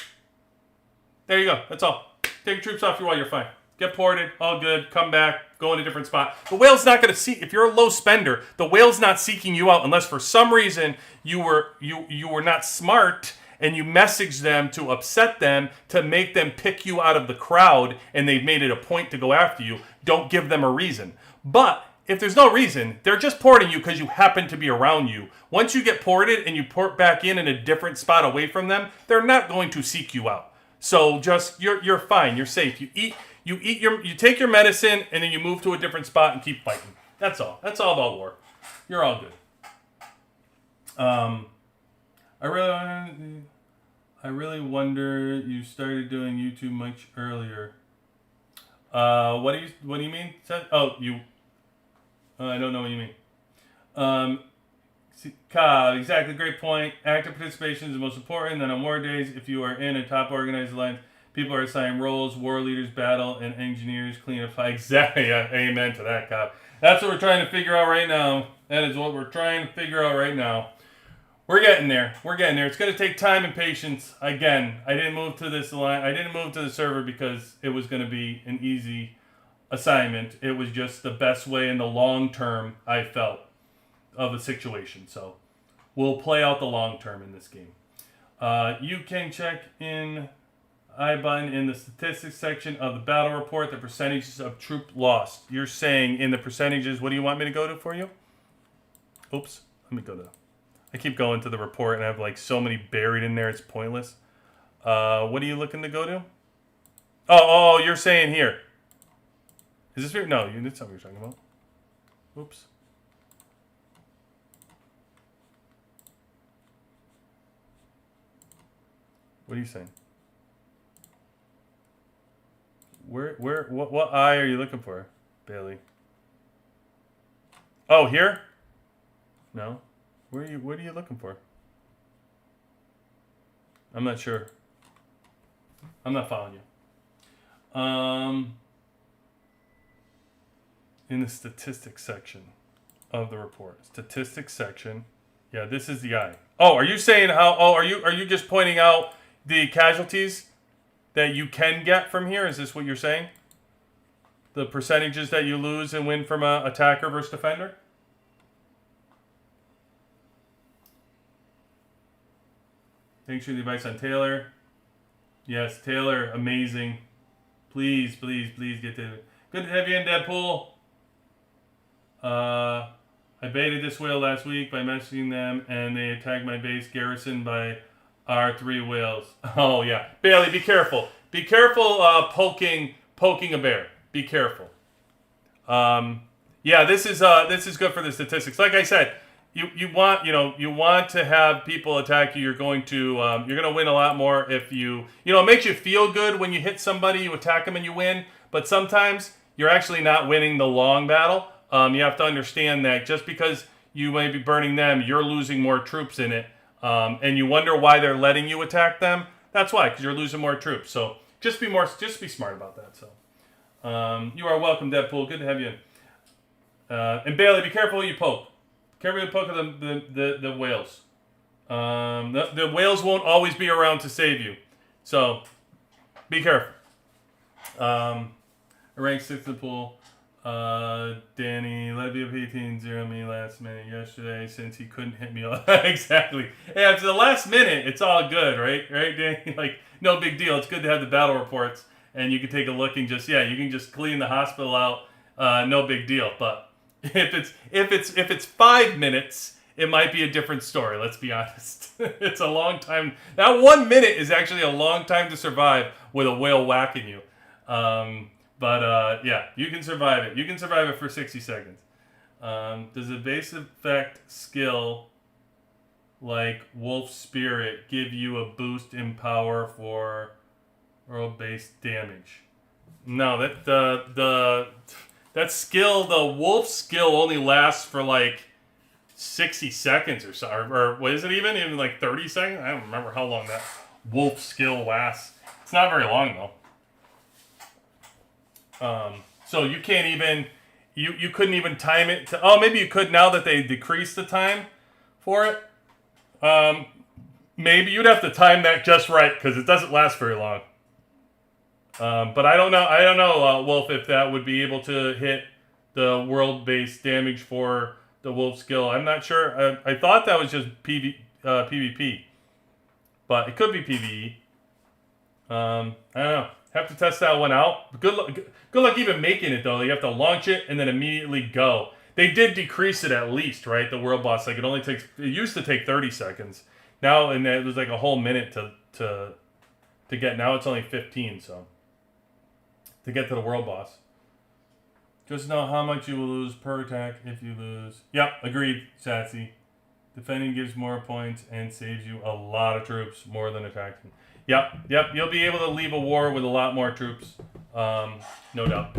There you go. That's all. Take your troops off your wall. You're fine. Get ported. All good. Come back. Go in a different spot. The whale's not going to see. If you're a low spender, the whale's not seeking you out unless for some reason you were not smart and you messaged them to upset them to make them pick you out of the crowd and they've made it a point to go after you. Don't give them a reason. But if there's no reason, they're just porting you because you happen to be around you. Once you get ported and you port back in a different spot away from them, they're not going to seek you out. So just you're fine. You're safe. You take your medicine and then you move to a different spot and keep fighting. That's all. That's all about war. You're all good. I really wonder you started doing YouTube much earlier. What do you mean? Oh, you. I don't know what you mean. Exactly, great point. Active participation is the most important. Then on war days, if you are in a top organized alliance, people are assigned roles, war leaders battle, and engineers clean up. Exactly, yeah, amen to that, Cobb. That's what we're trying to figure out right now. That is what we're trying to figure out right now. We're getting there. It's going to take time and patience. Again, I didn't move to this alliance. I didn't move to the server because it was going to be an easy assignment. It was just the best way in the long term I felt of a situation. So we'll play out the long term in this game. You can check in I-button in the statistics section of the battle report the percentages of troop lost. You're saying in the percentages, what do you want me to go to for you? Oops, let me go to... I keep going to the report and I have like so many buried in there it's pointless. What are you looking to go to? Oh, you're saying here. Is this weird? No, that's not what you're talking about. Oops. What are you saying? What eye are you looking for, Bailey? Oh, here? No. What are you looking for? I'm not sure. I'm not following you. In the statistics section of the report. Statistics section. Yeah, this is the eye. Oh, are you saying how... Oh, are you just pointing out the casualties that you can get from here? Is this what you're saying? The percentages that you lose and win from a attacker versus defender? Thanks for the advice on Taylor. Yes, Taylor, amazing. Please get Taylor. Good to have you in, Deadpool. I baited this whale last week by messaging them, and they attacked my base garrison by our 3 whales. Oh, yeah. Bailey, be careful. Be careful poking a bear. Be careful. Yeah, Yeah, this is good for the statistics. Like I said, you want to have people attack you. You're going to win a lot more if it makes you feel good when you hit somebody, you attack them, and you win. But sometimes you're actually not winning the long battle. You have to understand that just because you may be burning them, you're losing more troops in it, and you wonder why they're letting you attack them. That's why, because you're losing more troops. So just be smart about that. So you are welcome, Deadpool. Good to have you in. And Bailey, be careful who you poke. Careful who you poke the whales. The whales won't always be around to save you, so be careful. Rank 6 in the pool. Danny, let me up 18-0 me last minute yesterday since he couldn't hit me off. Exactly. Yeah, it's the last minute. It's all good, right? Right, Danny? Like, no big deal. It's good to have the battle reports, and you can take a look and you can just clean the hospital out. No big deal. But if it's 5 minutes, it might be a different story. Let's be honest. It's a long time. That 1 minute is actually a long time to survive with a whale whacking you. But you can survive it. You can survive it for 60 seconds. Does a base effect skill like Wolf Spirit give you a boost in power for world-based damage? No, that skill, the Wolf skill, only lasts for like 60 seconds or so, or what is it even like 30 seconds? I don't remember how long that Wolf skill lasts. It's not very long though. So you can't even, you couldn't even time it to, maybe you could now that they decreased the time for it. Maybe you'd have to time that just right because it doesn't last very long. But I don't know, Wolf, if that would be able to hit the world-based damage for the Wolf skill. I'm not sure. I thought that was just PvP, but it could be PvE. I don't know. Have to test that one out. Good luck even making it though. You have to launch it and then immediately go. They did decrease it at least, right? The world boss, like it used to take 30 seconds. Now, and it was like a whole minute to get. Now it's only 15. So to get to the world boss, just know how much you will lose per attack if you lose. Yep, agreed, Sassy. Defending gives more points and saves you a lot of troops more than attacking. Yep. You'll be able to leave a war with a lot more troops. No doubt.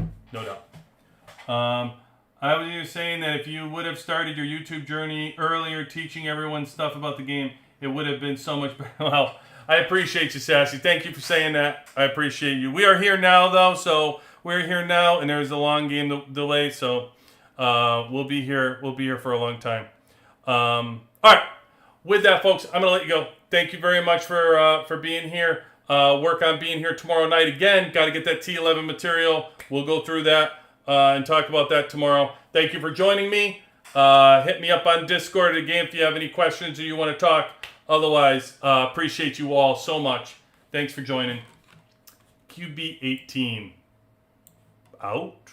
I was just saying that if you would have started your YouTube journey earlier, teaching everyone stuff about the game, it would have been so much better. Well, I appreciate you, Sassy. Thank you for saying that. I appreciate you. We are here now, though, so we're here now, and there's a long game delay, so we'll be here. We'll be here for a long time. All right. With that, folks, I'm gonna let you go. Thank you very much for being here. Work on being here tomorrow night again. Got to get that T11 material. We'll go through that and talk about that tomorrow. Thank you for joining me. Hit me up on Discord again if you have any questions or you want to talk. Otherwise, appreciate you all so much. Thanks for joining. QB18 out.